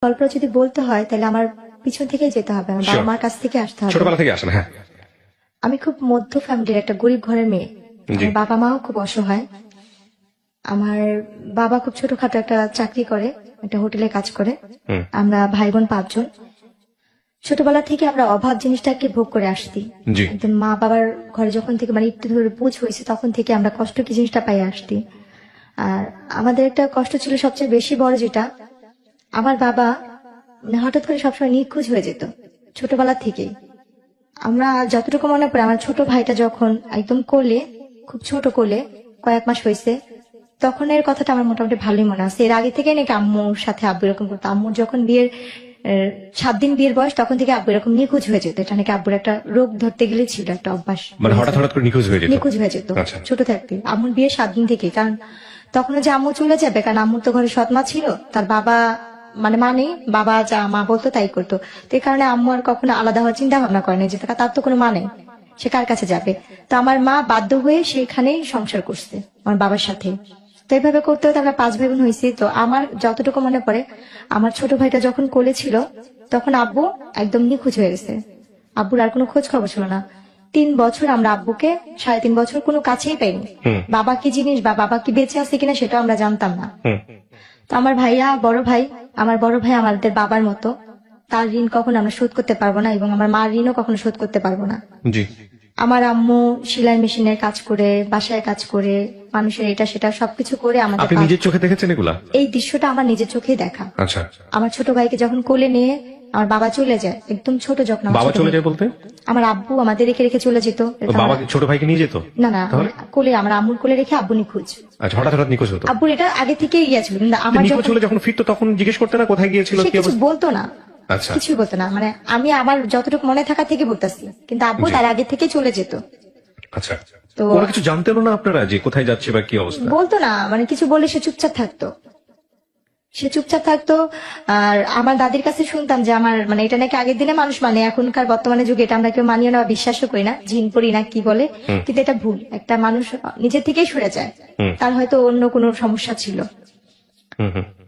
গল্প যদি বলতে হয় তাহলে আমার পিছন থেকেই যেতে হবে, আমার বাবা মার কাছ থেকে আসতে হবে। ছোটবেলা থেকে আসেন? হ্যাঁ। আমি খুব মধ্য ফ্যামিলির একটা গরিব ঘরের মেয়ে। আমার বাবা মাও খুব অসহায়। আমার বাবা খুব ছোটখাটো একটা চাকরি করে, একটা হোটেলে কাজ করে। আমরা ভাই বোন 5 জন। ছোটবেলা থেকে আমরা অভাব জিনিসটাকে ভোগ করে আসছি। একদম মা বাবার ঘরে যখন থেকে মানে একটু ধরে বুঝ হয়েছে তখন থেকে আমরা কষ্ট কি জিনিসটা পাই আসছি। আর আমাদের একটা কষ্ট ছিল সবচেয়ে বেশি বড়, যেটা আমার বাবা মানে হঠাৎ করে সবসময় নিখোঁজ হয়ে যেত ছোটবেলা থেকেই। আমরা যতটুকু মনে পড়ে, আমার ছোট ভাইটা যখন একদম কোলে, খুব ছোট কোলে কয়েক মাস হয়েছে, তখন এর কথাটা আমার মোটামুটি ভালোই মনে আছে। এর আগে থেকে নাকি আম্মুর সাথে আব্বু এরকম করতো। আম্মুর যখন বিয়ের 7 দিন বিয়ের বয়স, তখন থেকে আব্বু এরকম নিখোঁজ হয়ে যেত। এটা নাকি আব্বুর একটা রোগ ধরতে গেলে ছিল, একটা অভ্যাস, মানে হঠাৎ করে নিখোঁজ হয়ে যেত। ছোট থাকতে আম্মুর বিয়ে 7 দিন থেকে। কারণ তখন যে আম্মু চলে যাবে, কারণ আম্মুর তো ঘরে সৎ মা ছিল, তার বাবা মানে বাবা যা মা বলতো তাই করতো। তো এই কারণে আম্মু আর কখনো আলাদা হওয়ার চিন্তা ভাবনা করেনি, যে তার তো কোনো মানে সে কার কাছে যাবে। তো আমার মা বাধ্য হয়ে সেখানেই সংসার করছে আমার বাবার সাথে। তো এইভাবে করতে হতে আমরা 5 ভাই বোন হয়েছি। তো আমার যতটুকু মনে পড়ে, আমার ছোট ভাইটা যখন কোলে ছিল তখন আব্বু একদম নিখোঁজ হয়ে গেছে। আব্বুর আর কোনো খোঁজ খবর ছিল না। 3 বছর আমরা আব্বুকে 3.5 বছর কোনো কাছেই পাইনি। বাবা কি জিনিস বা বাবা কি বেঁচে আছে কিনা সেটাও আমরা জানতাম না। তো আমার বড় ভাই আমাদের বাবার মতো। তার ঋণ কখনো আমরা শোধ করতে পারবো না, এবং আমার মার ঋণও কখনো শোধ করতে পারবো না। আমার আম্মু সেলাই মেশিনের কাজ করে, বাসায় কাজ করে, মানুষের এটা সেটা সবকিছু করে আমাদের। আপনি নিজের চোখে দেখেছেন এগুলা? এই দৃশ্যটা আমার নিজের চোখেই দেখা। আচ্ছা। আমার ছোট ভাইকে যখন কোলে নিয়ে আমার বাবা চলে যায়, একদম ছোট যখন। বাবা চলে যায় বলতে? আমার আব্বু আমাদের রেখে রেখে চলে যেত। বাবা ছোট ভাইকে নিয়ে যেত? না, কোলে, আমার আম্মুর কোলে রেখে আব্বু নিখোঁজ। আচ্ছা, হঠাৎ নিখোঁজ হতো? আব্বুর এটা আগে থেকেই গিয়েছিল, কিন্তু আমার যখন ফিরতো তখন জিজ্ঞেস করতে না কোথায় গিয়েছিল? কিছু বলতো না। আচ্ছা, কিছু বলতো না। মানে আমি আমার যতটুকু মনে থাকা থেকে বলতেছি, কিন্তু আব্বু তার আগে থেকে চলে যেত। আচ্ছা, তো ওরা কিছু জানতেন না আপনারা যে কোথায় যাচ্ছে বা কি অবস্থা? বলতো না, মানে কিছু বলে সে চুপচাপ থাকতো। আর আমার দাদির কাছে শুনতাম যে আমার মানে এটা নাকি আগের দিনে মানুষ মানে, এখনকার বর্তমানে যুগে এটা আমরা কেউ মানিও না, বিশ্বাসও করি না, জিন পড়ি না কি বলে, কিন্তু এটা ভুল। একটা মানুষ নিজে থেকেই সরে যায়, তার হয়তো অন্য কোনো সমস্যা ছিল।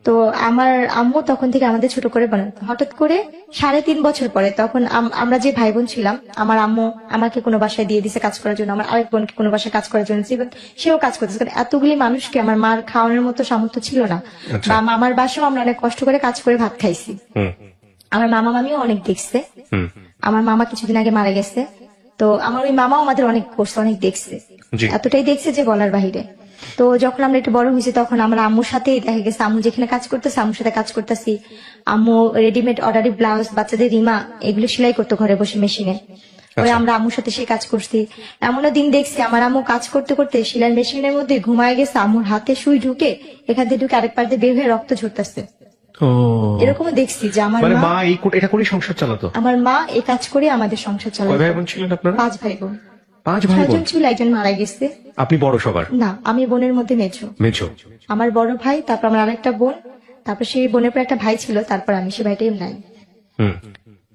তো আমার আম্মু তখন থেকে আমাদের ছোট করে বানাতো। হঠাৎ করে 3.5 বছর পরে, তখন আমরা যে ভাই বোন ছিলাম, আমার আম্মু আমাকে কোনো বাসায় দিয়ে দিছে কাজ করার জন্য, আমার আরেক বোনকে কোনো বাসায় কাজ করার জন্য, সেও কাজ করতেছে। কারণ এতগুলি মানুষকে আমার মার খাওয়ানোর মতো সামর্থ্য ছিল না। বা মামার বাসাও আমরা অনেক কষ্ট করে কাজ করে ভাত খাইছি। আমার মামা মামিও অনেক দেখছে। আমার মামা কিছুদিন আগে মারা গেছে। তো আমার ওই মামাও আমাদের অনেক করছে, অনেক দেখছে, এতটাই দেখছে যে বলার বাহিরে। তো যখন আমরা একটু বড় হয়েছি, তখন আমরা আম্মুর সাথে দেখা গেছে, আম্মু যেখানে কাজ করতেছে আম্মুর সাথে কাজ করতেছি। আম্মু রেডিমেড অর্ডারি ব্লাউজ, বাচ্চাদের রিমা, এগুলো সেলাই করতো ঘরে বসে মেশিনে। ওই আমরা আম্মুর সাথে সেই কাজ করছি। এমনও দিন দেখছি আমার আম্মু কাজ করতে করতে সেলাই মেশিনের মধ্যে ঘুমায় গেছে, আম্মুর হাতে সুই ঢুকে এখান থেকে ঢুকে আরেক পাশ দিয়ে বের হয়ে রক্ত ঝরতেছে। এরকমও দেখছি যে আমার মা এটা করে সংসার চালাতো। আমার মা এই কাজ করে আমাদের সংসার চালাতো। কয় ভাই বোন ছিলেন আপনারা? 5 ভাই বোন। 5 ভাই বোন ছিল, একজন মারা গেছে। আপনি বড় সবার? না, আমি বোনের মধ্যে মেঝো। আমার বড় ভাই, তারপর আমার আরেকটা বোন, তারপর সেই বোনের পর একটা ভাই ছিল, তারপর আমি, সে ভাইটাই নাই।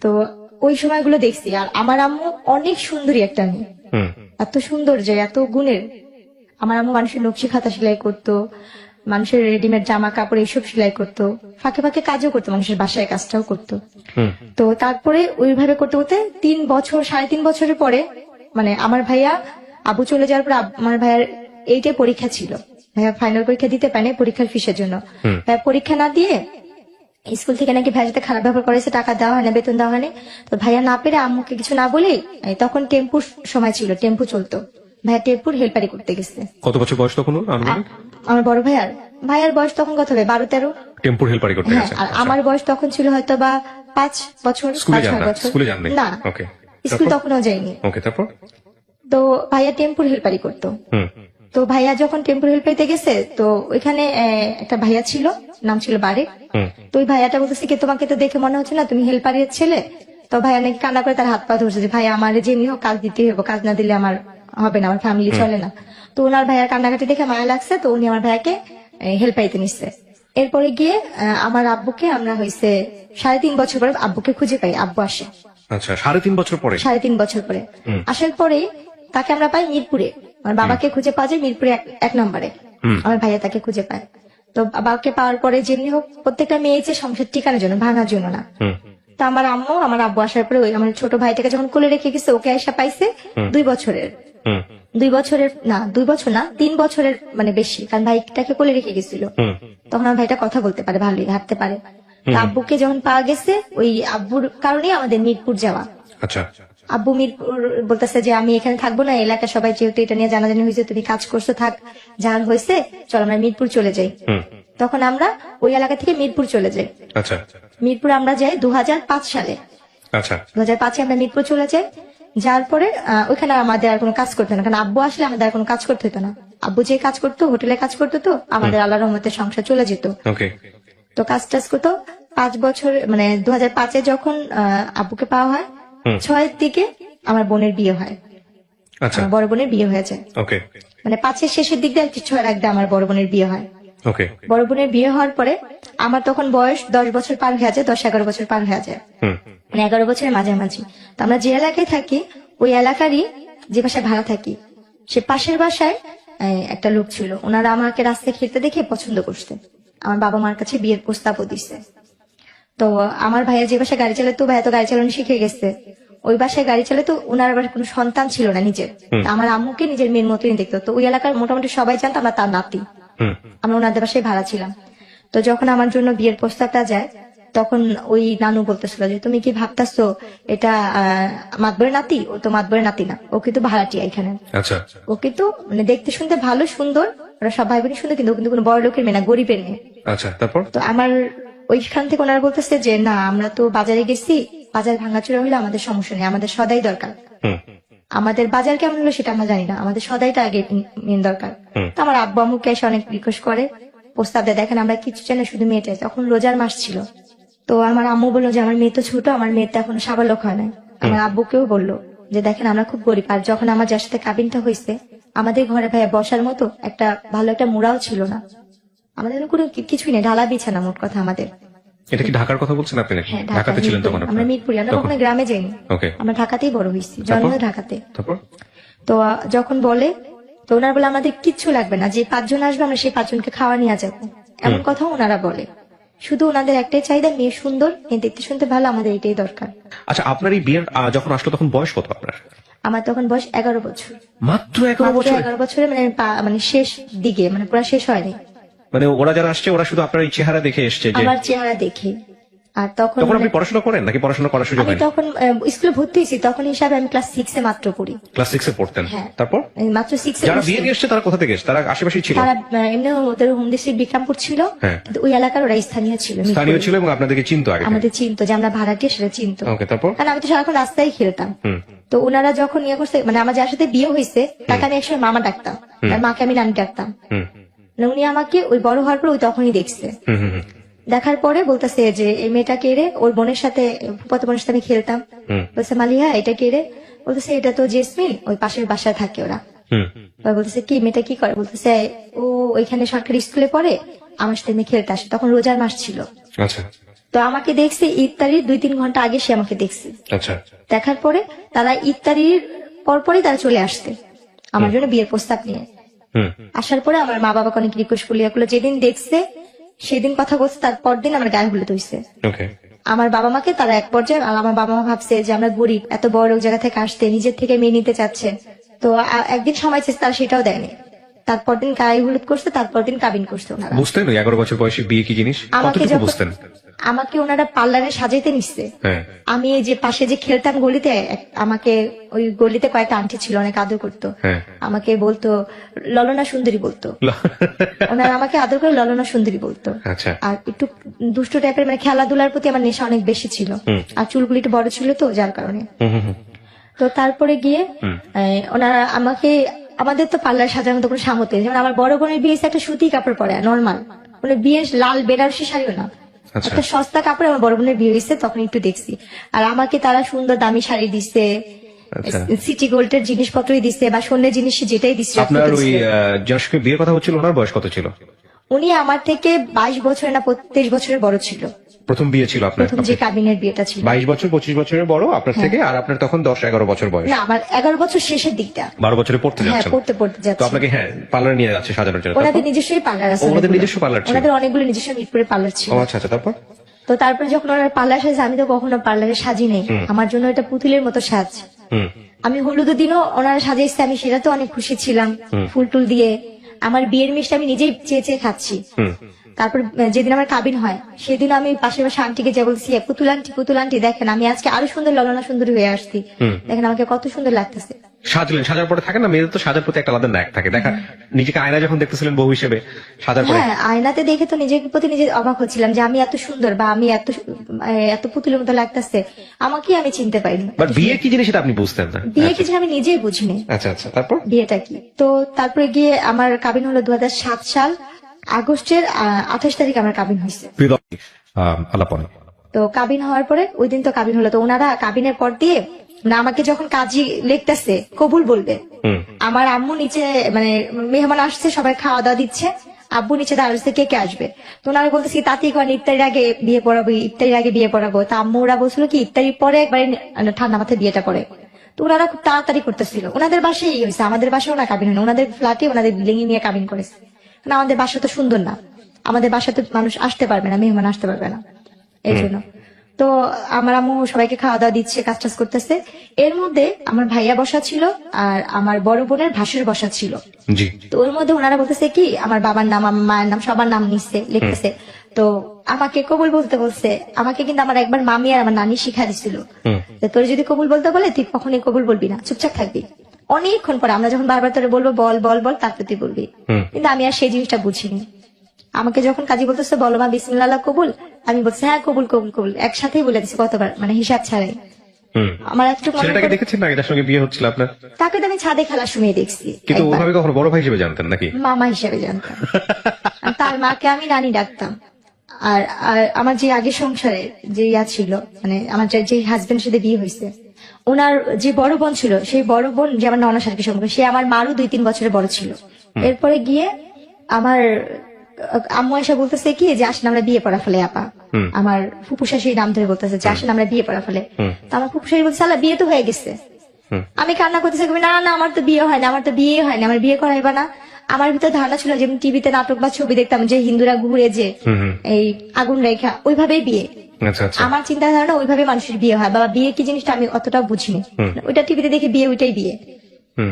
তো ওই সময়গুলো দেখছি। আর আমার আম্মু অনেক সুন্দরী একটা মেয়ে, এত সুন্দর যে এত গুণের। আমার আম্মু মানুষের নকশি খাতা সেলাই করতো, মানুষের রেডিমেড জামা কাপড় এইসব সেলাই করতো, ফাঁকে ফাঁকে কাজও করতো, মানুষের বাসায় কাজটাও করতো। তো তারপরে ওইভাবে করতে করতে 3 বছর 3.5 বছরের পরে, মানে আমার ভাইয়া আবু চলে যাওয়ার পর আমার ভাইয়ার 8 পরীক্ষা ছিল। ভাইয়া ফাইনাল পরীক্ষা দিতে পারেনি পরীক্ষার ফিসের জন্য। ভাইয়া পরীক্ষা না দিয়ে স্কুল থেকে নাকি ভাইয়ার সাথে খারাপ ব্যবহার করেছে, টাকা দেওয়া হয় না, বেতন দেওয়া হয়নি। তো ভাইয়া না পেরে আম্মুকে কিছু না বলে, তখন টেম্পুর সময় ছিল, টেম্পু চলতো, ভাইয়া টেম্পুর হেল্পারি করতে গেছে। কত বছর বয়স তখন আমার বড় ভাইয়ার বয়স তখন কত হবে, 12-13। টেম্পুর হেল্পারি করতে গেছে। আর আমার বয়স তখন ছিল হয়তো বা 5 বছর। স্কুলে যাননি? না, স্কুল তখনও যাইনি। তারপর তো ভাইয়া টেম্পুর হেল্পারি করতো। তো ভাইয়া যখন টেম্পুর হেল্পারিতে গেছে, তো ওইখানে একটা ভাইয়া ছিল, নাম ছিল বারে। তো ওই ভাইয়াটা বলতেছে কি, তোমাকে তো দেখে মনে হচ্ছে না তুমি হেল্পারির ছেলে। তো ভাইয়া নাকি কান্না করে তার হাত পা ধরছে যে ভাইয়া আমার যেমনি হোক কাজ দিতেই হবে, কাজ না দিলে আমার হবে না, আমার ফ্যামিলি চলে না। তো ওনার ভাইয়ার কান্নাকাটি দেখে মায়া লাগছে, তো উনি আমার ভাইয়াকে হেল্পারিতে নিচ্ছে। এরপরে গিয়ে আমার আব্বুকে আমরা হয়েছে 3.5 বছর পরে আব্বুকে খুঁজে পাই, আব্বু আসে। আচ্ছা, 3.5 বছর পরে? 3.5 বছর পরে আসার পরে তাকে আমরা পাই মিরপুরে। আমার বাবাকে খুঁজে পাওয়া যায় মিরপুরে 1 নম্বরে, আমার ভাইয়া তাকে খুঁজে পায়। তো বাবাকে পাওয়ার পরে যেমনি হোক প্রত্যেকটা মেয়ে যে সংসার ঠিকানোর জন্য, ভাঙার জন্য না। হুম তো আমার আম্মু আমার আব্বু আসার পরে ওই আমার ছোট ভাইটাকে যখন কোলে রেখে গেছে, ওকে আয়সা পাইছে 2 বছরের, হুম 2 বছরের না, 2 বছর না, 3 বছরের মানে বেশি, কারণ ভাইটাকে কোলে রেখে গেছিল। হুম তখন আমার ভাইটা কথা বলতে পারে, ভালোই হাঁটতে পারে। তো আব্বুকে যখন পাওয়া গেছে, ওই আব্বুর কারণেই আমাদের মিরপুর যাওয়া। আচ্ছা আব্বু মিরপুর বলতেছে যে আমি এখানে থাকবো না, এলাকা সবাই যেহেতু এটা নিয়ে জানাজানি হয়েছে, তুমি কাজ করছো, থাক, যার হয়েছে চল আমরা মিরপুর চলে যাই। হুম তখন আমরা ওই এলাকা থেকে মিরপুর চলে যাই। আচ্ছা মিরপুর আমরা যাই 2005 সালে। আচ্ছা 2005-এ আমরা মিরপুর চলে যাই। যার পরে ওইখানে আমাদের আর কোনো কাজ করতে না, কারণ আব্বু আসলে আমাদের আর কোনো কাজ করতে হতো না। আব্বু যে কাজ করতো, হোটেলে কাজ করতো, তো আমাদের আল্লাহর রহমতে সংসার চলে যেত। ওকে তো কাজ টাজ করতো 5 বছর, মানে 2005-এ যখন আব্বুকে পাওয়া হয়, 6-এর দিকে আমার বোনের বিয়ে হয়। আচ্ছা আমার বড় বোনের বিয়ে হয়ে যায়, ওকে মানে 5-এর শেষের দিক দিয়ে 6-এর আগে আমার বড় বোনের বিয়ে হয়। ওকে বড় বোনের বিয়ে হওয়ার পরে আমার তখন বয়স 10 বছর পার হয়ে যায়, 10-11 বছর পার হয়ে যায়, হুম মানে 11 বছরের মাঝামাঝি। তো আমরা যে এলাকায় থাকি, ওই এলাকারই যে বাসায় ভাড়া থাকি, সে পাশের বাসায় একটা লোক ছিল। ওনারা আমাকে রাস্তায় খেলতে দেখে পছন্দ করছে, আমার বাবা মার কাছে বিয়ের প্রস্তাবও দিচ্ছে। তো আমার ভাইয়া যে বাসায় গাড়ি চালাতো, ভাইয়া তো গাড়ি চালানো শিখে গেছে, ওই বাসায় গাড়ি চালাতো। ওনার আবার কোনো সন্তান ছিল না নিজের, তা আমার আম্মুকে নিজের মেয়ের মতোই দেখতো। তো ওই এলাকার মোটামুটি সবাই জানতো আমরা তার নাতি। হুম আমরা ওনাদের বাসায় ভাড়া ছিলাম। তো যখন আমার জন্য বিয়ের প্রস্তাবটা যায়, তখন ওই নানু বলতেছিল যে তুমি কি ভাবতাছো এটা মাতবরের নাতি? ও তো মাতবরের নাতি না, ও কিন্তু ভাড়াটিয়া এখানে। আচ্ছা ও কিন্তু মানে দেখতে শুনতে ভালো, সুন্দর, ওরা সব ভাই বোনই সুন্দর, কিন্তু ও কিন্তু কোনো বড় লোকের মেয়ে না, গরিবের মেয়ে। আচ্ছা তারপর তো আমার ওইখান থেকে ওনারা বলতেছে যে না, আমরা তো বাজারে গেছি, বাজার ভাঙাচুরা হলে আমাদের সমস্যা নেই, আমাদের সদাই দরকার। হুম আমাদের বাজার কেমন হলো সেটা আমরা জানি না, আমাদের সদাইটা আগে মেন দরকার। তো আমার আব্বু আম্মুকে এসে অনেক রিকোয়েস্ট করে, প্রস্তাব দেয়, দেখেন আমরা কিছু চাই না, শুধু মেয়েটাই। তখন রোজার মাস ছিল। তো আমার আম্মু বললো যে আমার মেয়ে তো ছোট, আমার মেয়ে তো এখনো সাবালক হয় না। আমার আব্বুকেও বললো যে দেখেন আমরা খুব গরিব, আর যখন আমার যার সাথে কাবিনটা হয়েছে, আমাদের ঘরে ভাইয়া বসার মতো একটা ভালো একটা মুড়াও ছিল না, আমাদের কোনো কিছুই নেই, ঢালা বিছানা মোট কথা আমাদের। এটা কি ঢাকার কথা বলছেন আপনি নাকি? হ্যাঁ, ঢাকাতে ছিলেন তখন আমরা আপনারা? মিরপুরি, আমরা তখন? কখনো গ্রামে যাইনি, ওকে আমরা ঢাকাতেই বড় হয়েছি, জন্ম ঢাকাতে। তারপর তো যখন বলে, তো ওনারা বলে আমাদের কিচ্ছু লাগবে না, যে 5 জন আসবে আমরা সেই 5 জনকে খাওয়া নিয়ে যাবো, এমন কথা ওনারা বলে। শুধু ওনাদের একটাই চাহিদা, মেয়ে সুন্দর, মেয়ে দেখতে শুনতে ভালো, আমাদের এটাই দরকার। আচ্ছা আপনার এই বিয়ের যখন আসলো তখন বয়স কত আপনার? আমার তখন বয়স 11 বছর। মাত্র 11 মাত্র বছর? 11 বছরে, মানে মানে শেষ দিকে, মানে পুরো শেষ হয়নি। মানে ওরা যারা আসছে ওরা শুধু আপনার এই চেহারা দেখে এসছে যে? আমার চেহারা দেখে। আর তখন তখন আপনি পড়াশোনা করেন নাকি পড়াশোনা করার সুযোগ আমি হয়নি? তখন স্কুলে ভর্তি হয়েছি, তখন হিসাবে আমি ক্লাস 6-এ মাত্র পড়ি। ক্লাস 6 এ পড়তেন? হ্যাঁ। তারপর মাত্র 6-এ যারা বিয়ে নিয়ে এসছে তারা কোথা থেকে এসছে? তারা আশেপাশেই ছিল? তারা এমনি ওদের হোম ডিস্ট্রিক্ট বিক্রমপুর ছিল, হ্যাঁ। কিন্তু ওই এলাকার ওরা স্থানীয় ছিল, স্থানীয় ছিল এবং আপনাদেরকে চিনতো আগে? আমাদের চিনতো, যে আমরা ভাড়াটিয়া সেটা চিনতো। ওকে তারপর? কারণ আমি তো সারাক্ষণ রাস্তায় খেলতাম। হুম তো ওনারা যখন ইয়ে করছে, মানে আমার যার সাথে বিয়ে হয়েছে তাকে আমি একসময় মামা ডাকতাম, আর মাকে আমি নানি ডাকতাম। হুম মানে উনি আমাকে ওই বড় হওয়ার পর ওই তখনই দেখছে। হুম হুম হুম। দেখার পরে বলতেছে যে এই মেয়েটা কে রে? ওর বোনের সাথে, ফুফাতো বোনের সাথে আমি খেলতাম। হুম। বলছে মালিহা এটা কে রে? বলতেছে এটা তো জেসমিন, ওই পাশের বাসায় থাকে ওরা। হুম বলতেছে কি মেয়েটা কি করে? বলতেছে ও ওইখানে সরকারি স্কুলে পড়ে, আমার সাথে মেয়ে খেলতে আসে। তখন রোজার মাস ছিল। আচ্ছা তো আমাকে দেখছে ইফতারির 2-3 ঘন্টা আগে, সে আমাকে দেখছে। আচ্ছা দেখার পরে তারা ইফতারির পরপরই তারা চলে আসছে আমার জন্য বিয়ের প্রস্তাব নিয়ে। হুম আসার পরে আমার মা বাবাকে অনেক রিকোয়েস্ট করলি, এগুলো যেদিন দেখছে সেদিন কথা বলছে, তারপর দিন আমার গায়ে হলুদ হয়েছে। ওকে আমার বাবা মাকে তারা এক পর্যায়ে, আর আমার বাবা মা ভাবছে যে আমরা গরিব, এত বড় লোক জায়গা থেকে আসতে, নিজের থেকে মেয়ে নিতে চাচ্ছে। তো একদিন সময় চেয়েছে, তারা সেটাও দেয়নি। তারপর দিন গায়ে হলুদ করছে, তারপর দিন কাবিন করছে ওনারা। বুঝতেন ওই 11 বছর বয়সে বিয়ে কি জিনিস? আমাকে কতটুকু যখন বুঝতেন? আমাকে ওনারা পার্লারে সাজাইতে নিচ্ছে, হ্যাঁ আমি এই যে পাশে যে খেলতাম গলিতে, আমাকে ওই গলিতে কয়েকটা আন্টি ছিল, অনেক আদর করতো। হ্যাঁ। আমাকে বলতো ললনা সুন্দরী বলতো, ওনারা আমাকে আদর করে ললনা সুন্দরী বলতো। আচ্ছা আর একটু দুষ্ট টাইপের, মানে খেলাধুলার প্রতি আমার নেশা অনেক বেশি ছিল, আর চুলগুলি একটু বড় ছিল তো যার কারণে। হুম হুম হুম। তো তারপরে গিয়ে ওনারা আমাকে, আমাদের তো পার্লার সাজানোর মতো কোনো সামর্থ্য নেই। যেমন আমার বড় বোনের বিয়ে একটা সুতি কাপড় পরে নর্মাল, মানে বিয়ের লাল বেনারসি শাড়িও না, আচ্ছা। একটা সস্তা কাপড়ে আমার বড় বোনের বিয়ে হয়েছে, তখন একটু দেখছি। আর আমাকে তারা সুন্দর দামি শাড়ি দিচ্ছে, আচ্ছা। সিটি গোল্ডের জিনিসপত্রই দিচ্ছে, বা স্বর্ণের জিনিস যেটাই দিচ্ছে। আপনার ওই যার সঙ্গে বিয়ের কথা হচ্ছিল ওনার বয়স কত ছিল? উনি আমার থেকে 22 বছর না 23 বছরের বড় ছিল। প্রথম বিয়ে ছিল আপনার? প্রথম যে কাবিনের বিয়েটা ছিল। 22 বছর 25 বছরের বড় আপনার থেকে, আর আপনার তখন 10-11 বছর বয়স। না, আমার 11 বছর শেষের দিকটা। 12 বছরে পড়তে হ্যাঁ, যাচ্ছেন। পড়তে তো যাচ্ছি। আপনাকে পার্লার নিয়ে যাচ্ছে সাজানোর জন্য। ওনাদের তারপর? নিজস্বই পার্লার আছে। ওনাদের নিজস্ব পার্লার ছিল? ওনাদের অনেকগুলো নিজস্ব মিরপুরে পার্লার ছিল। ও আচ্ছা আচ্ছা, তারপর? তো তারপরে যখন ওনার পার্লার সাজে, আমি তো কখনো পার্লারে সাজি নেই, আমার জন্য এটা পুতুলের মতো সাজ। হুম। আমি হলুদের দিনও ওনারা সাজাইছে, আমি সেটা তো অনেক খুশি ছিলাম, ফুল টুল দিয়ে। আমার বিয়ের মিষ্টি আমি নিজেই চেয়ে চেয়ে খাচ্ছি। তারপর যেদিন আমার কাবিন হয় সেদিন আমি পাশের পাশে আন্টিকে যা বলছি, পুতুল আন্টি দেখেন আমি আজকে আরো সুন্দর ললনা সুন্দরী হয়ে আসছি, দেখেন আমাকে কত সুন্দর লাগতেছে। সাজলেন, সাজার পরে থাকে না মেয়েদের তো সাজার প্রতি একটা আলাদা ন্যাক থাকে, দেখা নিজেকে আয়না যখন দেখতেছিলেন বউ হিসেবে সাজার পরে? হ্যাঁ, আয়নাতে দেখে তো নিজের প্রতি নিজে অবাক হচ্ছিলাম যে আমি এত সুন্দর, বা আমি এত পুতুলের মতো লাগতেছে, আমাকে আমি চিনতে পারিনি। বাট বিয়ে কি জিনিস সেটা আপনি বুঝতেন না? বিয়ে কি যে আমি নিজেই বুঝিনি। আচ্ছা আচ্ছা, তারপর? বিয়েটা কি, তো তারপরে গিয়ে আমার কাবিন হলো 2007 সাল আগস্টের 28 তারিখ আমার কাবিন হয়েছে। আলাপনে তো কাবিন হওয়ার পরে ওই দিন তো কাবিন হলো, তো ওনারা কাবিনের পর দিয়ে না আমাকে যখন কাজী লিখতেছে কবুল বলবে, আমার আম্মু নিচে মানে মেহমান আসছে, সবাই খাওয়া দাওয়া দিচ্ছে, আব্বু নিচে দাঁড়াচ্ছে কে কে আসবে, তো ওনারা বলতেছি তাতেই করেন ইফতারির আগে বিয়ে পড়াবো, ইফতারির আগে বিয়ে পড়াবো। তা আম্মু ওরা বলছিল কি ইফতারির পরে একবারে ঠান্ডা মাথায় বিয়েটা পড়ে। তো ওনারা খুব তাড়াতাড়ি করতেছিল, ওনাদের বাসায় হয়েছে, আমাদের বাসায় ওনা কাবিন হয় না, ওনাদের ফ্ল্যাটে ওনাদের বিল্ডিং নিয়ে কাবিন করেছে। কারণ আমাদের বাসা তো সুন্দর না, আমাদের বাসাতে মানুষ আসতে পারবে না, মেহমান আসতে পারবে না, এই জন্য। তো আমার আম্মু সবাইকে খাওয়া দাওয়া দিচ্ছে, কাজ টাজ করতেছে। এর মধ্যে আমার ভাইয়া বসা ছিল আর আমার বড় বোনের ভাসুর বসা ছিল। জি। তো ওর মধ্যে ওনারা বলতেছে কি আমার বাবার নাম, আমার মায়ের নাম, সবার নাম নিচ্ছে, লিখতেছে। তো আমাকে কবুল বলতে বলছে, আমাকে কিন্তু আমার একবার মামি আর আমার নানি শিখা দিছিল, তোর যদি কবুল বলতে বলে তুই কখনোই কবুল বলবি না, চুপচাপ থাকবি। অনেকক্ষণ পরে আমরা যখন বারবার তোরে বলবো বল বল বল, তারপরে তুই বলবি। কিন্তু আমি আর সেই জিনিসটা বুঝিনি। আমাকে যখন কাজী বলতেছে বলো মা বিসমিল্লাহ কবুল, আমি বলছি হ্যাঁ কবুল কবুল কবুল, একসাথেই বলে দিচ্ছি কতবার, মানে হিসাব ছাড়াই। আমার একটুকু মনে ছেলেটাকে পড়ে, দেখেছেন না এটার সঙ্গে বিয়ে হচ্ছিল আপনার? তাকে তো আমি ছাদে খেলার সময় দেখছি, কিন্তু একবার। ওভাবে কখনো বড় ভাই হিসেবে জানতেন নাকি? মামা হিসেবে জানতাম। আর তার মাকে আমি নানি ডাকতাম। আর আর আমার যে আগে সংসারে যে ছিল, মানে আমার যে হাজবেন্ডের সাথে বিয়ে হয়েছে, ওনার যে বড় বোন ছিল, সেই বড় বোন যে আমার ননার সাথে সম্পর্ক, সে আমার মারও 2-3 বছরের বড় ছিল। এরপরে গিয়ে আমার আম্মু এসে বলতেছে কি যে আসেন আমরা বিয়ে পড়া ফেলে আপা, আমার ফুপু শাশুড়ি নাম ধরে বলতেছে যে আসেন আমরা বিয়ে পড়া ফেলে। তো আমার ফুপু শাশুড়ি বলছে আল্লাহ বিয়ে তো হয়ে গেছে। আমি কান্না করতেছি, না না আমার তো বিয়ে হয় না, আমার তো বিয়ে হয় না, আমার বিয়ে করাইবা না। আমার ভিতরে ধারণা ছিল যেমন টিভিতে নাটক বা ছবি দেখতাম যে হিন্দুরা ঘুরে যে এই আগুন রেখা, ওইভাবেই বিয়ে। আচ্ছা আচ্ছা। আমার চিন্তা ধারণা ওইভাবে মানুষের বিয়ে হয়, বাবা বিয়ে কি জিনিসটা আমি অতটা বুঝিনি। ওইটা টিভিতে দেখে বিয়ে, ওইটাই বিয়ে।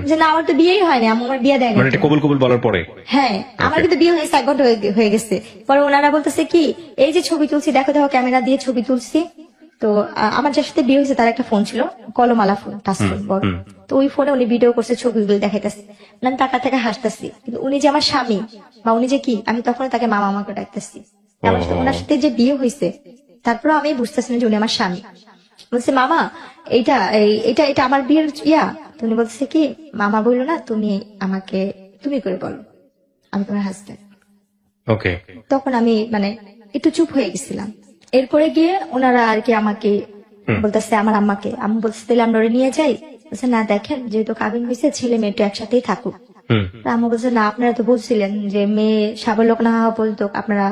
যে না আমার তো বিয়েই হয়নি, আমার বিয়ে দেয় মানে এটা কবুল কবুল বলার পরে? হ্যাঁ, আমার কিন্তু বিয়ে হয়েছে 1 ঘন্টা হয়ে গেছে। পরে ওনারা বলতেছে কি এই যে ছবি তুলছি, দেখো দেখো ক্যামেরা দিয়ে ছবি তুলছি। তো আমার যার সাথে বিয়ে হয়েছে তার একটা ফোন ছিল, কলমালা ফোন, টাচ ফোন বড়। তো ওই ফোনে উনি ভিডিও করছে, ছবিগুলো দেখাইতেছে, আমি টাকা থেকে হাসতেছি। কিন্তু উনি যে আমার স্বামী বা উনি যে কি, আমি তখন তাকে মামা আমাকে ডাকতেছি। আমার সাথে ওনার সাথে যে বিয়ে হয়েছে, তারপরে আমি বুঝতেছি না যে উনি আমার স্বামী। বলছে মামা এইটা এটা এটা আমার বিয়ের ইয়া। তুমি বলছে কি মামা বললো না, তুমি আমাকে তুমি করে বলো, আমি তোমার হাজবেন্ড। ওকে। তখন আমি মানে একটু চুপ হয়ে গেছিলাম। এরপরে গিয়ে ওনারা আর কি আমাকে বলতেছে, আমার আম্মাকে, আম্মু বলছে তাহলে আমরা ওরে নিয়ে যাই। বলছে না দেখেন যেহেতু কাবিন হয়েছে, ছেলে মেয়ে তো একসাথেই থাকুক। আম্মু বলছে না আপনারা তো বলছিলেন যে মেয়ে স্বাবলক না হওয়া বলতো, আপনারা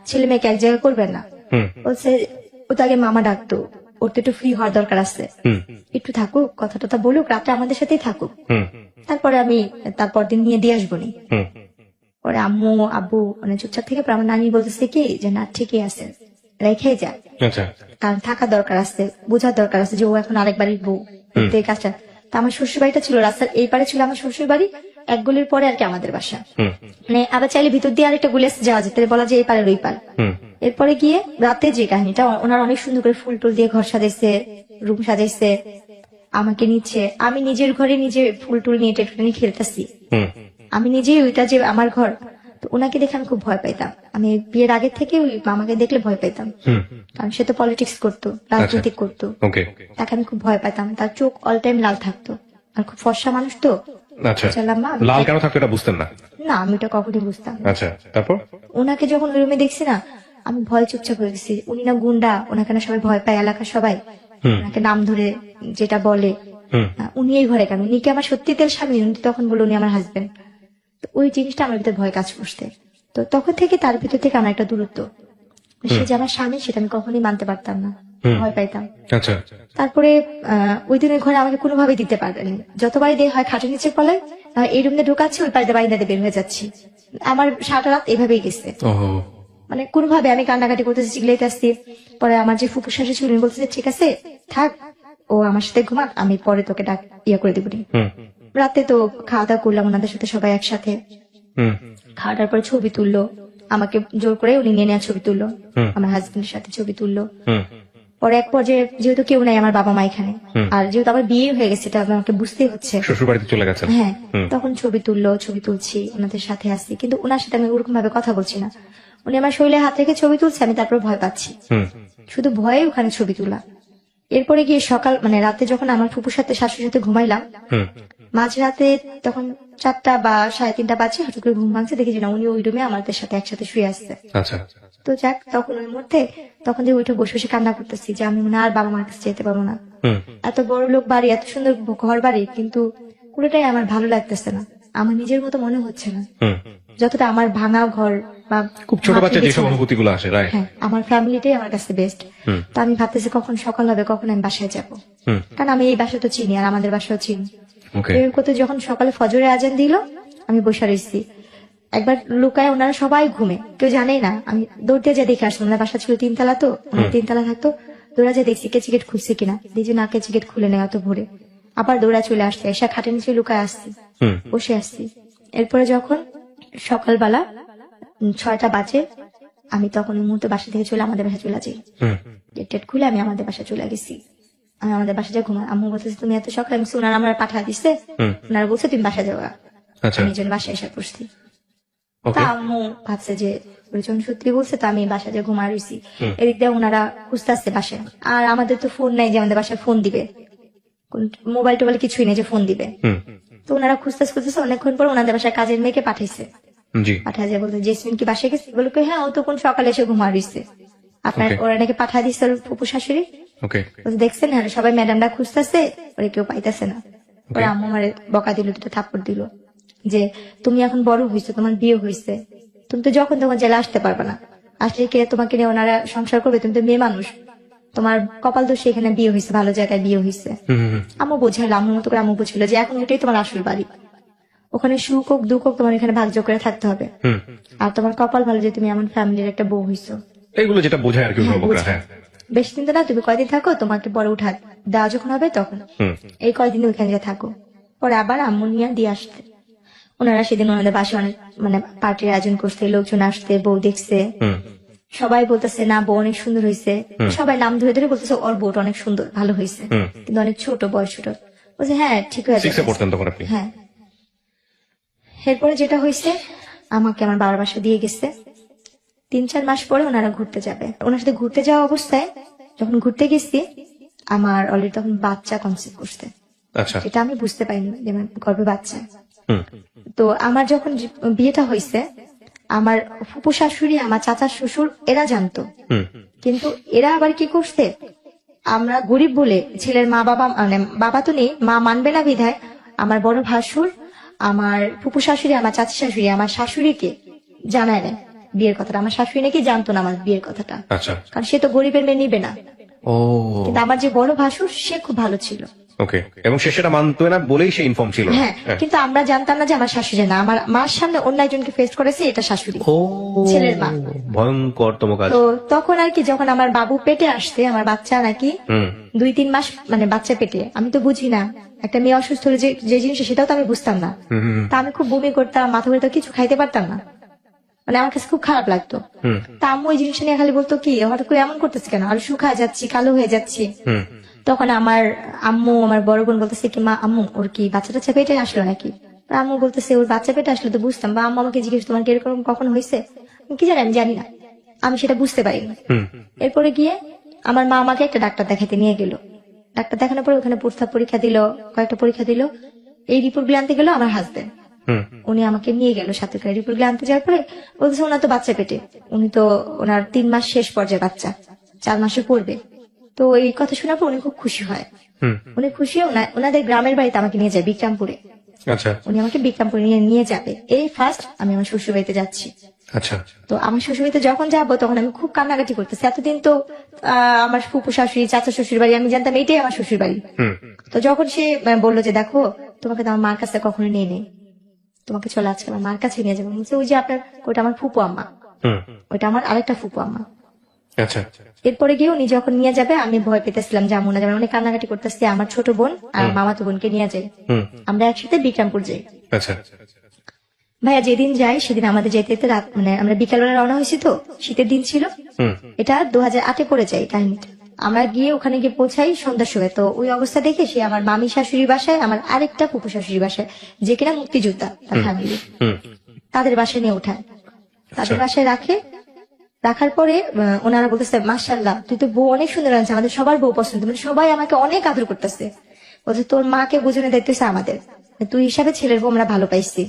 ছেলে মেয়েকে এক জায়গায় করবেন না। বলছে ও তো আগে মামা ডাকতো, ওর তো একটু ফ্রি হওয়ার দরকার আছে, একটু থাকুক, কথা টথা বলুক, রাতে আমাদের সাথেই থাকুক, তারপরে আমি তারপর দিন নিয়ে দিয়ে আসবো নি। পরে আম্মু আব্বু মানে চুপচাপ থেকে পরে আমার নানি বলতেছে কি যে না ঠিকই আছে, রেখে যা, আচ্ছা। কারণ থাকা দরকার আছে, বোঝার দরকার আছে যে ও এখন আরেক বাড়ির বউ, এই কাজটা। তা আমার শ্বশুর বাড়িটা ছিল রাস্তার এই পারে ছিল আমার শ্বশুর বাড়ি, 1 গলির পরে আর কি আমাদের বাসা। মানে আবার চাইলে ভিতর দিয়ে আরেকটা গলি আসতে যাওয়া যেত, বলা যায় এই পারের ওই পার। এরপরে গিয়ে রাতে যে কাহিনীটা, ওনারা অনেক সুন্দর করে ফুল টুল দিয়ে ঘর সাজাইছে, রুম সাজাইছে, আমাকে নিচ্ছে, আমি নিজের ঘরে নিজে ফুল টুল নিয়ে টেটুনি খেলতেছি, আমি নিজেই ওইটা যে আমার ঘর। তো ওনাকে দেখে আমি খুব ভয় পাইতাম, আমি বিয়ের আগে থেকে ওই মামাকে দেখলে ভয় পাইতাম, কারণ সে তো পলিটিক্স করতো, রাজনীতি করতো, তাকে আমি খুব ভয় পাইতাম। তার চোখ অল টাইম লাল থাকতো, আর খুব ফর্সা মানুষ তো। আচ্ছা, লাল কেন থাকতো এটা বুঝতেন না? না, আমি এটা কখনই বুঝতাম। আচ্ছা, তারপর ওনাকে যখন ওই রুমে দেখছি না, আমি ভয় চুপচাপ হয়ে গেছি। উনি না গুন্ডা, ওনাকে না সবাই ভয় পায়, এলাকার সবাই ওনাকে নাম ধরে যেটা বলে। উনি এই ঘরে কেন, উনি কি আমার সত্যি তেল স্বামী? উনি তখন বলে উনি আমার হাজবেন্ড। ওই জিনিসটা আমার ভিতরে ভয় কাজ করছে। তো তখন থেকে তার ভিতর থেকে আমার একটা দূরত্ব, সে যে আমার স্বামী সেটা আমি কখনোই মানতে পারতাম না, ভয় পাইতাম। আচ্ছা। তারপরে ওই দিনের ঘরে আমাকে কোনোভাবেই দিতে পারেনি। যতবারই দিয়ে হয় খাটের নিচে পলাই, এই রুমে ঢোকাচ্ছি, ওই পাড়িতে বাইরে বের হয়ে যাচ্ছি। আমার সারাটা রাত এভাবেই গেছে। ওহো। মানে কোনোভাবে আমি কান্নাকাটি করতেছি, চিল্লাইতে আসছি। পরে আমার যে ফুফু শাশুড়ি ছিল উনি বলতেছে ঠিক আছে থাক, ও আমার সাথে ঘুমাক, আমি পরে তোকে ডাক করে দিবনি। রাতে তো খাওয়া দাওয়া করলাম ওনাদের সাথে সবাই একসাথে। খাওয়া দাওয়ার পরে ছবি তুললো, আমাকে জোর করে উনি নিয়ে নেওয়া ছবি তুললো, আমার হাজবেন্ডের সাথে ছবি তুললো। পরে এক পর্যায়ে যেহেতু কেউ নাই আমার বাবা মা এখানে, আর যেহেতু আমার বিয়ে হয়ে গেছে এটা আমাকে বুঝতেই হচ্ছে, শ্বশুর বাড়িতে চলে গেছেন। হ্যাঁ, তখন ছবি তুললো, ছবি তুলছি, ওনাদের সাথে আসছি, কিন্তু ওনার সাথে আমি ওরকম ভাবে কথা বলছি না। উনি আমার শরীরে হাত রেখে ছবি তুলছে, আমি তারপর ভয় পাচ্ছি, শুধু ভয়ে ওখানে ছবি তোলা। এরপরে গিয়ে সকাল মানে রাতে যখন আমার ফুপুর সাথে শাশুড়ির সাথে ঘুমাইলাম, মাঝরাতে তখন 4টা বা 3:30 বাজে, হঠাৎ করে ঘুম ভাঙছে, দেখি যে না উনি ওই রুমে আমাদের সাথে একসাথে শুয়ে আসছে। আচ্ছা। তো যাক, তখন ওই মুহূর্তে তখন যে উঠে বসে বসে কান্না করতেছি যে আমি মনে হয় আর বাবা মার কাছে যেতে পারবো না। এত বড় লোক বাড়ি, এত সুন্দর ঘর বাড়ি, কিন্তু পুরোটাই আমার ভালো লাগতেছে না, আমার নিজের মতো মনে হচ্ছে না। যতটা আমার ভাঙা ঘর বা খুব ছোট বাচ্চা যেসব অনুভূতি গুলো আসে, রাইট? হ্যাঁ, আমার ফ্যামিলিটাই আমার কাছে বেস্ট। তো আমি ভাবতেছি কখন সকাল হবে, কখন আমি বাসায় যাব, কারণ আমি এই বাসা তো চিনি আর আমাদের বাসাও চিনি। এরকম করতে যখন সকালে ফজরে আজান দিল, আমি বসে রয়েছি। একবার লুকায়, ওনারা সবাই ঘুমে, কেউ জানেই না, আমি দৌড়তে যা দেখে আসলাম। ওনার বাসা ছিল 3 তলা, তো ওনার 3 তলা থাকতো। দৌড়া যা দেখছি কেচিকেট খুলছে কিনা, দেখছি না, কেচিকেট খুলে নেই অত ভোরে। আবার দৌড়া চলে আসছে, এসে খাটের নিচে লুকায় আসছি, বসে আসছি। এরপরে যখন সকালবেলা 6টা বাজে, আমি তখন ওই মুহূর্তে বাসা থেকে চলে আমাদের বাসায় চলে যাই। গেট খুলে আমি আমাদের বাসায় চলে গেছি। আমি আমাদের বাসায় যা ঘুমাই, আম্মু বলতেছে তুমি এত সকালে, আমি ওনারা আমার পাঠা দিচ্ছে, ওনারা বলছে তুমি বাসা যাওয়া। আমি এই জন্য বাসায় এসে পড়ছি। তা আম্মু ভাবছে যে ওজন সত্যি বলছে, তো আমি বাসা যে ঘুমা রয়েছি। এদিক দিয়ে ওনারা খুঁজতে আসছে বাসায়, আর আমাদের তো ফোন নাই যে আমাদের বাসায় ফোন দিবে, মোবাইল টোবাইল কিছুই নেই যে ফোন দিবে। তো ওনারা খুঁজতেছে, অনেকক্ষণ পর ওনাদের বাসায় কাজের মেয়েকে পাঠাইছে। পাঠা যায় বলতে জেসমিন কি বাসায় গেছে, বলে হ্যাঁ ও তো কোন সকালে এসে ঘুমা রয়েছে, আপনার ওরা নাকি পাঠা দিচ্ছে ওর ফুপু শাশুড়ি। দেখছেন হ্যাঁ সবাই ম্যাডামরা খুঁজতেছে, ওরা কেউ পাইতেছে না। ওরা আম্মু আমার বকা দিল, 2টা থাপ্পড় দিল যে তুমি এখন বড় হয়েছো, তোমার বিয়ে হয়েছে, তুমি তো যখন তখন জেলে আসতে পারবে না, আসলে কে তোমাকে নিয়ে ওনারা সংসার করবে, তুমি তো মেয়ে মানুষ, তোমার কপাল দোষে এখানে বিয়ে হয়েছে, ভালো জায়গায় বিয়ে হয়েছে। আম্মু বোঝাইলো, আম্মুর মতো করে আম্মু বুঝছিল যে এখন ওইটাই তোমার আসল বাড়ি, ওখানে সুখ হোক দুঃখ হোক তোমার এখানে ভাগ্য করে থাকতে হবে, আর তোমার কপাল ভালো যে তুমি আমার ফ্যামিলির একটা বউ হইছো। এগুলো যেটা বোঝায় আর কি। বেশি দিন তো না, তুমি কয়দিন থাকো, তোমাকে পরে উঠা দেওয়া যখন হবে তখন এই কয়দিন ওইখানে থাকো, পরে আবার আম্মু নিয়ে দিয়ে আসতে। ওনারা সেদিন ওনাদের বাসায় অনেক মানে পার্টির আয়োজন করছে, লোকজন আসতে, বউ দেখছে, সবাই বলতেছে না বউ অনেক সুন্দর হয়েছে, সবাই নাম ধরে ধরে বলতেছে ওর বউটা অনেক সুন্দর ভালো হয়েছে, কিন্তু অনেক ছোট, বয়স ছোট। বলছে হ্যাঁ ঠিক হয়েছে। হ্যাঁ, এরপরে যেটা হয়েছে, আমাকে আমার বাবার বাসা দিয়ে গেছে। 3-4 মাস পরে ওনারা ঘুরতে যাবে, ওনার সাথে ঘুরতে যাওয়া অবস্থায় যখন ঘুরতে গেছি, আমার অলরেডি তখন বাচ্চা কনসেপ্ট করছে, যেটা আমি বুঝতে পারিনি যে আমার গর্ভে বাচ্চা। তো আমার যখন বিয়েটা হয়েছে, আমার ফুপু শাশুড়ি, আমার চাচা শ্বশুর এরা জানতো, কিন্তু এরা আবার কি করছে, আমরা গরিব বলে ছেলের মা বাবা মানে বাবা তো নেই, মা মানবে না বিধায় আমার বড় ভাসুর, আমার ফুপু শাশুড়ি, আমার চাচি শাশুড়ি, আমার শাশুড়িকে জানায় না বিয়ের কথাটা। আমার শাশুড়ি নাকি জানতো না আমার বিয়ের কথাটা, কারণ সে তো গরিবের মেয়ে নিবে না। কিন্তু আমার যে বড় ভাসুর সে খুব ভালো ছিল, এবং সে সেটা মানতো না বলেই সে ইনফর্ম ছিল। হ্যাঁ, কিন্তু আমরা জানতাম না যে আমার শাশুড়ি না, আমার মার সামনে অন্য একজনকে ফেস করেছে, এটা শাশুড়ি, ছেলের মা। ভয়ঙ্করতম কাজ। তো তখন আর কি যখন আমার বাবু পেটে আসছে, আমার বাচ্চা নাকি 2-3 মাস মানে বাচ্চা পেটে, আমি তো বুঝি না একটা মেয়ে অসুস্থ হলে যে জিনিস সেটাও তো আমি বুঝতাম না। তা আমি খুব বমি করতাম, মাথা ঘুরে, কিছু খাইতে পারতাম না, মানে আমার কাছে খুব খারাপ লাগতো। তা আম্মু ওই জিনিসটা নিয়ে খালি বলতো কি হঠাৎ করে এমন করতেছে কেন, আর শুকায় যাচ্ছি, কালো হয়ে যাচ্ছি। তখন আমার আম্মু, আমার বড় বোন বলতেছে কি মা আম্মু ওর কি বাচ্চা টাচ্চা পেটে আসলো নাকি, আম্মু বলতেছে ওর বাচ্চা পেটে আসলো তো বুঝতাম, বা আম্মু আমাকে জিজ্ঞেস তোমার কি এরকম কখন হয়েছে, কি জানি আমি জানি না, আমি সেটা বুঝতে পারিনি। এরপরে গিয়ে আমার মা আমাকে একটা ডাক্তার দেখাতে নিয়ে গেল, ডাক্তার দেখানোর পরে ওখানে প্রস্তাব পরীক্ষা দিল, কয়েকটা পরীক্ষা দিল, এই রিপোর্ট গুলো আনতে গেল আমার হাজবেন্ড, উনি আমাকে নিয়ে গেল সাথে করে। রিপোর্ট গুলো আনতে যাওয়ার পরে বলতেছে ওনার তো বাচ্চা পেটে, উনি তো ওনার 3 মাস শেষ পর্যায়ে, বাচ্চা 4 মাসে পড়বে। তো এই কথা শোনার পর উনি খুব খুশি হয়, উনি খুশি ওনাদের গ্রামের বাড়িতে আমাকে নিয়ে যায় বিক্রমপুরে। উনি আমাকে বিক্রমপুরে নিয়ে যাবে, এই ফার্স্ট আমি আমার শ্বশুর বাড়িতে যাচ্ছি। আচ্ছা। তো আমার শ্বশুরবাড়িতে যখন যাবো তখন আমি খুব কান্নাকাটি করতেছি। এতদিন তো আমার ফুপু শাশুড়ি চাচা শ্বশুর বাড়ি আমি জানতাম এটাই আমার শ্বশুর বাড়ি। হুম তো যখন সে বললো যে দেখো তোমাকে তো আমার মার কাছে কখনো নিয়ে নেই, তোমাকে চলে আজকে আমার মার কাছে নিয়ে যাবো। বলছে ওই যে আপনার ওইটা আমার ফুপু আম্মা, হুম। ওইটা আমার আরেকটা ফুপু আম্মা। আচ্ছা। এরপরে গিয়ে উনি যখন নিয়ে যাবে আমি ভয় পেতেছিলাম যাবো না, যেমন অনেক কান্নাকাটি করতেছি। আমার ছোট বোন আর মামাতো বোনকে নিয়ে যাই, হুম। আমরা একসাথে বিক্রমপুর যাই। আচ্ছা। ভাইয়া যেদিন যাই সেদিন আমাদের যেতে যেতে রাত, মানে আমরা বিকালবেলা রওনা হয়েছি, তো শীতের দিন ছিল। হুম। এটা 2008-এ পড়ে যায় কাহিনীটা। আমরা গিয়ে ওখানে গিয়ে পৌঁছাই সন্ধ্যার সময়। তো ওই অবস্থা দেখে সে আমার মামি শাশুড়ি বাসায়, আমার আরেকটা ফুপু শাশুড়ি বাসায়, যে কিনা মুক্তিযোদ্ধা তার ফ্যামিলি, হুম। তাদের বাসায় নিয়ে ওঠায়, তাদের বাসায় রাখে। রাখার পরে ওনারা বলতেছে মাশাআল্লাহ তুই তো বউ অনেক সুন্দর আছে, আমাদের সবার বউ পছন্দ, মানে সবাই আমাকে অনেক আদর করতেছে। বলছে তোর মাকে বোঝানো দায়িত্ব হচ্ছে আমাদের, তুই হিসাবে ছেলের বউ আমরা ভালো পাইছি,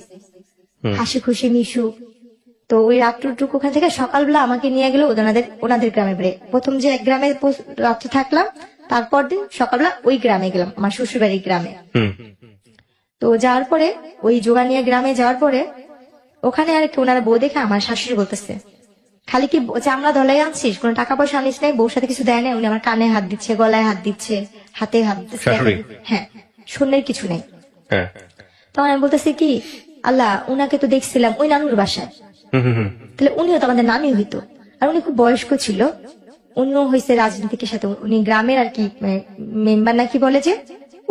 হাসি খুশি মিশু। তো ওই রাত্রটুকু ওখান থেকে সকালবেলা আমাকে নিয়ে গেল ওনাদের গ্রামে বেড়ে। প্রথম যে এক গ্রামে রাত্রে থাকলাম, তারপর দিন সকালবেলা ওই গ্রামে গেলাম, আমার শ্বশুর বাড়ির গ্রামে। হুম। তো যাওয়ার পরে ওই জোগানিয়া গ্রামে যাওয়ার পরে ওখানে আর কি ওনারা বউ দেখে আমার শাশুড়ি বলতেছে খালি কি চামড়া ধলাই আনছিস, কোনো টাকা পয়সা আনিস নাই, বউর সাথে কিছু দেয় না। উনি আমার কানে হাত দিচ্ছে, গলায় হাত দিচ্ছে, হাতে হাত দিচ্ছে। শাশুড়ি? হ্যাঁ, শূন্যের কিছু নেই। হ্যাঁ। তখন আমি বলতেছি কি আল্লাহ, উনাকে তো দেখছিলাম ওই নানুর বাসায়, হুম হুম হুম। তাহলে উনিও তো আমাদের নানি হইতো। আর উনি খুব বয়স্ক ছিল, উনিও হয়েছে রাজনীতিকের সাথে, উনি গ্রামের আর কি মেম্বার নাকি বলে যে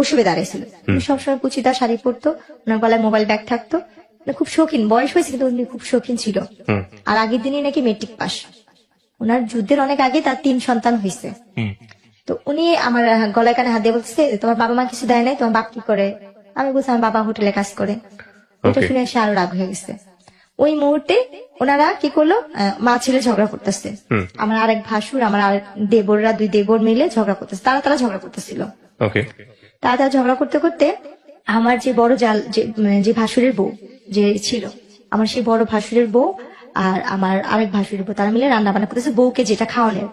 উৎসবে দাঁড়াইছিল। উনি সবসময় কুচিতা শাড়ি পরতো, ওনার গলায় মোবাইল ব্যাগ থাকতো, মানে খুব শৌখিন, বয়স হয়েছে কিন্তু উনি খুব শৌখিন ছিল। আর আগের দিনই নাকি মেট্রিক পাস, ওনার যুদ্ধের অনেক আগে তার 3 সন্তান হয়েছে। তো উনি আমার গলায় কানে হাত দিয়ে বলছে তোমার বাবা মা কিছু দেয় নাই, তোমার বাপ কি করে? আমি বলছি আমার বাবা হোটেলে কাজ করে। এটা শুনে সে আরো রাগ হয়ে গেছে। ওই মুহূর্তে ওনারা কি করলো, মা ছেলে ঝগড়া করতেছে। আমার আরেক ভাসুর, আমার আরেক দেবররা, 2 দেবর মিলে ঝগড়া করতেছে, তারা ঝগড়া করতেছিল। ওকে। তারা ঝগড়া করতে করতে আমার যে বড় জাল যে ভাসুরের বউ যে ছিল, আমার সেই বড় ভাসুরের বউ আর আমার আরেক ভাসুরের বউ, তারা মিলে রান্না বান্না করতেছে, বউকে যেটা খাওয়ানোর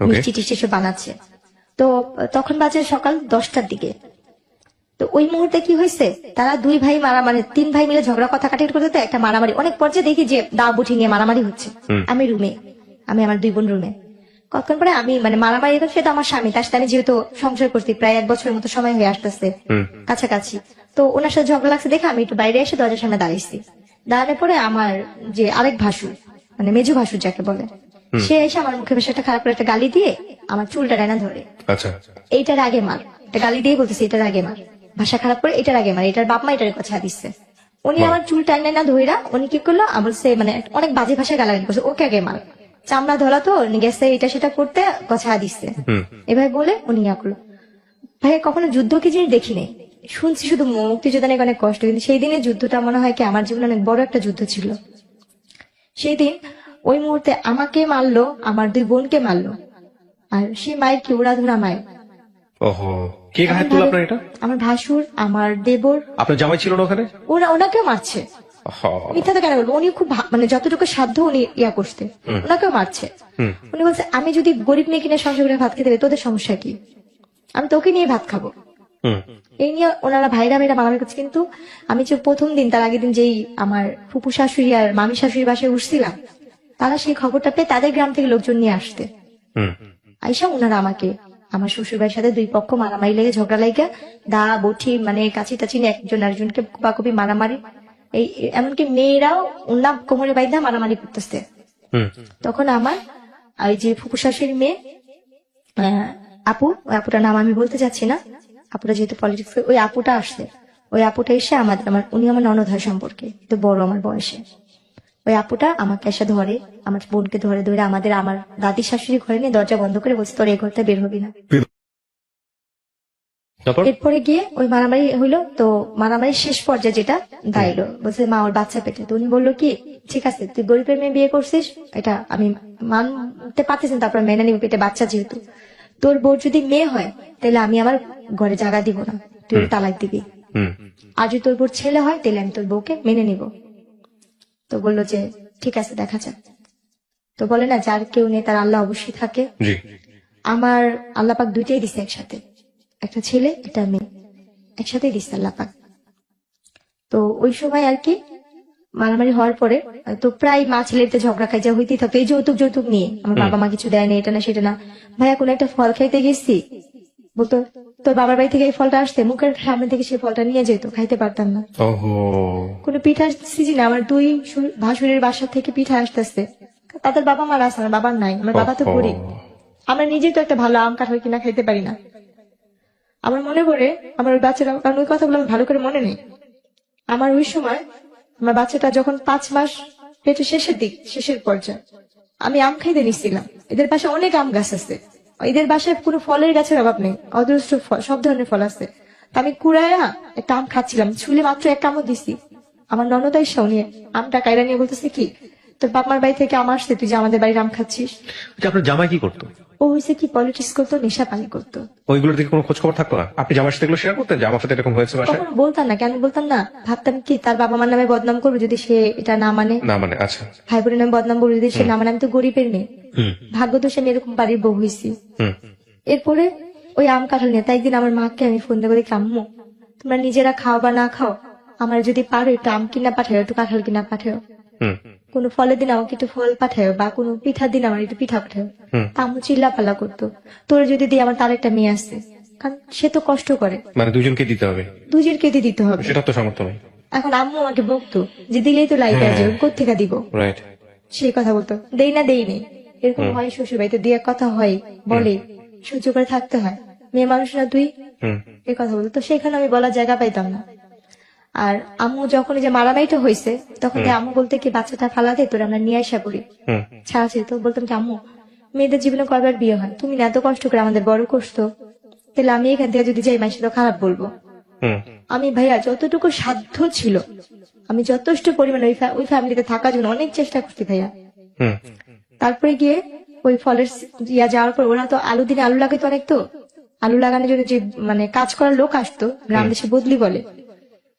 মিষ্টি টিষ্টি সব বানাচ্ছে। তো তখন বাজে সকাল 10টার দিকে। তো ওই মুহূর্তে কি হয়েছে, তারা 2 ভাই মারামারি, 3 ভাই মিলে ঝগড়া কথা কাটাকাটি করতে একটা মারামারি, অনেক পর্যায়ে দেখি যে দা বুঠি নিয়ে মারামারি হচ্ছে। আমি রুমে, আমি আমার 2 বোন রুমে। কতক্ষণ পরে আমি মারামারি করছি, সেটা আমার স্বামী, তার সাথে আমি যেহেতু সংসার করছি প্রায় 1 বছরের মতো সময় হয়ে আসতেছে কাছাকাছি। তো ওনার সাথে ঝগড়া লাগছে দেখে আমি একটু বাইরে এসে দরজার সামনে দাঁড়াইছি। দাঁড়ানোর পরে আমার যে আরেক ভাসুর, মানে মেজু ভাসুর যাকে বলে, সে এসে আমার মুখে বেশ একটা খারাপ করে একটা গালি দিয়ে আমার চুলটা ডাইনা ধরে। আচ্ছা। এইটার আগে মার, একটা গালি দিয়ে বলতেছে এটার আগে মার, ভাষা খারাপ করে এটার আগে মার, এটার বাপ মা এটার কথা দিচ্ছে। উনি আমার চুল টাইনা না ধইরা উনি কি করলো, বলছে মানে অনেক বাজে ভাষায় গালাগালি করছে, ওকে আগে মার, চামড়া ধরা তো গেছে এটা সেটা করতে কথা দিচ্ছে। এভাবে বলে উনি ইয়া করলো। ভাই কখনো যুদ্ধ কি জিনিস দেখি নাই, শুনছি শুধু মুক্তিযোদ্ধা নাকি অনেক কষ্ট, কিন্তু সেই দিনের যুদ্ধটা মনে হয় কি আমার জীবনে অনেক বড় একটা যুদ্ধ ছিল। সেই দিন ওই মুহূর্তে আমাকে মারলো, আমার 2 বোনকে মারলো, আর সেই মায়ের কি ওরা ধরা মায়ের। ওহো, কে গায়ে তুল আপনার এটা? আমার ভাসুর, আমার দেবর। আপনার জামাই ছিল না ওখানে? ওনাকেও মারছে। মিথ্যা তো কেন বলবো, উনি খুব মানে যতটুকু সাধ্য উনি ইয়া করতে, ওনাকেও মারছে। উনি বলছে আমি যদি গরিব মেয়ে কিনে সংসার করে ভাত খেতে হবে, তোদের সমস্যা কি, আমি তোকে নিয়ে ভাত খাবো। এই নিয়ে ওনারা ভাইরা মারামারি করছে। কিন্তু আমি যে প্রথম দিন, তার আগের দিন যেই আমার ফুপু শাশুড়ি আর মামি শাশুড়ির বাসায় উঠছিলাম, তারা সেই খবরটা পেয়ে তাদের গ্রাম থেকে লোকজন নিয়ে আসতে আইসা ওনারা আমাকে, আমার শ্বশুর ভাইয়ের সাথে 2 পক্ষ মারামারি লেগে ঝগড়া লাগে, দা বঠি মানে কাছি টাছি নিয়ে একজন আরেকজনকে কুপাকুপি মারামারি, এই এমনকি মেয়েরাও ওনার কোমরে বাইধা মারামারি করতেছে। তখন আমার ওই যে ফুপু শাশুড়ির মেয়ে আপু, ওই আপুটার নাম আমি বলতে চাচ্ছি না, আপুটা যেহেতু পলিটিক্স, ওই আপুটা আসছে। ওই আপুটা এসে উনি আমার ননদ হয় সম্পর্কে, তো বড় আমার বয়সে। ওই আপুটা আমাকে এসে ধরে, আমার বোনকে ধরে ধরে আমার দাদি শাশুড়ি ঘরে নিয়ে দরজা বন্ধ করে বলছে তোর এই ঘরটা বের হবি না। এরপরে গিয়ে ওই মারামারি হইলো। তো মারামারি শেষ পর্যায়ে যেটা দাঁড়াইলো, বলছে মা ওর বাচ্চা পেটে। তো উনি বললো কি ঠিক আছে তুই গরিবের মেয়ে বিয়ে করছিস, এটা আমি মানতে পারতেছি, তারপর মেনে নিব, পেটে বাচ্চা যেহেতু, তোর বোর যদি মেয়ে হয় তাহলে আমি আমার ঘরে জায়গা দিব না, তুই তালাক দিবি। আর যদি তোর বোর ছেলে হয় তাহলে আমি তোর বউকে মেনে নিব। তো বললো যে ঠিক আছে দেখা যাক। তো বলে না যার কেউ নেই তার আল্লাহ অবশ্যই থাকে। আমার আল্লাহ পাক 2টাই দিছে একসাথে, একটা ছেলে একটা মেয়ে একসাথে দিছে আল্লাহ পাক। তো ওই সময় আর কি মারামারি হওয়ার পরে তো প্রায় মা ছেলেতে ঝগড়া খাই, যা হইতেই থাকতো এই যৌতুক নিয়ে। আমার বাবা মা কিছু দেয় না, এটা না সেটা না। ভাইয়া কোনো একটা ফল খাইতে গেছি, বলতো তোর বাবার বাড়ি থেকে এই ফলটা আসছে, মুখের সামনে থেকে সেই ফলটা নিয়ে যেত, খাইতে পারতাম না। ওহো। কোনো পিঠা সিজনে আমার দুই ভাসুরের বাসা থেকে পিঠা আসতেছে, তাদের বাবা মার আছে, আমার বাবার নাই। আমার বাবা তো ওহো। গরিব, আমরা নিজে তো একটা ভালো আম কাঁঠাল কিনা খাইতে পারি না। আমার মনে পড়ে আমার ওই বাচ্চাটা, কারণ ওই কথাগুলো আমার ভালো করে মনে নেই। আমার ওই সময় আমার বাচ্চাটা যখন 5 মাস পেটের শেষের পর্যায়ে, আমি আম খাইতে নিচ্ছিলাম। এদের বাসায় অনেক আম গাছ আছে, এদের বাসায় কোনো ফলের গাছের অভাব নেই, অদৃষ্ট ফল, সব ধরনের ফল আছে। তা আমি কুড়াইয়া একটা আম খাচ্ছিলাম, ছুলে মাত্র এক কামড় দিছি। আমার ননদ আইসা উনি আমটা কাইরা নিয়ে বলতেছে কি, তোর বাপমার বাড়ি থেকে আম আসছে, তুই যে আমাদের বাড়ির আম খাচ্ছিস। আচ্ছা, আপনার জামাই কি করতো? ও হয়েছে কি, পলিটিক্স করতো, নেশা পানি করতো। ওইগুলোর দিকে কোনো খোঁজ খবর থাকতো না? আপনি জামাইয়ের সাথে এগুলো শেয়ার করতেন যে আমার সাথে এরকম হয়েছে বাসায়? কখনো বলতাম না, কেন বলতাম না, ভাবতাম কি তার বাবা মার নামে বদনাম করবে যদি সে এটা না মানে, না মানে, আচ্ছা। ভাই বোনের নামে বদনাম করবে যদি সে না মানে। আমি তো গরিবের মেয়ে, হুম ভাগ্য তো সে আমি এরকম বাড়ির বউ হয়েছি। হুম এরপরে ওই আম কাঁঠাল নিয়ে, তাই একদিন আমার মাকে আমি ফোন দিয়ে বলি, আম্মু তোমরা নিজেরা খাও বা না খাও, আমার যদি পারো একটু আম কিনা পাঠাও, একটু কাঁঠাল কিনা পাঠাও, হুম কোনো ফলের দিন আমাকে একটু ফল পাঠাও, বা কোনো পিঠার দিন আমার একটু পিঠা পাঠাও। হুম। তা আম্মু চিল্লা পাল্লা করতো, তোর যদি দিই আমার তার একটা মেয়ে আছে, কারণ সে তো কষ্ট করে, মানে দুজনকে দিতে হবে, দুজনকে দিয়ে দিতে হবে। সেটা তো সামর্থ্য নেই। এখন আম্মু আমাকে বকতো যে দিলেই তো লাইট আসবে, কোথেকে দিব, রাইট। সেই কথা বলতো, দেই না দেই নেই, এরকম হয় শ্বশুর বাড়িতে, দিয়ে কথা হয় বলে সহ্য করে থাকতে হয়, মেয়ে মানুষ না তুই, হুম এই কথা বলতো। তো সেখানে আমি বলার জায়গা পাইতাম না। আর আম্মু যখন এই যে মারামারিটা হয়েছে, তখন যে আম্মু বলতে কি বাচ্চাটা ফালা দে, তোর আমরা নিয়ে আসা করি, হুম ছাড়া ছিল। তো বলতাম কি আম্মু মেয়েদের জীবনে কয়বার বিয়ে হয়, তুমি না এত কষ্ট করে আমাদের বড় করছো, তাহলে আমি এখান থেকে যদি যাই মাসে তো খারাপ বলবো। হুম আমি ভাইয়া যতটুকু সাধ্য ছিল আমি যথেষ্ট পরিমাণে ওই ফ্যামিলিতে থাকার জন্য অনেক চেষ্টা করছি ভাইয়া। হুম তারপরে গিয়ে ওই ফলের ইয়া যাওয়ার পর ওরা তো আলু দিনে আলু লাগাইতো অনেক, তো আলু লাগানোর জন্য যে মানে কাজ করার লোক আসতো, গ্রাম দেশে বদলি বলে,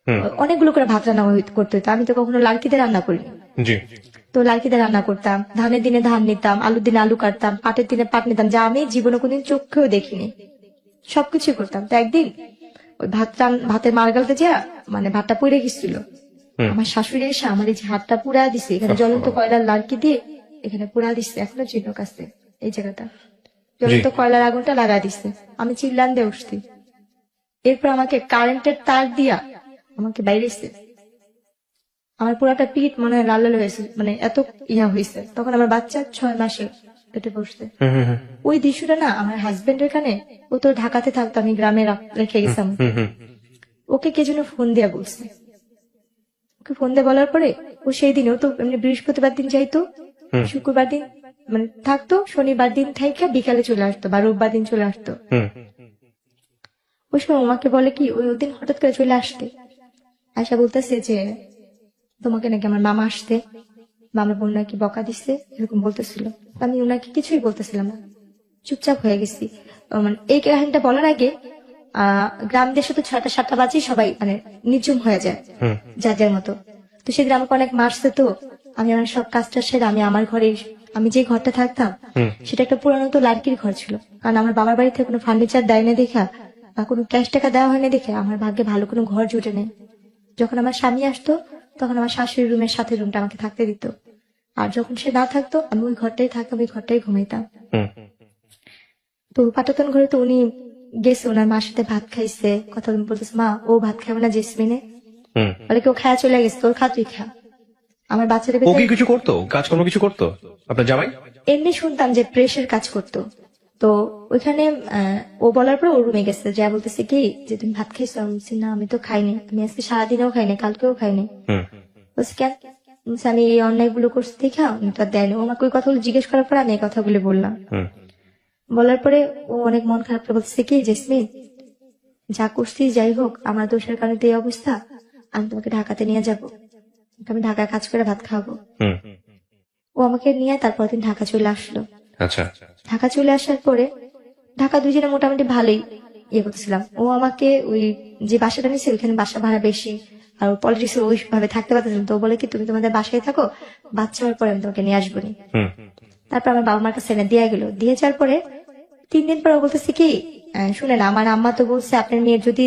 হুম। অনেকগুলো করে ভাত রান্না করতে হতো। আমি তো কখনো লাড়কিতে রান্না করিনি, জি। তো লাড়কিতে রান্না করতাম, ধানের দিনে ধান নিতাম, আলুর দিনে আলু কাটতাম, পাটের দিনে পাট নিতাম, যা আমি জীবনে কোনদিন চোখেও দেখিনি, সবকিছু করতাম। তো একদিন ওই ভাতের মারগালতে যা মানে ভাতটা পুড়ে গেছিল, আমার শাশুড়ি এসে আমার এই যে হাতটা পুড়া দিছে, এখানে জ্বলন্ত কয়লার লাড়কি দিয়ে এখানে পুড়া দিচ্ছে, এখনো চিহ্ন কাছে এই জায়গাটা, জ্বলন্ত কয়লার আগুনটা লাগা দিচ্ছে। আমি চিল্লান দিয়ে উঠছি, এরপর আমাকে কারেন্টের তার দিয়া আমাকে বাইরেছে, আমার পুরাটা পিঠ মনে হয় লাল লাল হয়েছে, মানে এত ইয়া হয়েছে। তখন আমার বাচ্চা 6 মাসে পেটে বসছে। হুম হুম হুম ওই দৃশ্যটা না আমার হাজবেন্ডের কানে, ও তো ঢাকাতে থাকতো, আমি গ্রামে রেখে গেছিলাম, হুম হুম ওকে কে যেন ফোন দিয়া বলছে, ওকে ফোন দিয়ে বলার পরে ও সেই দিন, ও তো এমনি বৃহস্পতিবার দিন যাইতো, শুক্রবার দিন মানে থাকতো, শনিবার দিন থাইকা বিকালে চলে আসতো, বা রোববার দিন চলে আসতো। হুম ওই সময় আমাকে বলে কি, ওই দিন হঠাৎ করে চলে আসতে আয়সা বলতেছে যে তোমাকে নাকি আমার মামা আসতে, মামার বোন নাকি বকা দিচ্ছে, এরকম বলতেছিল। আমি ওনাকে কিছুই বলতেছিলাম না, চুপচাপ হয়ে গেছি। মানে এই কাহিনীটা বলার আগে গ্রাম দেশে তো 6টা-7টা বাজে সবাই মানে নির্জুম হয়ে যায়, যার যার মতো। তো সেদিন আমাকে অনেক মারছে, তো আমি আমার সব কাজটা সেরে আমি আমার ঘরে, আমি যে ঘরটা থাকতাম সেটা একটা পুরানো তো লাড়কির ঘর ছিল, কারণ আমার বাবার বাড়ি থেকে কোনো ফার্নিচার দেয় না দেখা বা কোনো ক্যাশ টাকা দেওয়া হয়নি দেখে আমার ভাগ্যে ভালো কোনো ঘর জুটে নেই। যখন আমার স্বামী আসতো তখন আমার শাশুড়ির রুমের সাথে রুমটা আমাকে থাকতে দিত, আর যখন সে না থাকতো আমি ওই ঘরটাই থাকতাম, ওই ঘরটাই ঘুমাইতাম। হুম তো পাটাতন ঘরে তো উনি গেছে, ওনার মার সাথে ভাত খাইছে, কথা বলতেছে, মা ও ভাত খাবে না জেসমিনে, হুম। বলে কেউ খায়া চলে গেছে, তোর খা তুই খা। আমার বাচ্চাদের ও কি ভেতরে কিছু করতো, কাজকর্ম কিছু করতো আপনার জামাই? এমনি শুনতাম যে প্রেসের কাজ করতো। তো ওইখানে ও বলার পর ও রুমে গেছে, যা বলতেছে কি যে তুমি ভাত খাইছো, আমি বলছি না আমি তো খাইনি, আমি আজকে সারাদিনেও খাইনি, কালকেও খাইনি। হুম বলছি কেন, বলছে আমি এই অন্যায় গুলো করছি দেখা উনি তো আর দেয়নি। ও আমাকে ওই কথাগুলো জিজ্ঞেস করার পর আমি এই কথাগুলো বললাম। হুম বলার পরে ও অনেক মন খারাপ করে বলছে কি, জেসমিন যা করছিস যাই হোক, আমার দোষের কারণে তো এই অবস্থা, আমি তোমাকে ঢাকাতে নিয়ে যাবো, আমি ঢাকায় কাজ করে ভাত খাওয়াবো। হুম। ও আমাকে নিয়ে তারপর দিন ঢাকা চলে আসলো। আচ্ছা। ঢাকা চলে আসার পরে ঢাকা দুজনে মোটামুটি ভালোই ইয়ে করতেছিলাম। ও আমাকে ওই যে বাসাটা নিচ্ছে ওইখানে বাসা ভাড়া বেশি, আর পলিটিক্স ওইভাবে থাকতে পারতেছিলাম। তো ও বলে কি তুমি তোমাদের বাসায় থাকো, বাচ্চা হওয়ার পরে আমি তোমাকে নিয়ে আসবো নি। হুম তারপর আমার বাবা মার কাছে এনে দিয়ে গেল, দিয়ে যাওয়ার পরে 3 দিন পর ও বলতেছে কি, শুনেন আমার আম্মা তো বলছে আপনার মেয়ের যদি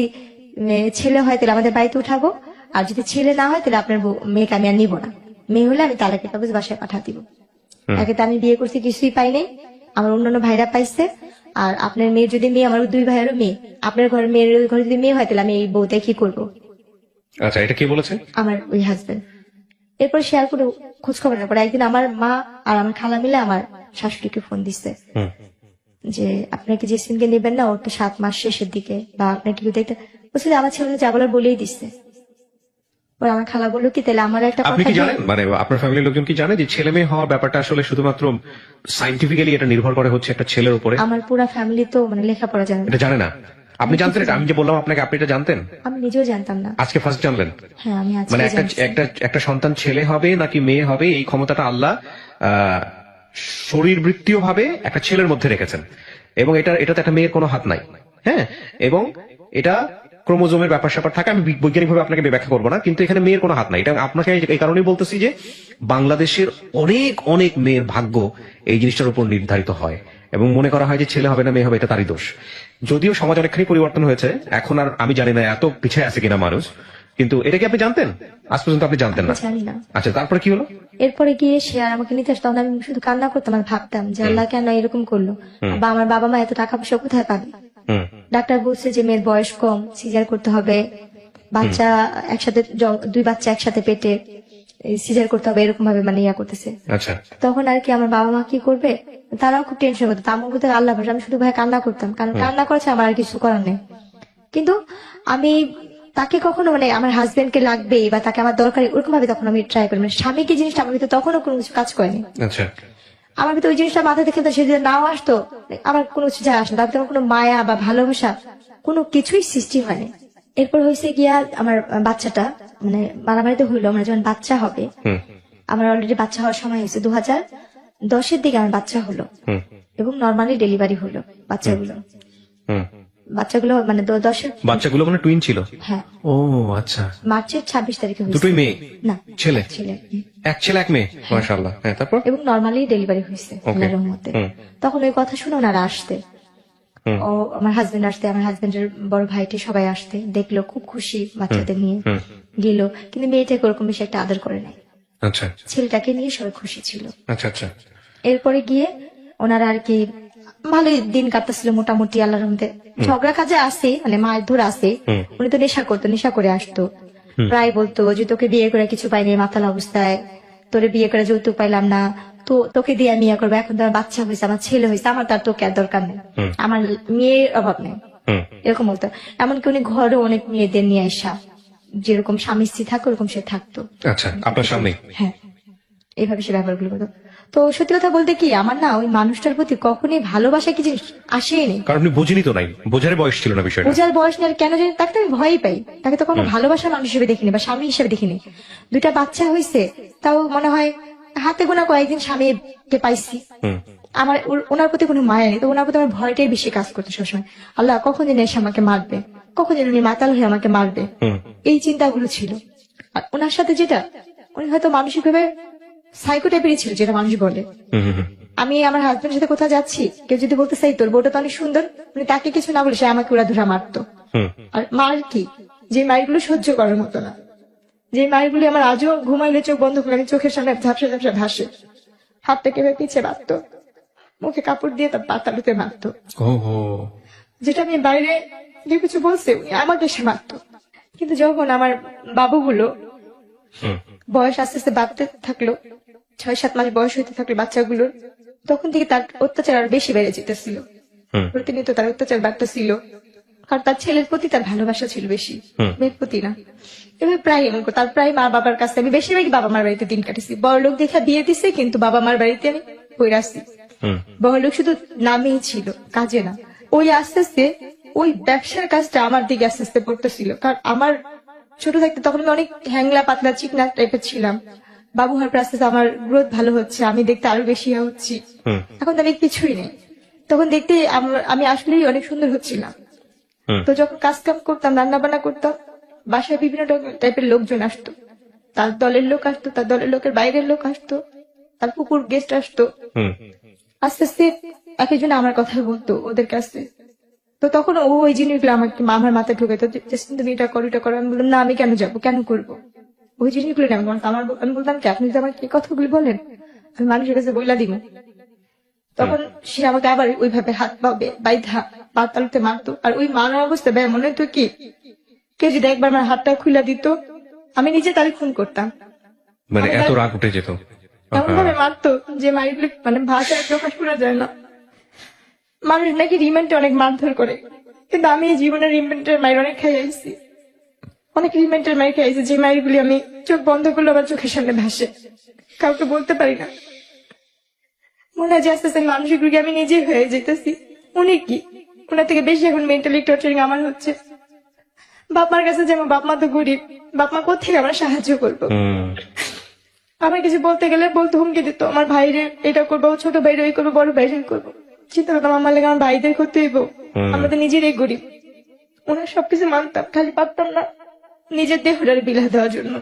ছেলে হয় তাহলে আমাদের বাড়িতে উঠাবো, আর যদি ছেলে না হয় তাহলে আপনার মেয়েকে আমি আর নিবো না, মেয়ে হলে আমি তালাকের কাগজ বাসায় পাঠা দিব। একে তো আমি বিয়ে করছি কিছুই পাই নাই, আমার অন্যান্য ভাইরা পাইছে। আর আপনার মেয়ের যদি মেয়ে, আমার 2 ভাইয়েরও মেয়ে, আপনার ঘরের মেয়ের ঘরে যদি মেয়ে হয় তাহলে আমি এই বউতে কি করবো? আচ্ছা, এটা কে বলেছে? আমার ওই হাজবেন্ড। এরপর শেয়ার করে খোঁজ খবর না পরে একদিন আমার মা আর আমার খালা মিলে আমার শাশুড়িকে ফোন দিচ্ছে হুম। যে আপনাকে যে সিনকে নেবেন না, ওর তো 7 মাস শেষের দিকে, বা আপনাকে কি দেখতে বলছিল। আমার ছেলে যা বলার বলেই দিচ্ছে। পরে আমার খালা বললো কি তাহলে আমার একটা আপনি কথা কি জানেন, মানে আপনার ফ্যামিলির লোকজন কি জানে যে ছেলে মেয়ে হওয়ার ব্যাপারটা আসলে শুধুমাত্র সাইন্টিফিক্যালি এটা নির্ভর করে হচ্ছে একটা ছেলের উপরে? আমার পুরা ফ্যামিলি তো মানে লেখাপড়া জানে না। এটা জানে না? আপনি জানতেন এটা? আমি যে বললাম আপনাকে, আপনি এটা জানতেন? আমি নিজেও জানতাম না। আজকে ফার্স্ট জানলেন? হ্যাঁ, আমি আজকে মানে একটা জানছি। একটা একটা সন্তান ছেলে হবে নাকি মেয়ে হবে এই ক্ষমতাটা আল্লাহ শরীরবৃত্তীয় ভাবে একটা ছেলের মধ্যে রেখেছেন, এবং এটাতে একটা মেয়ের কোনো হাত নাই। হ্যাঁ, এবং এটা ক্রোমোজোমের ব্যাপার স্যাপার থাকে, আমি বৈজ্ঞানিকভাবে আপনাকে ব্যাখ্যা করবো না, কিন্তু এখানে মেয়ের কোনো হাত নাই। এটা আপনাকে এই কারণেই বলতেছি যে বাংলাদেশের অনেক অনেক মেয়ের ভাগ্য এই জিনিসটার উপর নির্ধারিত হয়, এবং মনে করা হয় যে ছেলে হবে না মেয়ে হবে এটা তারই দোষ। যদিও সমাজ অনেকখানি পরিবর্তন হয়েছে, এখন আর আমি জানি না এত পিছিয়ে আছে কিনা মানুষ, কিন্তু এটা কি আপনি জানতেন? আজ পর্যন্ত আপনি জানতেন না? জানি না। আচ্ছা, তারপরে কি হলো? এরপরে গিয়ে সে আর আমাকে নিতে আসতো, তখন আমি শুধু কান্না করতাম আর ভাবতাম যে আল্লাহ কেন এরকম করলো, বা আমার বাবা মা এত টাকা পয়সা কোথায় পাবে। হুম। ডাক্তার বলছে যে মেয়ের বয়স কম, সিজার করতে হবে, বাচ্চা একসাথে 2 বাচ্চা একসাথে পেটে, সিজার করতে হবে, এরকম ভাবে মানে ইয়া করতেছে। আচ্ছা। তখন আর কি আমার বাবা মা কি করবে, তারাও খুব টেনশন করতো। আমার মধ্যে আল্লাহ ভরসা, আমি শুধু ভাই কান্না করতাম, কারণ কান্না করেছে আমার আর কিছু করার নেই। কিন্তু আমি তাকে কখনো মানে আমার হাজবেন্ডকে লাগবে বা তাকে আমার দরকারি ওরকম ভাবে তখন আমি ট্রাই করি, মানে স্বামীকে জিনিসটা আমার ভিতরে তখনও কোনো কিছু কাজ করেনি। আচ্ছা। আমার ভিতরে ওই জিনিসটা মাথায় দেখে সে যদি নাও আসতো, আমার কোনো কিছু যায় আসতো, তার ভিতরে কোনো মায়া বা ভালোবাসা কোনো কিছুই সৃষ্টি হয়নি। এরপর হয়েছে গিয়া আমার বাচ্চাটা মানে মারামারিতে হইলো, আমার যখন বাচ্চা হবে, হুম। আমার অলরেডি বাচ্চা হওয়ার সময় হয়েছে 2010-এর দিকে আমার বাচ্চা হলো, হুম। এবং নর্মালি ডেলিভারি হলো বাচ্চাগুলো। হুম। বাচ্চাগুলো মানে 10-এর, বাচ্চাগুলো মানে টুইন ছিল? হ্যাঁ, ও আচ্ছা। মার্চের 26 তারিখে হয়েছে। দুটোই মেয়ে? না, ছেলে? ছেলে। এক ছেলে এক মেয়ে, মাশাআল্লাহ। হ্যাঁ, তারপর? এবং নর্মালি ডেলিভারি হয়েছে আল্লাহর রহমতে। হুম। তখন ওই কথা শুনে ওনারা আসতে, হুম। ও আমার হাজবেন্ড আসতে, আমার হাজবেন্ডের বড় ভাইটি সবাই আসতে, দেখলো খুব খুশি বাচ্চাদের নিয়ে হুম। গেল, কিন্তু মেয়েটাকে ওরকম বেশি একটা আদর করে নাই। আচ্ছা ছেলেটাকে নিয়ে সবাই খুশি ছিল। আচ্ছা আচ্ছা। এরপরে গিয়ে ওনারা আর কি ভালোই দিন কাটতেছিল মোটামুটি আল্লাহর রহমতে। ঝগড়া কাজে আসে মানে মায়ের ধরে আসে, উনি তো নেশা করতো, নেশা করে আসতো, প্রায় বলতো যে তোকে বিয়ে করে কিছু পাইনি মাতাল অবস্থায়, তোরে বিয়ে করে যৌতুক পাইলাম না, তো তোকে দিয়ে আমি ইয়া করবো, এখন তো আমার বাচ্চা হয়েছে, আমার ছেলে হয়েছে, আমার তার তোকে আর দরকার নেই, আমার মেয়ের অভাব নেই, হুম। এরকম বলতো। এমনকি উনি ঘরে অনেক মেয়েদের নিয়ে আসা, যেরকম স্বামী স্ত্রী থাকে ওরকম সে থাকতো। আচ্ছা, আপনার সামনে? হ্যাঁ, এইভাবে সে ব্যাপারগুলো করতো। তো সত্যি কথা বলতে কি, আমার না ওই মানুষটার প্রতি কখনোই ভালোবাসা কি জিনিস আসেনি। কারণ আপনি বুঝিনি তো, নাই বোঝার বয়স ছিল না বিষয়টা। পূজার বয়স নিয়ে আর কেন জানি তাকে তো আমি ভয়ই পাই, তাকে তো কোনো ভালোবাসার মানুষ হিসেবে দেখিনি বা স্বামী হিসেবে দেখিনি। 2টা বাচ্চা হয়েছে, তাও মনে হয় হাতে গোনা কয়েকদিন স্বামীকে পাইছি। হুম। আমার ওনার প্রতি কোনো মায়া নেই, তো ওনার প্রতি আমার ভয়টাই বেশি কাজ করতো সবসময়। আল্লাহ কখন যেন এসে আমাকে মারবে, কখন যেন উনি মাতাল হয়ে আমাকে মারবে, এই চিন্তাগুলো ছিল। আর ওনার সাথে যেটা, উনি হয়তো মানসিক ভাবে সাইকো টাইপেরই ছিল, যেটা মানুষ বলে। আমি আমার হাজবেন্ডের সাথে কোথাও যাচ্ছি, কেউ যদি বলতে চাই তোর বউটা তো অনেক সুন্দর, উনি তাকে কিছু না বলে সে আমাকে উড়াধুরা মারতো। আর মার কি, যে মারগুলো সহ্য করার মতো না, যে মারগুলো আমার আজও ঘুমাইলে চোখ বন্ধ করে আমি চোখের সামনে ঝাপসা ঝাপসা ভাসে। হাতটা কেভাবে পিছিয়ে মারতো, মুখে কাপড় দিয়ে তার পাতালুতে মারতো, যেটা আমি বাইরে যে কিছু বলছে উনি আমাকে সে মারতো। কিন্তু যখন আমার বাবু হলো, বয়স আস্তে আস্তে বাড়তে থাকলো, 6-7 মাস বয়স হইতে থাকলো বাচ্চাগুলোর, তখন থেকে তার অত্যাচার আরো বেশি বেড়ে যেতেছিল, প্রতিনিয়ত তার অত্যাচার বাড়তেছিল। আর তার ছেলের প্রতি তার ভালোবাসা ছিল বেশি, মেয়ের প্রতি না। এবার প্রায় এমন করতো, তার প্রায় মা বাবার কাছে, আমি বেশিরভাগই বাবা মার বাড়িতে দিন কাটেছি। বড় লোক দেখে বিয়ে দিছে, কিন্তু বাবা মার বাড়িতে আমি পড়ে আসছি। বড় লোক শুধু নামেই ছিল, কাজে না। ওই আস্তে আস্তে ওই ব্যবসার কাজটা আমার দিকে আস্তে আস্তে পড়তেছিল, কারণ আমার ছোট থাকতে তখন আমি অনেক হ্যাংলা পাতলা চিকনা টাইপের ছিলাম। বাবু হওয়ার পর আস্তে আস্তে আমার গ্রোথ ভালো হচ্ছে, আমি দেখতে আরো বেশি হচ্ছি। এখন তো আমি কিছুই নেই, তখন দেখতে আমি আসলেই অনেক সুন্দর হচ্ছিলাম। তো যখন কাজ কাম করতাম, রান্না বান্না করতাম, বাসায় বিভিন্ন টাইপের লোকজন আসতো, তার দলের লোক আসতো, তার দলের লোকের বাইরের লোক আসতো, তার কুকুর গেস্ট আসতো। আস্তে আস্তে এক একজন আমার কথা বলতো ওদের কাছে। তো তো তখন ও ওই জিনিসগুলো আমাকে আমার মাথায় ঢুকে তো তুমি এটা করো এটা করো। আমি বললাম না আমি কেন যাবো, কেন করবো, ওই জিনিসগুলো না আমি বলতাম কি আপনি যদি আমাকে এই কথাগুলি বলেন আমি মানুষের কাছে বইলা দিব। তখন সে আমাকে আবার ওইভাবে হাত পাবে বাইধা পাতালুতে মারতো। আর ওই মারার অবস্থা ব্যয় মনে হতো কি কেউ যদি একবার আমার হাতটা খুলে দিত আমি নিজে তারে খুন করতাম। মানে এত রাগ উঠে যেত? এমন ভাবে মারতো যে মাইগুলি মানে ভাষায় প্রকাশ করা যায় না। মানুষ নাকি রিমান্ডে অনেক মারধর করে, কিন্তু আমি এই জীবনের রিমান্ডের মায়ের অনেক খাই আইছি, অনেক রিমান্ডের মায়ের খাই আইছি যে মায়েরগুলি আমি চোখ বন্ধ করলে আমার চোখের সামনে ভাসে, কাউকে বলতে পারি না। মনে হয় যে আস্তে আস্তে মানসিক রোগী আমি নিজে হয়ে যেতেছি। উনি কি ওনার থেকে বেশি এখন মেন্টালি টর্চারিং আমার হচ্ছে। বাপ মার কাছে যেমন বাপ মা তো গরিব, বাপ মা কোথেকে আমরা সাহায্য করবো। আমার কিছু বলতে গেলে বলতে হুমকি দিত আমার ভাইরে এটা করবো, ছোট ভাইরে ওই করবো, বড় ভাইরে ওই করবো। চিন্তা করতাম আমার লেগে আমার ভাইদের করতে হইব, আমরা তো নিজেরাই গরিব। ওনার সবকিছু মানতাম, খালি পারতাম না নিজের দেহটার বিলা দেওয়ার জন্য।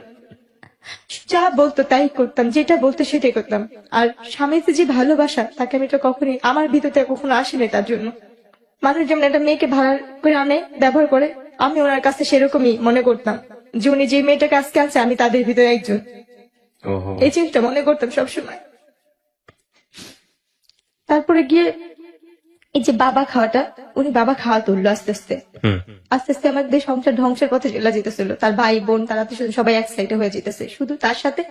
যা বলতো তাই করতাম, যেটা বলতো সেটাই করতাম। আর স্বামীতে যে ভালোবাসা তাকে আমি তো কখনোই আমার ভিতরে কখনো আসেনি। তার জন্য মানুষ যেমন একটা মেয়েকে ভাড়া করে আনে ব্যবহার করে, আমি ওনার কাছে সেরকমই মনে করতাম যে উনি যে মেয়েটাকে আজকে আছে আমি তাদের ভিতরে একজন। এই জিনিসটা মনে করতাম সবসময়। তারপরে গিয়ে এই যে বাবা খাওয়াটা, উনি বাবা খাওয়া তুললো আস্তে আস্তে আস্তে আস্তে আমাদের সংসার ধ্বংসের পথে চলে যেতেছিল। তার ভাই বোন তারা তো সবাই এক সাইডে হয়ে যেতেছে, শুধু তার সাথে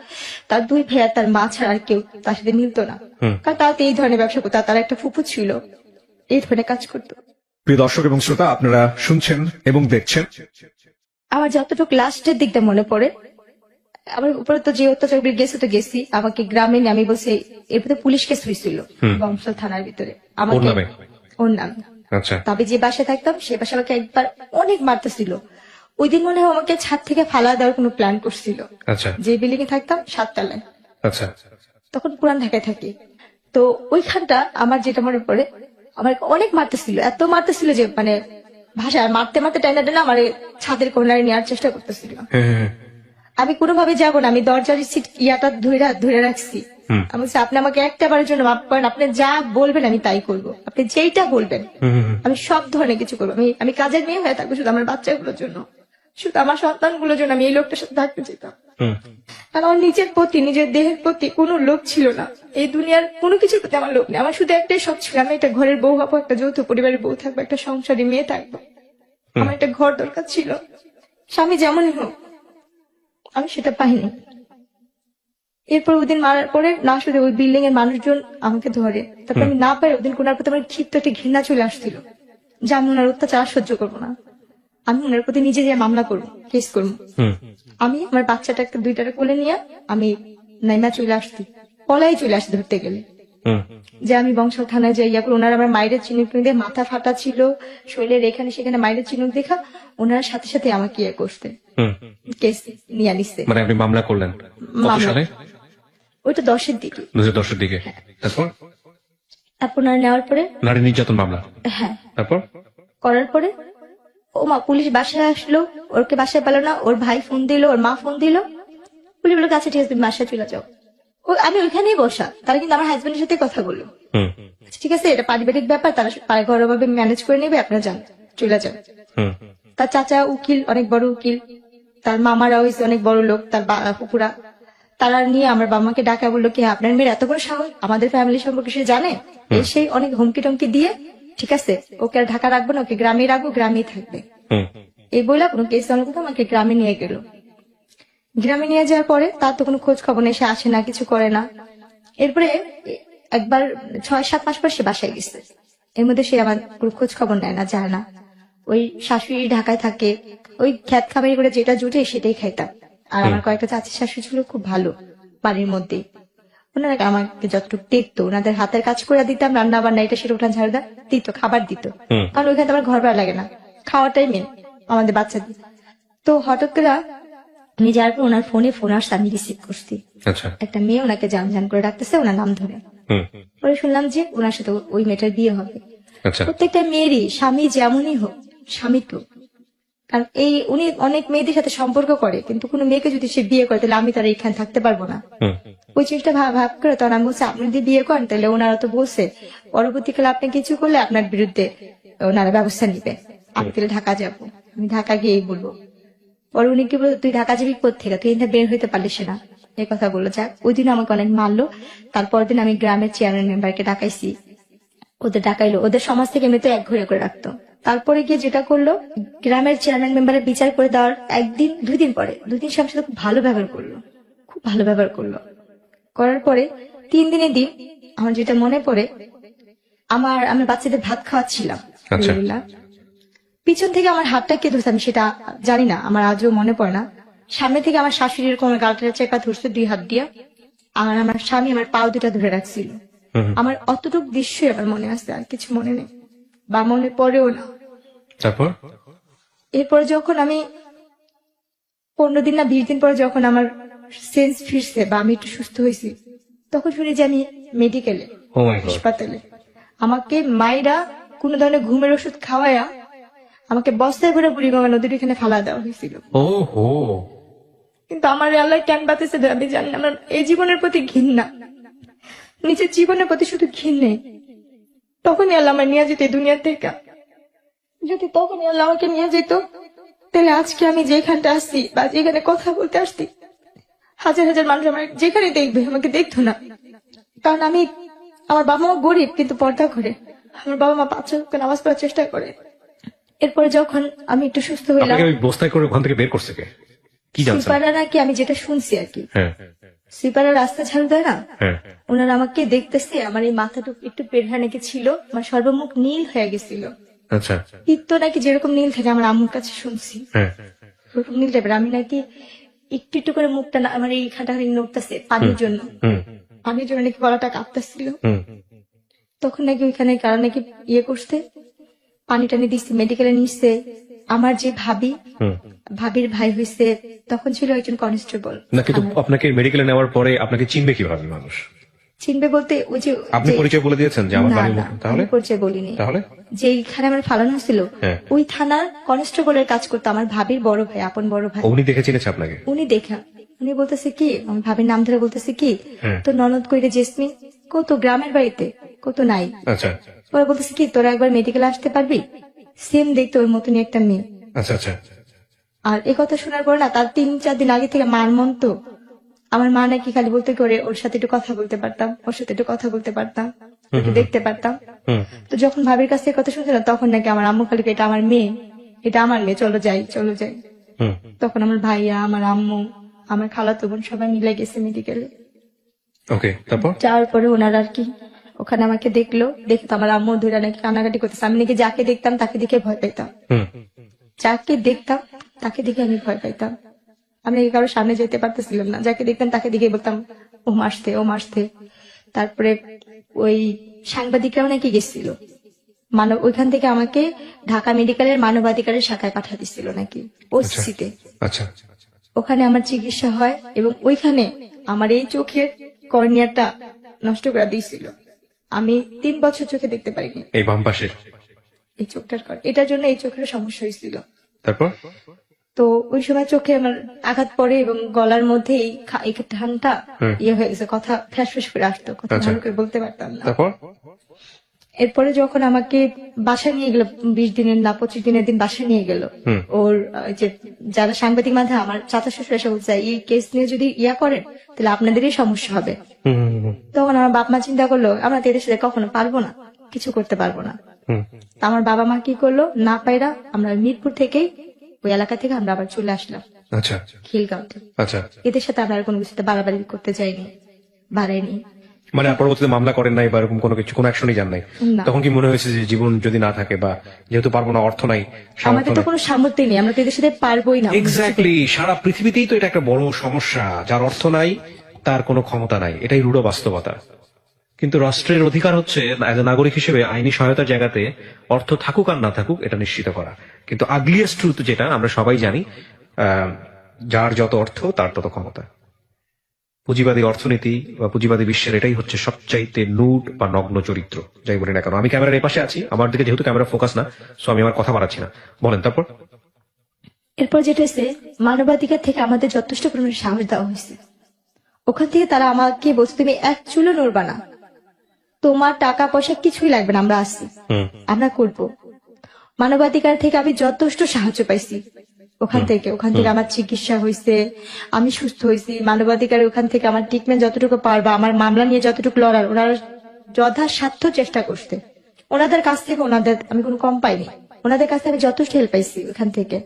তার দুই ভাই আর তার মা ছাড়া আর কেউ তার সাথে মিলতো না। কারণ তারা তো এই ধরনের ব্যবসা করতো, তার একটা ফুফু ছিল এই ধরনের কাজ করতো। প্রিয় দর্শক এবং শ্রোতা, আপনারা শুনছেন এবং দেখছেন। আমার যতটুকু লাস্টের দিকটা মনে পড়ে, আমার উপরে তো যে অত্যাচার গেছে তো গেছি, আমাকে গ্রামে নিয়ে আমি বসে এর ভিতরে পুলিশ কেস হয়েছিল বংশাল থানার ভিতরে আমাকে, ওর নাম। তবে যে বাসায় থাকতাম সে বাসায় আমাকে একবার অনেক মারতেছিল। ওই দিন মনে হয় আমাকে ছাদ থেকে ফালা দেওয়ার কোনো প্ল্যান করছিল। যে বিল্ডিং এ থাকতাম 7 তলায়, তখন পুরান ঢাকায় থাকি। তো ওইখানটা আমার যেটা মনে পড়ে, আমার অনেক মারতেছিল, এত মারতেছিল যে মানে ভাষায় মারতে মারতে টাইনা টাইনা আমার ছাদের কোনারে নেওয়ার চেষ্টা করতেছিল। আমি কোনোভাবে যাবো না, আমি দরজার সিট ইয়াটা ধরে রাখছি। আমি বলছি আপনি আমাকে একটা বারের জন্য মাফ করেন, আপনি যা বলবেন আমি তাই করব, আপনি যেইটা বলবেন আমি সব ধরনের কিছু করবো। আমি কাজের মেয়ে হয়ে থাকবো শুধু আমার বাচ্চাগুলোর জন্য, শুধু আমার সন্তানগুলোর জন্য আমি এই লোকটার সাথে থাকতে যেতাম। কারণ আমার নিজের প্রতি, নিজের দেহের প্রতি কোনো লোভ ছিল না, এই দুনিয়ার কোনো কিছুর প্রতি আমার লোভ নেই। আমার শুধু একটাই শখ ছিল, আমি একটা ঘরের বউ হবো, একটা যৌথ পরিবারের বউ থাকবো, একটা সংসারী মেয়ে থাকবো। আমার একটা ঘর দরকার ছিল, স্বামী যেমনই হোক, আমি সেটা পাইনি। এরপর ওদিন মারার পরে না শুধু ওই বিল্ডিং এর মানুষজন আমাকে ধরে, তারপর আমি না পাই ওদিন কোনার প্রতি আমার ক্ষিপ্ত একটা ঘৃণা চলে আসছিল যে আমি ওনার অত্যাচার সহ্য করবো না, আমি ওনার প্রতি নিজে যে মামলা করবো, কেস করবো। আমি আমার বাচ্চাটা একটা দুইটারে কোলে নিয়ে আমি নাইমা চলে আসছি, পলাই চলে আসছি ধরতে গেলে, যে আমি বংশাল থানায় যাই। ওনারা আমার মায়ের চিনুক দিয়ে মাথা ফাটা ছিল, শরীরের এখানে সেখানে মায়ের চিনুক দেখা ওনারা সাথে সাথে আমাকে ইয়ে করতে কেস নিয়ে নিচ্ছে। মানে আপনি মামলা করলেন কত সালে? ওইটা 10-এর দিকে, 2010-এর দিকে। তারপর আপনার নেওয়ার পরে নারী নির্যাতন মামলা, হ্যাঁ, তারপর করার পরে ও মা পুলিশ বাসায় আসলো, ওরকে বাসায় পেল না, ওর ভাই ফোন দিল, ওর মা ফোন দিল, পুলিশ বললো আচ্ছা ঠিক আছে তুমি বাসায় চলে যাও। আমি ওইখানেই বসা, তারা কিন্তু আমার হাজবেন্ডের সাথে কথা বললো, ঠিক আছে এটা পারিবারিক ব্যাপার, তারা ঘরোয়াভাবে ম্যানেজ করে নেবে, আপনারা যান চলে যান। তার চাচা উকিল, অনেক বড় উকিল, তার মামারা হয়েছে অনেক বড় লোক, তার পুকুরা, তারা নিয়ে আমার বাবাকে ডাকা বললো কি আপনার মেয়ের এত বড় সাহস, আমাদের ফ্যামিলি সম্পর্কে সে জানে, সেই অনেক হুমকি টমকি দিয়ে ঠিক আছে ওকে আর ঢাকা রাখবো না, ওকে গ্রামে রাখবো, গ্রামেই থাকবে এই বলে কোনো কেস অনুযায়ী আমাকে গ্রামে নিয়ে গেল। গ্রামে নিয়ে যাওয়ার পরে তার তো কোনো খোঁজ খবর নেই, সে আসে না, কিছু করে না। এরপরে একবার 6-7 মাস পর সে বাসায় গেছে, এর মধ্যে সে আমার কোনো খোঁজ খবর নেয় না, যায় না। ওই শাশুড়ি ঢাকায় থাকে, ওই খ্যাত খাবারি করে যেটা জুটে সেটাই খাইতাম। আর আমার কয়েকটা চাচি শাশুড়ি ছিল খুব ভালো বাড়ির মধ্যে, ওনারা আমাকে যতটুকু দেখতো, ওনাদের হাতের কাজ করে দিতাম, রান্না বান্না এটা সেটা উঠান ঝাড়ু দিত, খাবার দিত, কারণ ওইখানে আমার ঘর ভাড়া লাগে না, খাওয়াটাই মেন আমাদের বাচ্চাদের। তো হঠাৎ করে আমি যাওয়ার পর ওনার ফোনে ফোন আসছে, আমি রিসিভ করছি, একটা মেয়ে ওনাকে জান জান করে ডাকতেছে ওনার নাম ধরে। পরে শুনলাম যে ওনার সাথে ওই মেয়েটার বিয়ে হবে। প্রত্যেকটা মেয়েরই স্বামী যেমনই হোক, স্বামী তো, কারণ উনি অনেক মেয়েদের সাথে সম্পর্ক করে, কিন্তু কোনো মেয়েকে যদি সে বিয়ে করে তাহলে আমি তার এখানে থাকতে পারবো না। ওই জিনিসটা ভাব করে তখন আমি বলছি আপনি যদি বিয়ে করেন তাহলে ওনারা তো বলছে পরবর্তীকালে আপনি কিছু করলে আপনার বিরুদ্ধে ওনারা ব্যবস্থা নিবে। আমি তাহলে ঢাকা যাব, আমি ঢাকা গিয়েই বলবো। পরে উনি কি বললো, তুই ঢাকা যাবি কোত্থেকে, তুই এখানে বের হইতে পারলিস না, এই কথা বললো। যাক, ওই দিন আমাকে অনেক মারলো। তারপর দিন আমি গ্রামের চেয়ারম্যান মেম্বারকে ডাকাইছি, ওদের ডাকাইলো, ওদের সমাজ থেকে এমনিতে এক ঘুরে করে রাখতো। তারপরে গিয়ে যেটা করলো, গ্রামের চেয়ারম্যান মেম্বারের বিচার করে দেওয়ার 2 দিন পরে 2 দিন সে আমার সাথে খুব ভালো ব্যবহার করলো, খুব ভালো ব্যবহার করলো। করার পরে 3 দিনের দিন আমার যেটা মনে পড়ে, আমি বাচ্চাদের ভাত খাওয়াচ্ছিলাম, আচ্ছা। আলহামদুলিল্লাহ। পিছন থেকে আমার হাতটা কে ধরছে আমি সেটা জানি না, আমার আজও মনে পড়ে না। সামনে থেকে আমার শাশুড়ি এরকম আমার গালটা চেপা ধরছে 2 হাত দিয়া, আর আমার স্বামী আমার পাও দুটা ধরে রাখছিল। আমার অতটুক দৃশ্যই আমার মনে আছে, আর কিছু মনে নেই বা মনে পড়েও না। তারপর এরপরে যখন আমি 15 দিন না 20 দিন পরে যখন আমার সেন্স ফিরছে বা আমি একটু সুস্থ হয়েছি, তখন শুনি যে আমি মেডিকেলে, ও মাই গড, হাসপাতালে। আমাকে মায়েরা কোন ধরনের ঘুমের ওষুধ খাওয়ায়া আমাকে বস্তায় ভরে বুড়িগঙ্গা নদীর এখানে ফেলা দেওয়া হয়েছিল। ও হো, কিন্তু আমার আল্লাহ কেন বাঁচাইছে আমি জানি না। আমার এই জীবনের প্রতি ঘৃণা, নিজের জীবনের প্রতি শুধু ঘৃণে। তখনই আল্লাহ আমার নিয়ে যেত এই দুনিয়া থেকে। যদি তখনই আল্লাহ আমাকে নিয়ে যেত, তাহলে আজকে আমি যেখানটা আসছি বা যেখানে কথা বলতে আসছি, হাজার হাজার মানুষ আমার যেখানে দেখবে আমাকে দেখতো না। কারণ আমার বাবা মা গরিব কিন্তু পর্দা করে, আমার বাবা মা 5 ওয়াক্ত নামাজ পড়ার চেষ্টা করে। এরপরে যখন আমি একটু সুস্থ হইলাম, আপনাকে ওই বস্তায় করে ওখান থেকে বের করছে কে, কি জানছেন? সুপাররা নাকি, আমি যেটা শুনছি আর কি, হ্যাঁ সুপাররা রাস্তা ঝাড়ু দেয় না, হ্যাঁ, ওনারা আমাকে দেখতেছে, আমার এই মাথাটুকু একটু পেড়হা নাকি ছিল, আমার সর্বমুখ নীল হয়ে গেছিল। আচ্ছা, পিত্ত নাকি যেরকম নীল থাকে আমার আম্মুর কাছে শুনছি, হ্যাঁ, ওরকম নীল টাইপের। আমি নাকি একটু একটু করে মুখটা আমার এই খাটাখাটি নড়তেছে পানির জন্য, হুম পানির জন্য নাকি গলাটা কাঁপতেছিল। হুম, তখন নাকি ওইখানে কারণ নাকি করতে পানি টানি দিচ্ছে, মেডিকেলে নিচ্ছে। আমার যে হুম। ভাবির ভাই হয়েছে, তখন ছিল একজন কনস্টেবল। না কিন্তু আপনাকে মেডিকেলে নেওয়ার পরে আপনাকে চিনবে কিভাবে মানুষ? চিনবে বলতে ওই যে আপনি পরিচয় বলে দিয়েছেন যে আমার না, বাড়ি না, তাহলে? আমি পরিচয় বলিনি। তাহলে যেইখানে আমার ফালানো ছিল হ্যাঁ। ওই থানার কনস্টেবলের কাজ করতো আমার ভাবির বড় ভাই, আপন বড় ভাই। উনি দেখে চিনেছে আপনাকে? উনি বলতেছে কি, আমার ভাবির নাম ধরে বলতেছে কি, হ্যাঁ। তো ননদ কইরে জেসমিন কত গ্রামের বাড়িতে কত নাই। আচ্ছা ওরা বলতেছে কি, তোরা একবার মেডিকেলে আসতে পারবি, সেম দেখতে ওর মতনই একটা মেয়ে। আচ্ছা আচ্ছা, আর এই কথা শোনার পর না, তার 3-4 দিন আগে থেকে মার মন তো, আমার মা নাকি খালি বলতে করে ওর সাথে একটু কথা বলতে পারতাম, ওর সাথে একটু কথা বলতে পারতাম, একটু দেখতে পারতাম। হুম, তো যখন ভাবির কাছ থেকে কথা শুনছিলাম, তখন নাকি আমার আম্মু খালি এটা আমার মেয়ে, এটা আমার মেয়ে, চলো যাই চলো যাই। হুম। তখন আমার ভাইয়া, আমার আম্মু, আমার খালাতো বোন সবাই মিলে গেছে মেডিকেলে। ওকে, তারপর? যাওয়ার পরে ওনারা আর কি ওখানে আমাকে দেখলো, দেখে তো আমার আম্মু ধরে নাকি কান্নাকাটি করতেছে। আমি নাকি যাকে দেখতাম তাকে দেখে ভয় পেতাম, হুম, যাকে দেখতাম তাকে দেখে আমি ভয় পাইতাম। আমি নাকি কারোর সামনে যেতে পারতেছিলাম না, যাকে দেখতাম তাকে দেখে বলতাম ও মারতে ও মারতে। তারপরে ওই সাংবাদিকরাও নাকি গেছিল, ওইখান থেকে আমাকে ঢাকা মেডিকেলের মানবাধিকারের শাখায় পাঠিয়ে দিচ্ছিল নাকি ওসিতে। আচ্ছা, ওখানে আমার চিকিৎসা হয় এবং ওইখানে আমার এই চোখের কর্নিয়াটা নষ্ট করে দিয়েছিল। আমি 3 বছর চোখে দেখতে পারিনি, এই বাম পাশের। এই চোখটার এটার জন্য এই চোখের সমস্যা হয়েছিল। তারপর? তো ওই সময় চোখে আমার আঘাত পড়ে এবং গলার মধ্যে এই ঠান্ডা ইয়ে হয়ে গেছে, কথা ফ্যাস ফ্যাস করে আসতো, কথা আচ্ছা। ভালো করে বলতে পারতাম না। তারপর? এরপরে যখন আমাকে বাসায় নিয়ে গেল, 20 দিনের না 25 দিনের দিন বাসায় নিয়ে গেল, ওর যে যারা সাংবাদিক মাঝে আমার চাচা শ্বশুর এসে বলছে এই কেস নিয়ে যদি ইয়া করেন তাহলে আপনাদেরই সমস্যা হবে। হুম হুম, হুম, তখন আমার বাপ মা চিন্তা করলো আমরা তো এদের সাথে কখনো পারবো না, কিছু করতে পারবো না। হুম। তা আমার বাবা মা কি করলো, না পাইরা আমরা মিরপুর থেকেই ওই এলাকা থেকে আমরা আবার চলে আসলাম আচ্ছা খিলগাঁওতে। আচ্ছা, এদের সাথে আমরা আর কোনো কিছুতে বাড়াবাড়ি করতে যাইনি, বাড়াইনি। মানে পরবর্তীতে মামলা করেন নাই বা এরকম কোনো কিছু, কোনো অ্যাকশনই যান নাই? না। তখন কি মনে হয়েছে যে জীবন যদি না থাকে বা যেহেতু পারবো না, অর্থ নাই, আমাদের তো কোনো সামর্থ্য নেই, আমরা তো এদের সাথে পারবোই না। এক্স্যাক্টলি, সারা পৃথিবীতেই তো এটা একটা বড় সমস্যা, যার অর্থ নাই তার কোনো ক্ষমতা নাই, এটাই রূঢ় বাস্তবতা। কিন্তু রাষ্ট্রের অধিকার হচ্ছে এজ এ নাগরিক হিসেবে আইনি সহায়তার জায়গাতে অর্থ থাকুক আর না থাকুক এটা নিশ্চিত করা। কিন্তু আগলিয়েস্ট ট্রুথ যেটা আমরা সবাই জানি, যার যত অর্থ তার তত ক্ষমতা। পুঁজিবাদী অর্থনীতি বা পুঁজিবাদী বিশ্বের এটাই হচ্ছে সবচাইতে নুড বা নগ্ন চরিত্র, যাই বলি না কেন। আমি ক্যামেরার এপাশে আছি, আমার দিকে যেহেতু ক্যামেরা ফোকাস না, সো আমি আমার কথা বাড়াচ্ছি না, বলেন তারপর। এরপর যেটা হচ্ছে মানবাধিকার থেকে আমাদের যথেষ্ট পরিমাণে সাহস দেওয়া হয়েছে। ওখান থেকে তারা আমাকে বলছে তুমি এক চুলো নড়বা না, তোমার টাকা পয়সা কিছুই লাগবে না, আমরা আসছি, আমরা করবো। মানবাধিকার থেকে আমি যথেষ্ট সাহায্য পাইছি ওখান থেকে আমার চিকিৎসা হয়েছে, আমি সুস্থ হয়েছি। মানবাধিকারের ওখান থেকে আমার ট্রিটমেন্ট যতটুকু পারবা, আমার মামলা নিয়ে যতটুকু লড়ার, ওনারা যথাসাধ্য চেষ্টা করছে। ওনাদের কাছ থেকে আমি কোনো কম পাইনি, ওনাদের কাছ থেকে আমি যথেষ্ট হেল্প পাইছি ওখান থেকে।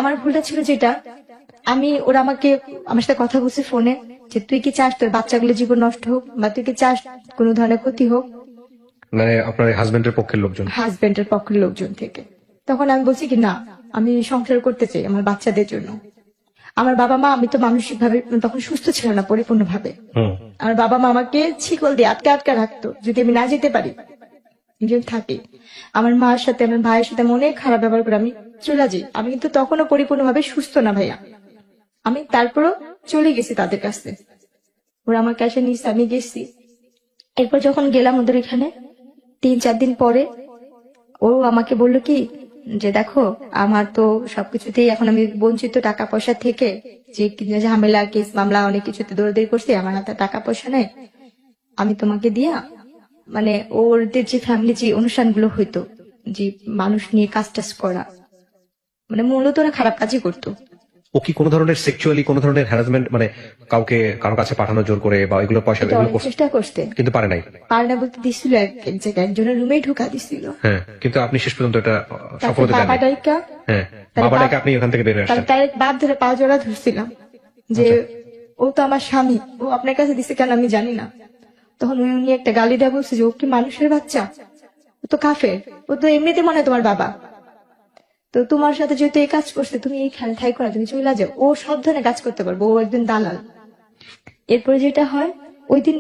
আমার ভুলটা ছিল যেটা, ওরা আমার সাথে কথা বলছে ফোনে যে তুই কি চাস তোর বাচ্চাগুলো জীবন নষ্ট হোক, বা তুই কি চাস কোনো ধরনের ক্ষতি হোক, মানে আপনার হাজবেন্ডের পক্ষের লোকজন? হাজবেন্ডের পক্ষের লোকজন থেকে। তখন আমি বলছি কি না, আমি সংসার করতে চাই আমার বাচ্চাদের জন্য। আমার বাবা মা, আমি তো মানসিক ভাবে তখন সুস্থ ছিলাম না পরিপূর্ণভাবে। আমার বাবা মা আমাকে শিকল দিয়ে আটকে রাখতো, যদি আমি না যেতে পারি থাকি। আমার মার সাথে আমার ভাইয়ের সাথে অনেক খারাপ ব্যবহার করে আমি চলে যাই। আমি কিন্তু তখনও পরিপূর্ণভাবে সুস্থ না ভাইয়া, আমি তারপরও চলে গেছি তাদের কাছে। ওরা আমার কাছে নিচ্ছে, আমি গেছি। এরপর যখন গেলাম ওদের এখানে 3-4 দিন পরে, ও আমাকে বললো কি যে দেখো আমার তো সবকিছুতেই এখন আমি বঞ্চিত, টাকা পয়সা থেকে, যে ঝামেলা কেস মামলা অনেক কিছুতে দৌড়াদৌড়ি করছি, আমার হাতে টাকা পয়সা নেই, আমি তোমাকে দিয়া মানে ওদের যে ফ্যামিলি যে অনুষ্ঠানগুলো হইতো, যে মানুষ নিয়ে কাজ টাজ করা, মানে মূলত ওরা খারাপ কাজই করতো। ও কি কোনো ধরনের সেক্সুয়ালি কোনো ধরনের হ্যারাসমেন্ট, মানে কাউকে কারো কাছে পাঠানো জোর করে বা এগুলো পয়সা এটা অনেক চেষ্টা করতে, কিন্তু পারে নাই? পারে না বলতে দিছিল, এক জায়গায় একজনের রুমেই ঢুকা দিছিল। হ্যাঁ, কিন্তু আপনি শেষ পর্যন্ত এটা তারপর সফলতা দেন বাবা নাই। ডাইকা, হ্যাঁ, বাবাটাকে আপনি ওখান থেকে বের হয়ে আসছেন। তার বাপ ধরে পা জোড়া ধরছিলাম যে ও তো আমার স্বামী, ও আপনার কাছে দিছে কেন আমি জানি না। তখন উনি একটা গালি দেয়, বলছে যে ও কি মানুষের বাচ্চা, ও তো কাফের, ও তো এমনিতে মনে হয় তোমার বাবা, তো তোমার সাথে যেহেতু এই কাজ করছে তুমি এইখানে থাই করা, তুমি চলে যাও। ও সব ধরনের কাজ করতে পারবো, ও একজন দালাল। এরপরে যেটা হয়, ওই দিন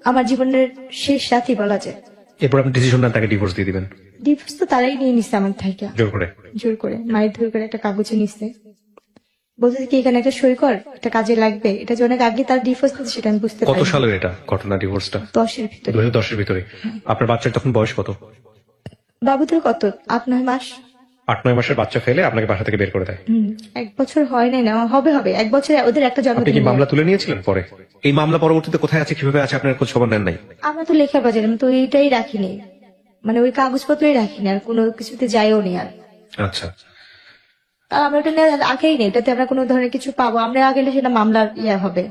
আমার জীবনের শেষ রাতই বলা যায়। এরপর আপনি ডিসিশন নেন তাকে ডিভোর্স দিয়ে দিবেন? ডিভোর্স তো তারাই নিয়ে নিচ্ছে আমার থেকে, জোর করে মায়ের ধরে করে একটা কাগজে নিচ্ছে, বলছে কি এখানে একটা সই কর, একটা কাজে লাগবে। এটা যে অনেক আগে তার ডিভোর্স দিচ্ছে সেটা আমি বুঝতে কত পারি। সালের এটা ঘটনা, ডিভোর্সটা? 10-এর ভিতরে। 2010-এর ভিতরে। আপনার বাচ্চার তখন বয়স কত? বাবুদের কত 8-9 মাস। 8-9 মাসের বাচ্চা ফেলে আপনাকে বাসা থেকে বের করে দেয়? 1 বছর হয় নাই না, হবে 1 বছরে ওদের একটা আপনি কি জন্মদিন। মামলা তুলে নিয়েছিলেন পরে? এই মামলা পরবর্তীতে কোথায় আছে, কিভাবে আছে, আপনার খোঁজ খবর নেন নাই? আমরা তো লেখা বাজার, আমি তো এইটাই রাখিনি, মানে ওই কাগজপত্রই রাখিনি, আর কোনো কিছুতে যাইও নি। আচ্ছা, আর আমরা এটা নিয়ে আগেই নেই, এটাতে আমরা কোনো ধরনের কিছু পাবো, আমরা আগে সেটা মামলার হবে।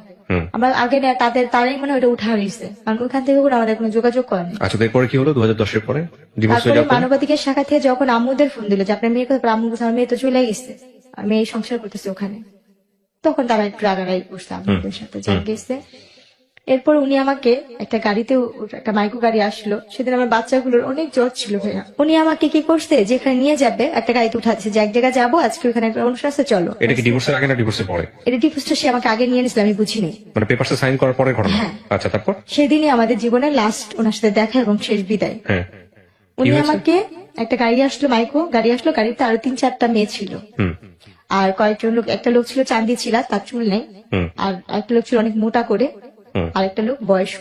আমরা আগে নেই, তারাই মানে ওটা উঠা নিচ্ছে, কারণ ওখান থেকে কোনো আমাদের কোনো যোগাযোগ করেনি। আচ্ছা, এরপরে কি হলো 2010-এর পরে? ডিভোর্স হয়ে তারপরে যাওয়ার পরে মানবাধিকার শাখা থেকে যখন আম্মুদের ফোন দিল যে আপনার মেয়ে কোথায়, আম্মু বলছে আমার মেয়ে তো চলে গেছে, আর মেয়ে সংসার করতেছে ওখানে, তখন তারা একটু রাগারাগি করছে আম্মুদের সাথে যা গেছে। এরপর উনি আমাকে একটা গাড়িতে, একটা মাইক্রো গাড়ি আসলো, সেদিন আমার বাচ্চাগুলোর অনেক জ্বর ছিল ভাইয়া। উনি আমাকে কি করছে, যেখানে নিয়ে যাবে একটা গাড়িতে উঠাচ্ছে, যে এক জায়গায় যাবো আজকে, ওখানে একটা অনুষ্ঠান আছে চলো। এটা কি ডিভোর্সের আগে না ডিভোর্সের পরে? এটা ডিভোর্সটা সে আমাকে আগে নিয়ে নিয়েছিল, আমি বুঝিনি, মানে পেপারসে সাইন করার পরে ঘটনা? হ্যাঁ। আচ্ছা, তারপর? সেদিনই আমাদের জীবনের লাস্ট ওনার সাথে দেখা এবং শেষ বিদায়। হ্যাঁ, উনি আমাকে একটা গাড়ি আসলো, মাইক্রো গাড়ি আসলো, গাড়িতে আরো 3-4টা মেয়ে ছিল, আর কয়েকজন লোক, একটা লোক ছিল চাঁদি ছিল, তার চুল নেই, আর একটা লোক ছিল অনেক মোটা করে, আর একটা লোক বয়স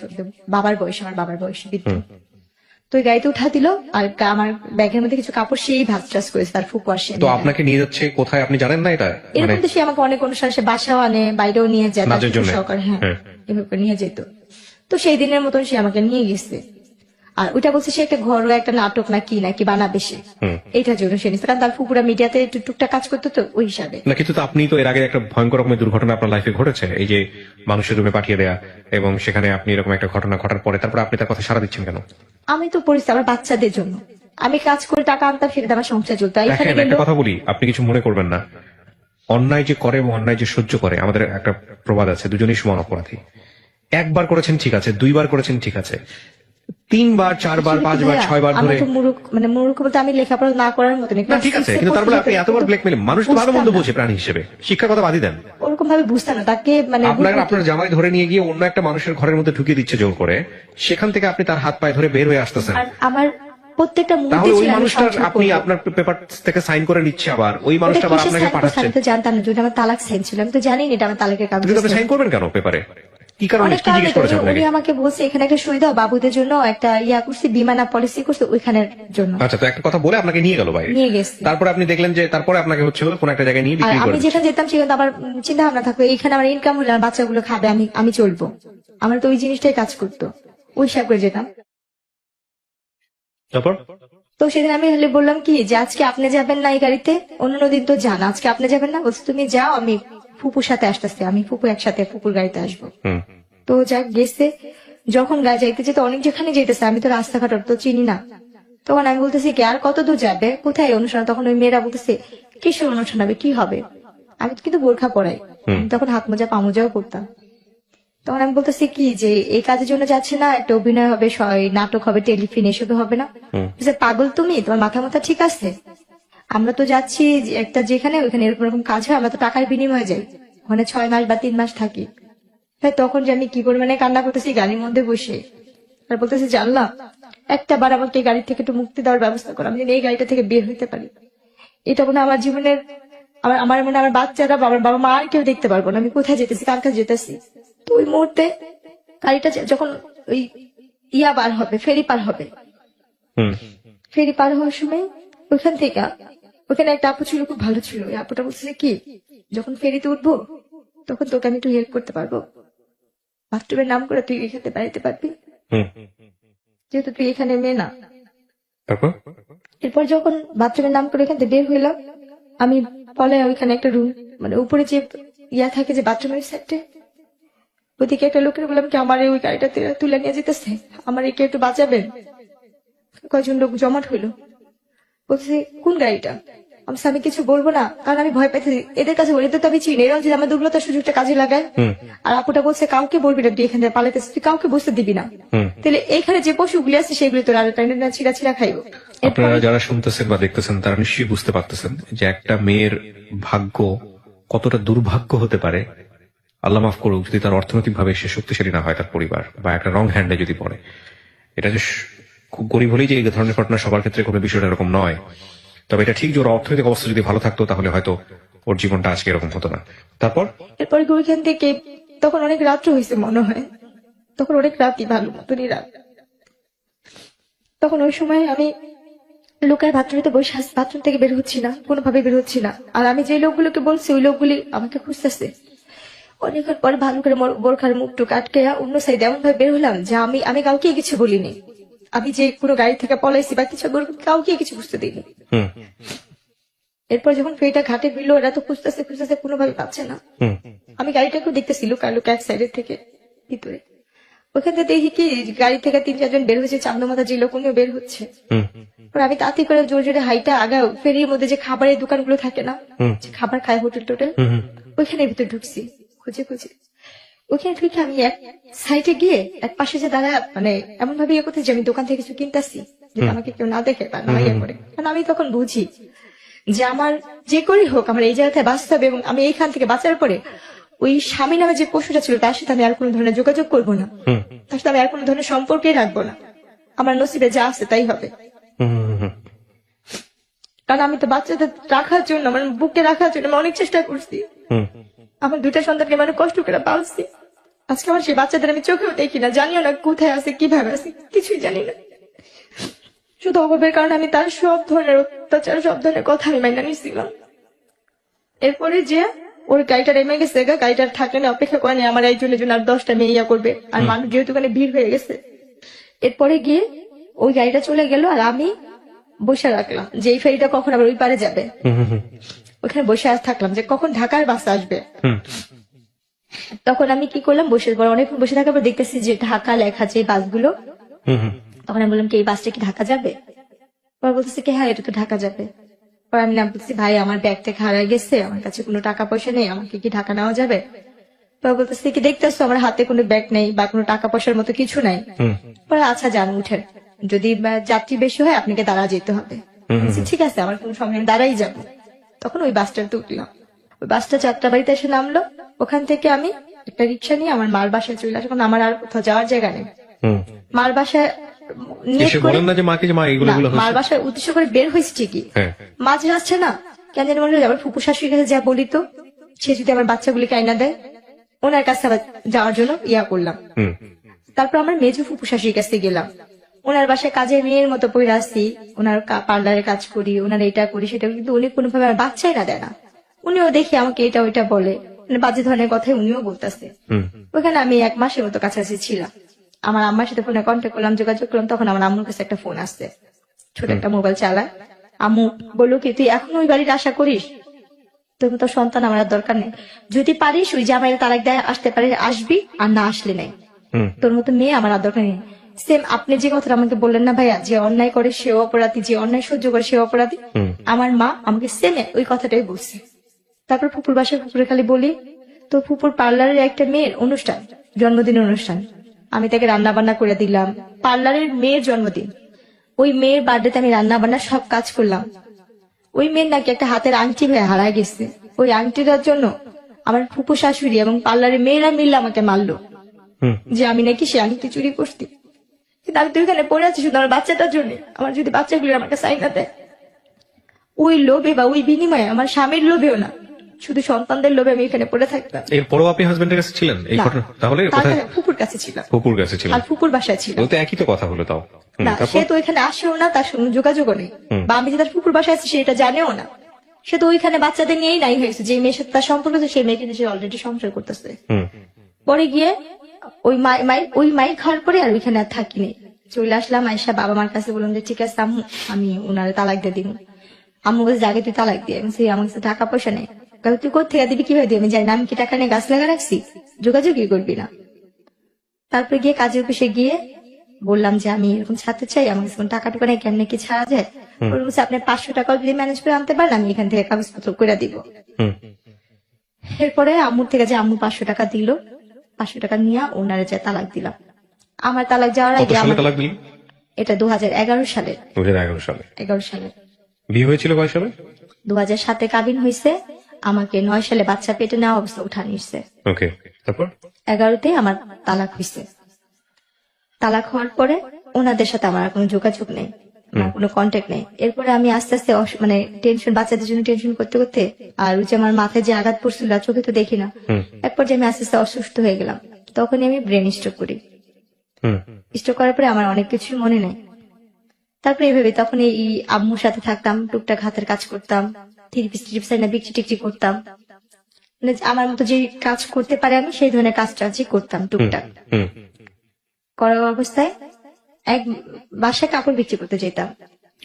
বাবার বয়স, আমার বাবার বয়স বৃদ্ধ। তো ওই গাড়িতে উঠা দিল, আর আমার ব্যাগের মধ্যে কিছু কাপড় সেই ভাজ টাজ করেছে, তার ফুকু আসে। তো আপনাকে নিয়ে যাচ্ছে কোথায় আপনি জানেন না এটা? এরকম তো সে আমাকে অনেক অনুষ্ঠান, সে বাসাও আনে, বাইরেও নিয়ে যায় নাচের জন্য? হ্যাঁ, এভাবে নিয়ে যেত। তো সেই দিনের মতন সে আমাকে নিয়ে গেছে, আর ওইটা বলছে সে একটা ঘরোয়া একটা নাটক নাকি বানাবে সে, এইটার জন্য সে নিচ্ছে, কারণ তার ফুকুরা মিডিয়াতে টুকটাক কাজ করতো, তো ওই হিসাবে না। কিন্তু তো আপনি তো এর আগে একটা ভয়ঙ্কর রকমের দুর্ঘটনা আপনার লাইফে ঘটেছে, এই যে মানুষের রুমে পাঠিয়ে দেয়া, এবং সেখানে আপনি এরকম একটা ঘটনা ঘটার পরে তারপরে আপনি তার কথা সাড়া দিচ্ছেন কেন? আমি তো পরিস্থিতি আমার বাচ্চাদের জন্য, আমি কাজ করে টাকা আনতাম, সেটা আমার সংসার চলতো। এখানে দেখেন, একটা কথা বলি, আপনি কিছু মনে করবেন না। অন্যায় যে করে এবং অন্যায় যে সহ্য করে, আমাদের একটা প্রবাদ আছে, দুজনেই সমান অপরাধী। একবার করেছেন ঠিক আছে, 2বার করেছেন ঠিক আছে, 3বার 4বার 5বার 6বার ধরে, মানে মূর্খ বলতে আমি লেখাপড়া না করার মতো না ঠিক আছে, কিন্তু তারপরে আপনি এতবার ব্ল্যাকমেল, মানুষ তো ভালো মন্দ বোঝে প্রাণী হিসেবে, শিক্ষার কথা বাদই দেন। ওরকম ভাবে বুঝতাম না তাকে, মানে আপনার জামাই ধরে নিয়ে গিয়ে অন্য একটা মানুষের ঘরের মধ্যে ঢুকিয়ে দিচ্ছে জোর করে, সেখান থেকে আপনি তার হাত পায়ে ধরে বের হয়ে আসতেছেন। আর আমার প্রত্যেকটা তাহলে ওই মানুষটার আপনি আপনার পেপার থেকে সাইন করে নিচ্ছে, আবার ওই মানুষটা আবার আপনাকে পাঠাচ্ছে। আমি তো জানতাম না, যদি আমার তালাক সাইন ছিল, আমি তো জানি না এটা আমার তালাকের কাগজ। কিন্তু আপনি সাইন করবেন কেন পেপারে? কি কারণে, কি জিজ্ঞেস করেছে আপনাকে? উনি আমাকে বলছে এখানে একটা সই দাও, বাবুদের জন্য একটা করছি, বিমানা পলিসি করছে ওইখানের জন্য। আচ্ছা, তো একটা কথা বলে আপনাকে নিয়ে গেল বাইরে, নিয়ে গেছে। তারপরে আপনি দেখলেন যে তারপরে আপনাকে হচ্ছে কোন একটা জায়গায় নিয়ে আর বিক্রি আমি করে। যেখানে যেতাম সেখানে আবার চিন্তা ভাবনা থাকতো, এখানে আমার ইনকাম হলে আমার বাচ্চাগুলো খাবে, আমি চলবো, আমার তো ওই জিনিসটাই কাজ করতো, ওই হিসাব করে যেতাম। তারপর তো সেদিন আমি হলে বললাম কি যে আজকে আপনি যাবেন না এই গাড়িতে, অন্য দিন তো যান, আজকে আপনি যাবেন না? বলছে তুমি যাও, আমি ফুপুর সাথে আসতেছি, আমি ফুপু একসাথে ফুপুর গাড়িতে আসবো। হুম তো যাক গেছে, যখন গায়ে যাইতে যেতে অনেক যেখানে যেতেছে, আমি তো রাস্তাঘাট তো চিনি না। তখন আমি বলতেছি কি আর কত দূর যাবে, কোথায় অনুষ্ঠান? তখন ওই মেয়েরা বলতেছে কিসের অনুষ্ঠান হবে, কি হবে? আমি তো কিন্তু বোরখা পরাই, আমি তখন হাত মোজা পা মোজাও করতাম। তখন আমি বলতেছি কি যে এই কাজের জন্য যাচ্ছে না, একটা অভিনয় হবে, নাটক হবে, টেলিফিল্ম, এসবে হবে না? বলছে, পাগল তুমি, তোমার মাথা মাথা ঠিক আছে? আমরা তো যাচ্ছি যে একটা যেখানে ওইখানে এরকম এরকম কাজ হয়, আমরা তো টাকার বিনিময়ে যাই, ওখানে 6 মাস বা 3 মাস থাকি। তাই তখন যে আমি কি পরিমাণে কান্না করতেছি গাড়ির মধ্যে বসে, আর বলতেছি জানলা একটা বার আমাকে এই গাড়ি থেকে একটু মুক্তি দেওয়ার ব্যবস্থা করো, আমি যেন এই গাড়িটা থেকে বের হইতে পারি। এটা মনে হয় আমার জীবনের, আমার মনে হয় আমার বাচ্চারা বা আমার বাবা মা আর কেউ দেখতে পারবো না আমি কোথায় যেতেছি, কার কাছে যেতেছি। তো ওই মুহূর্তে গাড়িটা যখন ওই ইয়া পার হবে, ফেরি পার হবে, হুম ফেরি পার হওয়ার সময় ওইখান থেকে ওখানে একটা আপু ছিল, খুব ভালো ছিল। ওই আপুটা বলছে কি যখন ফেরিতে উঠবো তখন তোকে আমি একটু হেল্প করতে পারবো, বাথরুমের নাম করে তুই এখানে বেড়াইতে পারবি, হুম যেহেতু তুই এখানে মেয়ে না। তারপর এরপর যখন বাথরুমের নাম করে এখান থেকে বের হইলাম, আমি পলে ওইখানে একটা রুম, মানে উপরে যে ইয়া থাকে যে বাথরুমের সাইডে, ওদিকে একটা লোকের বললাম কি আমার ওই গাড়িটা তুলে নিয়ে যেতেছে, আমার একে একটু বাঁচাবেন। কয়জন লোক জমাট হইলো, বলছে কোন গাড়িটা? আমি কিছু বলবো না, কারণ আমি ভয় পাইছি এদের কাছে, এদের তো আমি চিনি, এরকম যে আমার দুর্বলতার সুযোগটা কাজে লাগায়। আর আপুটা বলছে কাউকে বলবি না, তুই এখান থেকে পালাইতেছিস, তুই কাউকে বুঝতে দিবি না, তাহলে এখানে যে পশুগুলি আছে সেগুলি তোর আর ছিঁড়া ছিঁড়া খাইবো। আপনারা যারা শুনতেছেন বা দেখতেছেন তারা নিশ্চয়ই বুঝতে পারতেছেন যে একটা মেয়ের ভাগ্য কতটা দুর্ভাগ্য হতে পারে। আল্লাহ মাফ করুক যদি তার অর্থনৈতিক ভাবে সে শক্তিশালী না হয়, তার পরিবার বা একটা রং হ্যান্ডে যদি পড়ে। এটা যে খুব গরিব হলেই যে এই ধরনের ঘটনা সবার ক্ষেত্রে কোনো বিষয়টা এরকম নয়। তবে এটা ঠিক যে ওর অর্থনৈতিক অবস্থা যদি ভালো থাকতো তাহলে হয়তো ওর জীবনটা আজকে এরকম হতো না। তারপর এরপর ওইখান থেকে তখন অনেক রাত্র হয়েছে মনে হয়, তখন অনেক রাতই, ভালো মতনই রাত। তখন ওই সময় আমি লোকের বাথরুমে বসে আছি, বাথরুম থেকে বের হচ্ছি না, কোনোভাবে বের হচ্ছি না। আর আমি যে লোকগুলোকে বলছি ওই লোকগুলি আমাকে খুঁজতেছে। অনেকক্ষণ পরে ভালো করে বোরখার মুখটুক আটকে অন্য সাইডে এমন ভাবে বের হলাম যে আমি কাউকে কিছু বলিনি, আমি যে কোনো গাড়ি থেকে পলাইছি বা কিছু কাউকে কিছু বুঝতে দিইনি। এরপর যখন ফেরিটা ঘাটে ফিরলো, এরা তো খুঁজতেছে খুঁজতেছে, কোনোভাবে পাচ্ছে না। আমি গাড়িটাকেও দেখতেছি লুকা লুকা এক সাইডের থেকে ভিতরে। ওখান থেকে দেখি কি গাড়ি থেকে 3-4 জন বের হচ্ছে, চান্দা মাথা যে লোক উনিও বের হচ্ছে। আমি তাড়াতাড়ি করে জোরে জোরে হাইটা আগা ফেরির মধ্যে যে খাবারের দোকানগুলো থাকে না, যে খাবার খায় হোটেল টোটেল, ওইখানে ভিতরে ঢুকছি খুঁজে খুঁজে। ওইখানে ঢুকে আমি এক সাইডে গিয়ে এক পাশে যে দাঁড়া, মানে এমন ভাবে ইয়ে করতে যে আমি দোকান থেকে কিছু কিনতেছি, যাতে আমাকে কেউ না দেখে বা না ইয়ে করে। কারণ আমি তখন বুঝি যে আমার যে করেই হোক আমার এই জায়গায় বাঁচতে হবে, এবং আমি এইখান থেকে বাঁচার পরে ওই স্বামী নামে যে পশুটা ছিল তার সাথে আমি আর কোনো ধরনের যোগাযোগ করবো না, তার সাথে আমি আর কোনো ধরনের সম্পর্কে রাখবো না। আমার নসিবে যা আছে তাই হবে। কারণ আমি তো বাচ্চাদের রাখার জন্য, আমার বুকে রাখার জন্য আমি অনেক চেষ্টা করছি। আমার 2টা সন্তানকে মানে কষ্ট করে পালছি। আজকে আমার সেই বাচ্চাদের আমি চোখেও দেখি না, জানিও না কোথায় আছে, কিভাবে আছে, কিছুই জানি না। শুধু অভাবের কারণে আমি তার সব ধরনের অত্যাচার, সব ধরনের কথা আমি মাইনা নিয়েছিলাম। এরপরে যে ওর গাড়িটা নেমে গেছে, গাড়িটার থাকে না, অপেক্ষা করেনি আমার একজনের জন্য আর 10টা মেয়ে ইয়া করবে, আর মানুষ যেহেতু ওখানে ভিড় হয়ে গেছে। এরপরে গিয়ে ওই গাড়িটা চলে গেল, আর আমি বসে রাখলাম যে এই ফেরিটা কখন আবার ওই পারে যাবে। ওখানে বসে থাকলাম যে কখন ঢাকার বাস আসবে। তখন আমি কি করলাম, বসে পর অনেকক্ষণ বসে থাকার পর দেখতেছি যে ঢাকা লেখা যে বাসগুলো, তখন আমি বললাম কি এই বাসটা কি ঢাকা যাবে? পর বলতেছে কি হ্যাঁ এটা তো ঢাকা যাবে। পর আমি নাম বলছি ভাই আমার ব্যাগ থেকে হারিয়ে গেছে, আমার কাছে কোনো টাকা পয়সা নেই, আমাকে কি ঢাকা নেওয়া যাবে? পর বলতেছে কি দেখতেছো আমার হাতে কোনো ব্যাগ নেই বা কোনো টাকা পয়সার মতো কিছু নাই। পরে আচ্ছা যান উঠেন, যদি যাত্রী বেশি হয় আপনাকে দাঁড়া যেতে হবে। ঠিক আছে আমার কোনো সময় দাঁড়াই যাবো। তখন ওই বাসটাতে উঠলাম, ওই বাসটা যাত্রাবাড়িতে এসে নামলো। ওখান থেকে আমি একটা রিক্সা নিয়ে আমার মার বাসায় চলে আসলাম, কারণ আমার আর কোথাও যাওয়ার জায়গা নেই। মার বাসায় মার বাসায় উদ্দেশ্য করে বের হয়েছে ঠিকই, মাঝে আসছে না কেন জানি মনে হয় আবার ফুপু শাশুড়ির কাছে যা বলি তো সে যদি আমার বাচ্চাগুলিকে আইনা দেয়, ওনার কাছে আবার যাওয়ার জন্য ইয়া করলাম। তারপর আমার মেজো ফুপু শাশুড়ির কাছে গেলাম, ওনার বাসায় কাজের মেয়ের মতো পড়ে আসছি, ওনার পার্লারে কাজ করি, ওনার এটা করি সেটা, কিন্তু উনি কোনোভাবে আমার বাচ্চাই না দেয় না। উনিও দেখি আমাকে এটা ওইটা বলে, মানে বাজে ধরনের কথাই উনিও বলতেছে। ওখানে আমি 1 মাসের মতো কাছাকাছি ছিলাম। আমার আম্মার সাথে ফোনে কন্ট্যাক্ট করলাম, যোগাযোগ করলাম, তখন আমার আম্মুর কাছে একটা ফোন আসছে, ছোট একটা মোবাইল চালায়। আম্মু বললো কি তুই এখন ওই বাড়ির আশা করিস, তোর মতো সন্তান আমার আর দরকার নেই, যদি পারিস ওই জামাইয়ের তালাক দেয় আসতে পারে আসবি, আর না আসলে নেই, তোর মতো মেয়ে আমার আর দরকার নেই। সেম আপনি যে কথাটা আমাকে বললেন না ভাইয়া, যে অন্যায় করে সেও অপরাধী, যে অন্যায় সহ্য করে সেও অপরাধী, আমার মা আমাকে সেম ওই কথাটাই বলছে। তারপর ফুপুর বাসায় ফুপুরে খালি বলি, তো ফুপুর পার্লারের একটা মেয়ের অনুষ্ঠান, জন্মদিনের অনুষ্ঠান, আমি তাকে রান্না বান্না করে দিলাম। পার্লারের মেয়ের জন্মদিন, ওই মেয়ের বার্থডেতে আমি রান্না বান্না সব কাজ করলাম। ওই মেয়ের নাকি একটা হাতের আংটি হয়ে হারায় গেছে, ওই আংটিটার জন্য আমার ফুপু শাশুড়ি এবং পার্লারের মেয়েরা মিললে আমাকে মারলো, যে আমি নাকি সে আংটি চুরি করছি। কিন্তু আমি তো এখানে পড়ে আছি শুধু আমার বাচ্চাটার জন্য, আমার যদি বাচ্চাগুলো আমার কাছে আইনা দেয়, ওই লোভে বা ওই বিনিময়ে, আমার স্বামীর লোভেও না, শুধু সন্তানদের লোভে আমি এখানে পড়ে থাকতাম। এরপরও আপনি হাজবেন্ডের কাছে ছিলেন এই না। ঘটনা? তাহলে তার কোথায়? ফুপুর কাছে ছিলাম, ফুপুর কাছে ছিলেন। আর ফুপুর বাসায় ছিলাম। তো একই তো কথা হলো তাও। না, তারপর? সে তো ওইখানে আসেও না, তার সঙ্গে যোগাযোগও নেই, বা আমি যে তার ফুপুর বাসায় আছি সেটা জানেও না। সে তো ওইখানে বাচ্চাদের নিয়েই নাই হয়েছে, যে মেয়ের সাথে তার সম্পর্ক আছে সেই মেয়েকে সে অলরেডি সংসার করতেছে। পরে গিয়ে ওই মাই খাওয়ার পরে আর ওইখানে আর থাকিনি, চলে আসলাম। আয়সা বাবা মার কাছে বললাম যে ঠিক আছে আম্মু, আমি ওনারে তালাক দিয়ে দিব। আম্মু বলছে আগে তুই তালাক দিয়ে, আমার কাছে টাকা পয়সা নেই। তুই কোথেকে দিবি, কিভাবে দিবি আমি জানি না, আমি কি টাকা নিয়ে গাছ লাগা রাখছি, যোগাযোগই করবি না। তারপরে গিয়ে কাজের অফিসে গিয়ে বললাম যে আমি এরকম ছাড়তে চাই, আমার কাছে কোনো টাকা টুকা নেই, কেমনে কি ছাড়া যায়? বলছে আপনি 500 টাকাও যদি ম্যানেজ করে আনতে পারেন আমি এখান থেকে কাগজপত্র করে দিব। এরপরে আম্মুর থেকে যে আম্মু 500 টাকা দিল, 500 টাকা নিয়ে ওনারে যে তালাক দিলাম। আমার তালাক যাওয়ার কত আগে সালে তালাক দিলেন? এটা 2011 সালে। 2011 সালে। 11 সালে বিয়ে হয়েছিল কয় সালে? 2007 কাবিন হয়েছে, আমাকে 9 সালে বাচ্চা পেটে নেওয়া অবস্থা উঠা নিচ্ছে। ওকে, তারপর? 11তে আমার তালাক হয়েছে। তালাক হওয়ার পরে ওনাদের সাথে আমার আর কোনো যোগাযোগ নেই, আমার কোনো কন্ট্যাক্ট নেই। এরপরে আমি আস্তে আস্তে মানে টেনশন, বাচ্চাদের জন্য টেনশন করতে করতে, আর ওই যে আমার মাথায় যে আঘাত পড়ছিল চোখে তো দেখি না, এক পর্যায়ে আমি আস্তে আস্তে অসুস্থ হয়ে গেলাম। তখনই আমি ব্রেন স্ট্রোক করি। স্ট্রোক করার পরে আমার অনেক কিছুই মনে নেই। তারপরে এইভাবে তখন এই আম্মুর সাথে থাকতাম, টুকটাক হাতের কাজ করতাম, থ্রিপিস না বিক্রি টিকরি করতাম, মানে আমার মতো যে কাজ করতে পারে আমি সেই ধরনের কাজটা করতাম টুকটাক। করা অবস্থায় এক বাসায় কাপড় বিক্রি করতে যেতাম।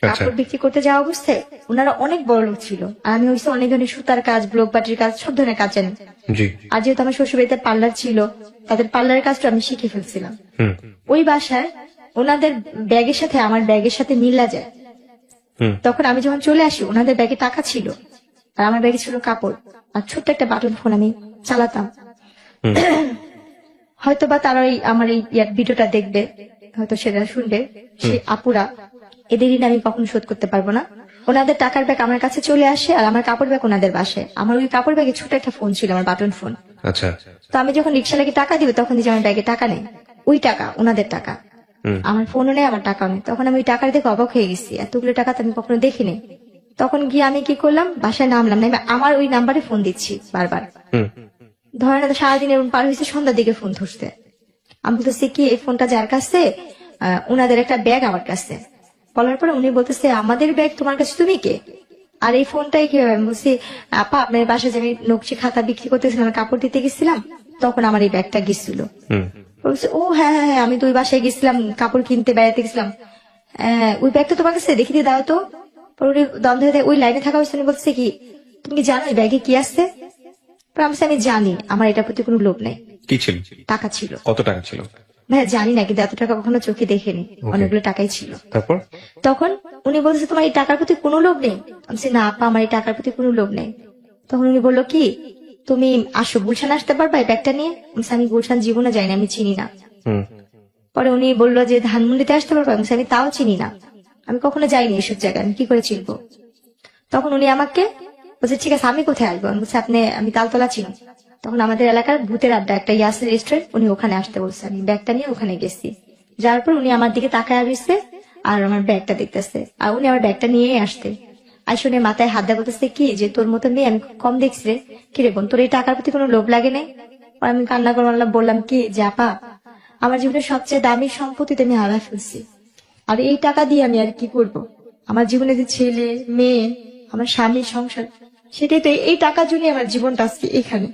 কাপড় বিক্রি করতে যাওয়া অবস্থায় ওনারা অনেক বড় লোক ছিল, আর আমি হচ্ছে অনেক ধরনের সুতার কাজ, ব্লক বাটির কাজ, সব ধরনের কাজ জানি। আর যেহেতু আমার শ্বশুর বাড়িতে পার্লার ছিল, তাদের পার্লারের কাজটা আমি শিখে ফেলছিলাম। ওই বাসায় ওনাদের ব্যাগের সাথে আমার ব্যাগের সাথে মিলা যায়। তখন আমি যখন চলে আসি ওনাদের ব্যাগে টাকা ছিল, আর আমার ব্যাগে ছিল কাপড় আর ছোট্ট একটা বাটন ফোন আমি চালাতাম। হয়তো বা তারা আমার এই ভিডিওটা দেখবে, হয়তো সেটা শুনবে, সেই আপুরা এদের ঋণ আমি কখনো শোধ করতে পারবো না। ওনাদের টাকার ব্যাগ আমার কাছে চলে আসে, আর আমার কাপড় ব্যাগ ওনাদের বাসায়। আমার ওই কাপড় ব্যাগে ছোট একটা ফোন ছিল, আমার বাটন ফোন। আচ্ছা। তো আমি যখন রিক্সালাকে টাকা দিব তখন দেখি আমার ব্যাগে টাকা নেই, ওই টাকা ওনাদের টাকা, আমার ফোনও নেই, আমার টাকাও নেই। তখন আমি ওই টাকার দেখে অবাক হয়ে গেছি, এতগুলো টাকা তো আমি কখনো দেখিনি। তখন গিয়ে আমি কি করলাম, বাসায় নামলাম, না আমার ওই নাম্বারে ফোন দিচ্ছি বারবার। ধরেন সারাদিন এরকম পার হয়েছে, সন্ধ্যার দিকে ফোন ধরছে। আমি বলতেছি কি এই ফোনটা যার কাছে, ওনাদের একটা ব্যাগ আমার কাছে। বলার পরে উনি বলতেছে আমাদের ব্যাগ তোমার কাছে, তুমি কে? আর এই ফোনটাই কি? আমি বলছি আপা আপনার বাসায় যে আমি নকশি খাতা বিক্রি করতেছিলাম, কাপড় দিতে গেছিলাম, তখন আমার এই ব্যাগটা গেছিল। বলছে ও হ্যাঁ হ্যাঁ আমি তো ওই বাসায় গেছিলাম, কাপড় কিনতে, বেড়াতে গেছিলাম, ওই ব্যাগটা তোমার কাছে, দেখি দিয়ে দাও তো। দ্বন্দ্ব হয়ে ওই লাইনে থাকা হয়েছে, বলছে কি তুমি কি জানো এই ব্যাগে কি আসছে? আমি জানি, আমার এটার প্রতি কোনো লোভ নেই। কি ছিল? টাকা ছিল। কত টাকা ছিল? ভাই জানি না, কিন্তু এত টাকা কখনো চোখে দেখেনি, অনেকগুলো টাকাই ছিল। তারপর তখন উনি বলছে তোমার এই টাকার প্রতি কোনো লোভ নেই? আমি না আপা আমার এই টাকার প্রতি কোনো লোভ নেই। তখন উনি বললো কি তুমি আসো গুলশান আসতে পারবা এই ব্যাগটা নিয়ে? আমি গুলশান জীবনে যাই না, আমি চিনি না। পরে উনি বললো যে ধানমন্ডিতে আসতে পারবা? আমি তাও চিনি না, আমি কখনো যাইনি এসব জায়গায়, আমি কি করে চিনবো? তখন উনি আমাকে বলছে ঠিক আছে আমি কোথায় আসবো? আমি বলছি আমি তালতলা চিনি। তখন আমাদের এলাকার ভূতের আড্ডা একটা ইয়াসের রেস্টুরেন্ট, উনি ওখানে আসতে বলছে। আমি ব্যাগটা নিয়ে ওখানে গেছি, যার পর উনি আমার দিকে তাকায় আসছে আর আমার ব্যাগটা দেখতেছে, আর উনি আমার ব্যাগটা নিয়ে আসতে আইসনে মাথায় হাত দেওয়া বলতেছে কি যে তোর মতো মেয়ে আমি কম দেখছি রে, কিরে বোন তোর এই টাকার প্রতি কোনো লোভ লাগে নাই? আমি কান্না করে বললাম কি যে আপা আমার জীবনের সবচেয়ে দামি সম্পত্তি আমি হারা ফেলছি, আর এই টাকা দিয়ে আমি আর কি করব? আমার জীবনে যে ছেলে মেয়ে, আমার স্বামীর সংসার, সেটাই তো, এই টাকার জন্য আমার জীবনটা আজকে এখানে।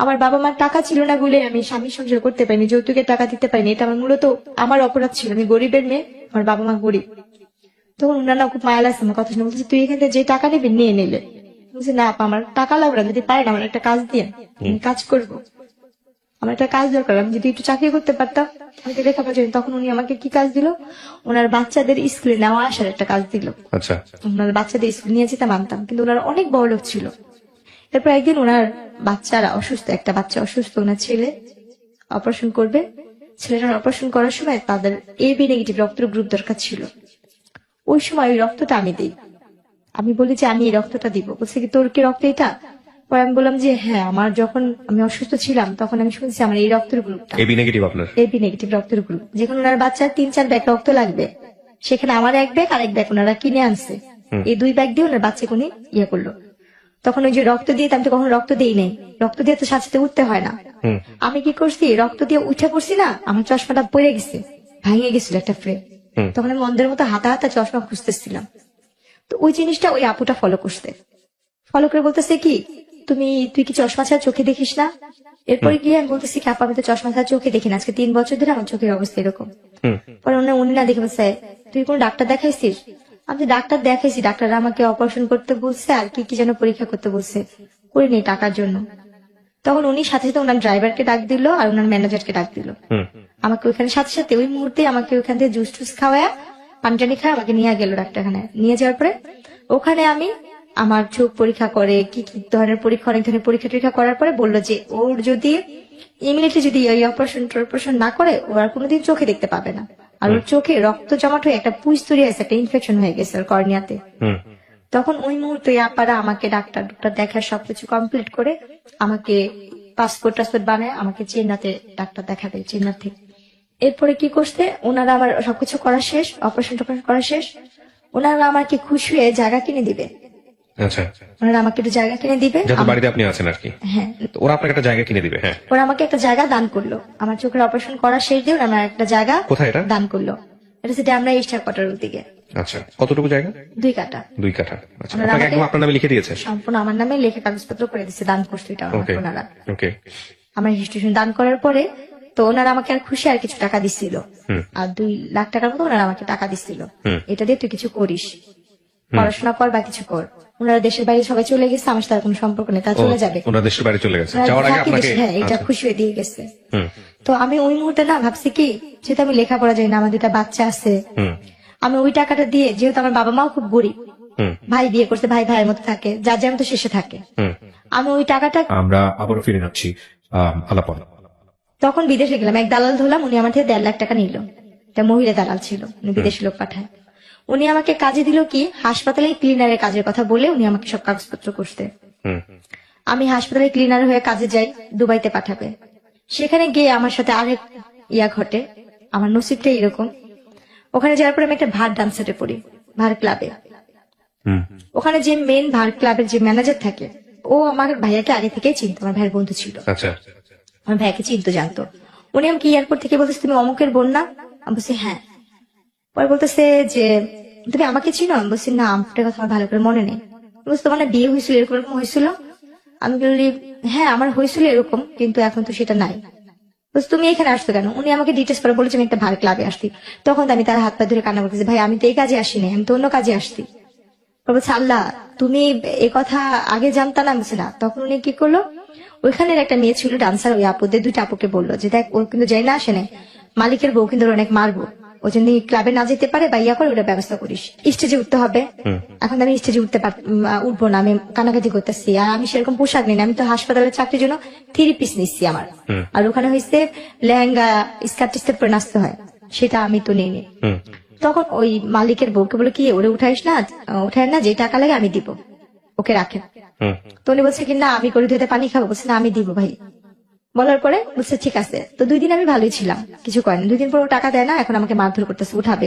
আমার বাবা মার টাকা ছিল না বলে আমি স্বামীর সংসার করতে পারিনি, যৌতুকের টাকা দিতে পারিনি, এটা আমার মূলত আমার অপরাধ ছিল। আমি গরিবের মেয়ে, আমার বাবা মা গরিব। তখন ওনার না খুব মায়া লাগছে আমার কথা শুনে, বলছে তুই এখান থেকে যে টাকা নিবি নিয়ে নিলে। বলছি না আপা আমার টাকা লাগবে না, যদি পারেন আমার একটা কাজ দিয়ে আমি কাজ করবো, আমার একটা কাজ দরকার, আমি যদি একটু চাকরি করতে পারতাম আমি তো লেখাপড়া জানি। তখন উনি আমাকে কি কাজ দিল, ওনার বাচ্চাদের স্কুলে নেওয়া আসার একটা কাজ দিল। আচ্ছা, ওনার বাচ্চাদের স্কুল নিয়ে যেতে মানতাম, কিন্তু ওনার অনেক বড় লোক ছিল। এরপর একদিন ওনার বাচ্চারা অসুস্থ, একটা বাচ্চা অসুস্থ, ওনার ছেলে অপারেশন করবে। ছেলেটার অপারেশন করার সময় তাদের এবি নেগেটিভ রক্তের গ্রুপ দরকার ছিল। ওই সময় ওই রক্তটা আমি দিই। আমি বলি যে আমি এই রক্তটা দিব। বলছে কি তোর কি রক্ত এটা? পরে আমি বললাম যে হ্যাঁ, আমার যখন আমি অসুস্থ ছিলাম তখন আমি শুনছি আমার এই রক্তের গ্রুপটা এবি নেগেটিভ আপনার। এবি নেগেটিভ রক্তের গ্রুপ। যেখানে ওনার বাচ্চার 3-4 ব্যাগ রক্ত লাগবে, সেখানে আমার 1 ব্যাগ আর 1 ব্যাগ ওনারা কিনে আনছে। এই 2 ব্যাগ দিয়ে ওনার বাচ্চাকে উনি ইয়ে করলো। তখন ওই যে রক্ত দিয়ে আমি তো কখনো রক্ত দিই নাই, রক্ত দিয়ে তো সাথে সাথে উঠতে হয় না। আমি কি করছি, রক্ত দিয়ে উঠে পড়ছি না, আমার চশমাটা পড়ে গেছে, ভাঙে গেছিল একটা ফ্রেম। তখন আমি অন্ধের মতো হাতা হাতা চশমা খুঁজতেছিলাম। তো ওই জিনিসটা ওই আপুটা ফলো করে বলতেছে কি তুই কি চশমা ছাড়া চোখে দেখিস না? এরপরে গিয়ে আমি বলতেছি কি আপা আমি তো চশমা ছাড়া চোখে দেখি না, আজকে 3 বছর ধরে আমার চোখের অবস্থা এরকম। পরে উনি না দেখে বলছে তুই কোন ডাক্তার দেখাইছিস? আমি ডাক্তার দেখাইছি, ডাক্তাররা আমাকে অপারেশন করতে বলছে আর কি কি যেন পরীক্ষা করতে বলছে, করিনি টাকার জন্য। তখন উনি সাথে সাথে ওনার ড্রাইভারকে ডাক দিল আর ওনার ম্যানেজারকে ডাক দিল। আমাকে ওইখানে সাথে সাথে ওই মুহূর্তে আমাকে ওইখান থেকে জুস টুস খাওয়া পানি টানি খাওয়া আমাকে নিয়ে গেল ডাক্তারখানায়। নিয়ে যাওয়ার পরে ওখানে আমি আমার চোখ পরীক্ষা করে কি কি ধরনের পরীক্ষা, অনেক ধরনের পরীক্ষা টরীক্ষা করার পরে বললো যে ওর যদি ইমিডিয়েটলি যদি এই অপারেশন না করে ও আর কোনোদিন চোখে দেখতে পাবে না। আর ওর চোখে রক্ত জমাট হয়ে একটা পুঁজ তৈরি হয়েছে, একটা ইনফেকশন হয়ে গেছে ওর কর্নিয়াতে। তখন ওই মুহূর্তে আপারা আমাকে ডাক্তার দেখা সবকিছু কমপ্লিট করে আমাকে পাসপোর্ট টাসপোর্ট বানায় আমাকে চেন্নাইতে ডাক্তার দেখাবে, চেন্নাই থেকে। এরপরে কি করছে ওনারা, আমার সবকিছু করা শেষ, অপারেশন টপারেশন করা শেষ, ওনারা আমাকে খুশি হয়ে জায়গা কিনে দিবে। আচ্ছা, ওনারা আমাকে একটু জায়গা কিনে দিবে। যত বাড়িতে আপনি আছেন আর কি। হ্যাঁ, তো ওরা আপনাকে একটা জায়গা কিনে দিবে। হ্যাঁ, ওরা আমাকে একটা জায়গা দান করলো। আমার চোখের অপারেশন করা শেষ দিয়ে ওরা আমার একটা জায়গা কোথায় এটা দান করলো। এটা সেটা আমরা ইস্টার কোয়ার্টারের দিকে। আচ্ছা, কতটুকু জায়গা? 2 কাঠা। 2 কাঠা। আচ্ছা, ওনারা আপনাকে আমাকে একদম আপনার নামে লিখে দিয়েছে? সম্পূর্ণ আমার নামে লেখা কাগজপত্র করে দিচ্ছে, দান করছে এটা ওকে, ওনারা। ওকে। আমার রেজিস্ট্রেশন দান করার পরে তো ওনারা আমাকে আর খুশি আর কিছু টাকা দিচ্ছিল, আর 2 লাখ টাকার মতো ওনারা আমাকে টাকা দিচ্ছিল। এটা দিয়ে তুই কিছু করিস, পড়াশোনা কর বা কিছু কর। ওনারা দেশের বাইরে সবাই চলে গেছে, আমার সাথে কোনো সম্পর্ক নেই, তা চলে যাবে। ওনার দেশের বাইরে চলে গেছে, ওনারা যাওয়ার আগে থাকি আপনাকে। দেশে, হ্যাঁ, এটা আচ্ছা। খুশি হয়ে দিয়ে গেছে। তো আমি ওই মুহূর্তে না ভাবছি কি, যেহেতু আমি লেখাপড়া জানি না, আমার 2টা বাচ্চা আছে, আমি ওই টাকাটা দিয়ে, যেহেতু আমার বাবা মাও খুব গরিব, ভাই বিয়ে করছে, ভাই ভাইয়ের মতো থাকে, যার যেমন তো শেষে থাকে, আমি ওই টাকাটা আমরা আবারও ফিরে যাচ্ছি আলাপন। তখন বিদেশে গেলাম, এক দালাল ধরলাম, উনি আমার থেকে 1.5 লাখ টাকা নিল। একটা মহিলা দালাল ছিল, উনি বিদেশি লোক পাঠায়। উনি আমাকে কাজে দিল কি, হাসপাতালে ক্লিনারের কাজের কথা বলে উনি আমাকে সব কাগজপত্র করতে। আমি হাসপাতালে ক্লিনার হয়ে কাজে যাই, দুবাইতে পাঠাবে। সেখানে গিয়ে আমার সাথে আরেক ইয়া ঘটে, আমার নসিবটা এরকম। ওখানে যাওয়ার পরে আমি একটা ভার ডান্সারে পড়ি, ভার ক্লাবে। ওখানে যে মেন ভার ক্লাবের যে ম্যানেজার থাকে, ও আমার ভাইয়াকে আগে থেকেই চিনতো, আমার ভাইয়ের বন্ধু ছিল। আচ্ছা, আমার ভাইকে চিনতো, জানতো। উনি আমাকে এয়ারপোর্ট থেকে বলতেছে তুমি অমুকের বোন না? আমি বলছি হ্যাঁ। পরে বলতেছে যে তুমি আমাকে চিনো? আমি বলছি না, আমার কথা আমার ভালো করে মনে নেই। বলছি তোমার না বিয়ে হয়েছিল, এরকম এরকম হয়েছিল? আমি বলি হ্যাঁ আমার হয়েছিল এরকম, কিন্তু এখন তো সেটা নাই। বলছি তুমি এখানে আসতো কেন? উনি আমাকে ডিটেলস করে বলেছে আমি একটা ভার ক্লাবে আসছি। তখন আমি তার হাত পা ধরে কান্না করতেছি, ভাই আমি তো এই কাজে আসিনি, আমি তো অন্য কাজে আসছি। বলছে আল্লাহ তুমি এ কথা আগে জানতাম না? বলছে না। তখন উনি কি করলো, ওইখানের একটা মেয়ে ছিল ডান্সার, ওই আপুদের 2টা আপুকে বললো যে দেখ ও কিন্তু যাই না আসে না, মালিকের বউ কিন্তু অনেক মারবো, ও যদি ক্লাবে না যেতে পারে বা ইয়া করে ওটা ব্যবস্থা করিস। স্টেজে উঠতে হবে। এখন আমি স্টেজে উঠবো না, আমি কানাকাটি করতেছি, আর আমি সেরকম পোশাক নিই না, আমি তো হাসপাতালের চাকরির জন্য 3 পিস নিচ্ছি আমার, আর ওখানে হয়েছে লেহেঙ্গা স্কার্ট টিস্কার্ট পরে নাচতে হয়, সেটা আমি তো নিইনি। তখন ওই মালিকের বউকে বলে কি ওরে উঠাইস না, উঠায় না, যে টাকা লাগে আমি দিব, ওকে রাখেন। তো উনি বলছে কি না আমি করে ধুতে পানি খাবো? বলছে না আমি দিব ভাই। বলার পরে বলছে ঠিক আছে। তো 2 দিন আমি ভালোই ছিলাম, কিছু করেনি। 2 দিন পর ও টাকা দেয় না, এখন আমাকে মারধর করতেছে, উঠাবে।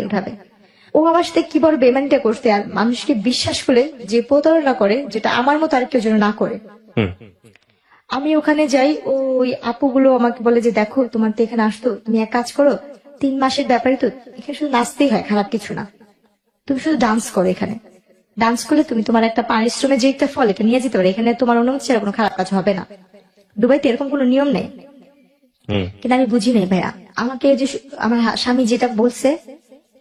ও আমার সাথে কি বড় বেমানিটা করতে, আর মানুষকে বিশ্বাস করে যে প্রতারণা করে, যেটা আমার মতো আর কেউ যেন না করে। আমি ওখানে যাই, ওই আপুগুলো আমাকে বলে যে দেখো তোমার তো এখানে আসতো, তুমি এক কাজ করো, 3 মাসের ব্যাপারে তো এখানে শুধু নাচতেই হয়, খারাপ কিছু না, তুমি শুধু ডান্স করো। এখানে ডান্স করলে তুমি তোমার একটা পারিশ্রমে যে একটা ফল এটা নিয়ে যেতে পারো, এখানে তোমার অনুমতি ছাড়া কোনো খারাপ কাজ হবে না। দুবাইতে এরকম কোনো নিয়ম নেই। কিন্তু আমি বুঝি নাই ভাইয়া, আমাকে যে আমার স্বামী যেটা বলছে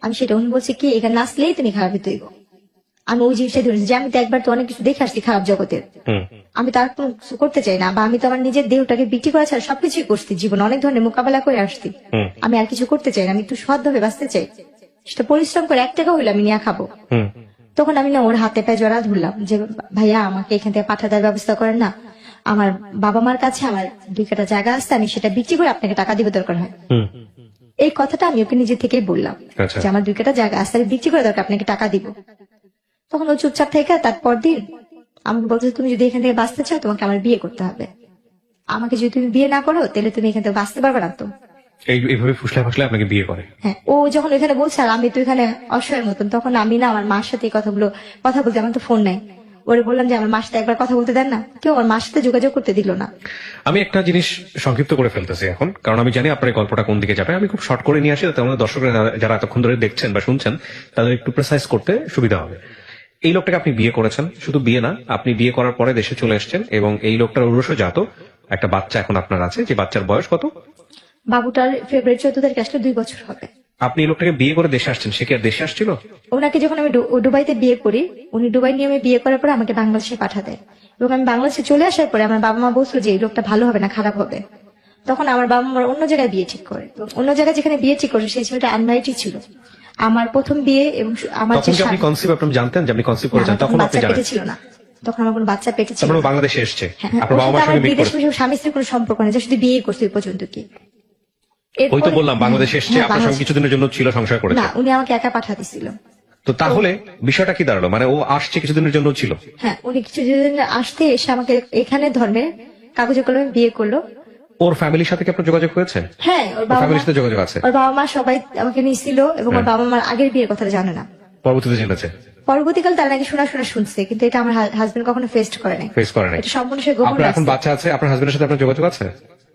আমি সেটা উনি বলছে কি এখানে নাচলেই তুমি খারাপ হইব। আমি ওই জিনিসটা ধরেছি যে আমি তো একবার তো অনেক কিছু দেখে আসছি খারাপ জগতের, আমি তার কোনো কিছু করতে চাই না, বা আমি তো আমার নিজের দেহটাকে বিক্রি করা ছাড়া সবকিছুই করছি, জীবন অনেক ধরনের মোকাবেলা করে আসছি, আমি আর কিছু করতে চাই না, আমি একটু সৎভাবে বাঁচতে চাই, সেটা পরিশ্রম করে 1 টাকা হইলে আমি নিয়ে খাবো। তখন আমি না ওর হাতে পায়ে জড়া ধরলাম যে ভাইয়া আমাকে এখান থেকে পাঠা দেওয়ার ব্যবস্থা করেন না, আমার বাবা মার কাছে আমার 2 কাঠা জায়গা আছে, আমি সেটা বিক্রি করে আপনাকে টাকা দিব দরকার হয়। এই কথাটা আমি ওকে নিজে থেকেই বললাম আচ্ছা। যে আমার 2 কাঠা জায়গা আছে, আমি বিক্রি করে দরকার আপনাকে টাকা দিব। তখন ও চুপচাপ থেকে তারপর দিন আমাকে বলছে তুমি যদি এখান থেকে বাঁচতে চাও তোমাকে আমার বিয়ে করতে হবে, আমাকে যদি তুমি বিয়ে না করো তাহলে তুমি এখান থেকে বাঁচতে পারবে না। তো এইভাবে ফুসলে ফাসলে আপনাকে বিয়ে করে। হ্যাঁ, ও যখন এখানে বলছে আর আমি তো এখানে অসহায়ের মতন, তখন আমি না আমার মার সাথে এই কথাগুলো কথা বলতে, আমার তো ফোন নাই, ওরে বললাম যে আমার মার সাথে একবার কথা বলতে দেন না, কেউ আমার মার সাথে যোগাযোগ করতে দিল না। আমি একটা জিনিস সংক্ষিপ্ত করে ফেলতেছি এখন, কারণ আমি জানি আপনার এই গল্পটা কোন দিকে যাবে। আমি খুব শর্ট করে নিয়ে আসি যাতে আমাদের দর্শকরা যারা এতক্ষণ ধরে দেখছেন বা শুনছেন তাদের একটু প্রেসাইজ করতে সুবিধা হবে। এই লোকটাকে আপনি বিয়ে করেছেন, শুধু বিয়ে না, আপনি বিয়ে করার পরে দেশে চলে এসেছেন এবং এই লোকটার ঔরসজাত একটা বাচ্চা এখন আপনার আছে, যে বাচ্চার বয়স কত? বাবুটার ফেব্রুয়ারি 14 তারিখ আসলে 2 বছর হবে। আপনি এই লোকটাকে বিয়ে করে দেশে আসছেন, সে কি আর দেশে আসছিল? ওনাকে যখন আমি দুবাইতে বিয়ে করি, উনি দুবাই নিয়ে আমি বিয়ে করার পরে আমাকে বাংলাদেশে পাঠা দেয়, এবং আমি বাংলাদেশে চলে আসার পরে আমার বাবা মা বলছিল যে এই লোকটা ভালো হবে না, খারাপ হবে। তখন আমার বাবা মা অন্য জায়গায় বিয়ে ঠিক করে, তো অন্য জায়গায় যেখানে বিয়ে ঠিক করে সেই ছেলেটা আনম্যারিডই ছিল। আমার প্রথম বিয়ে এবং আমার তখন কি আপনি কনসিভ আপনি জানতেন যে আপনি কনসিভ করেছেন? তখন আপনি বাচ্চা জানেন? পেটে ছিল না, তখন আমার কোনো বাচ্চা পেটে ছিল তারপরে না। বাংলাদেশে এসছে, হ্যাঁ, আপনার বাবা ওর মার সাথে সঙ্গে আমার মিট বিদেশ করে। বসে স্বামী স্ত্রীর কোনো সম্পর্ক নেই, শুধু বিয়ে করছে ওই পর্যন্ত কি। ওই তো এরপরে- বললাম বাংলাদেশে এসছে, হ্যাঁ, আপনার সঙ্গে বাংলাদেশে- কিছুদিনের জন্য ছিল, সংসার করেছে। না, উনি আমাকে একা পাঠা দিছিল। তো তাহলে বিষয়টা কি দাঁড়ালো? মানে ও আসছে কিছুদিনের জন্য ছিল? হ্যাঁ, উনি কিছুদিন আসতে এসে আমাকে এখানে ধর্মের কাগজে কলমে বিয়ে করলো। ওর ফ্যামিলির সাথে কি আপনার যোগাযোগ হয়েছে? হ্যাঁ, ওর ওর বাবা ফ্যামিলির মা- সাথে যোগাযোগ আছে? ওর বাবা মা সবাই আমাকে নিছিল, এবং ওর বাবা মার আগের বিয়ের কথা জানে না। পরবর্তীতে জেনেছে, পরবর্তীকাল তারা নাকি শোনা শুনছে, কিন্তু এটা আমার হাজবেন্ড কখনো ফেস করে নাই। ফেস করে নাই। এটা সম্পূর্ণ সে গোপন আপনার এখন রাখছে। বাচ্চা আছে, আপনার হাজবেন্ডের সাথে আপনার যোগাযোগ আছে?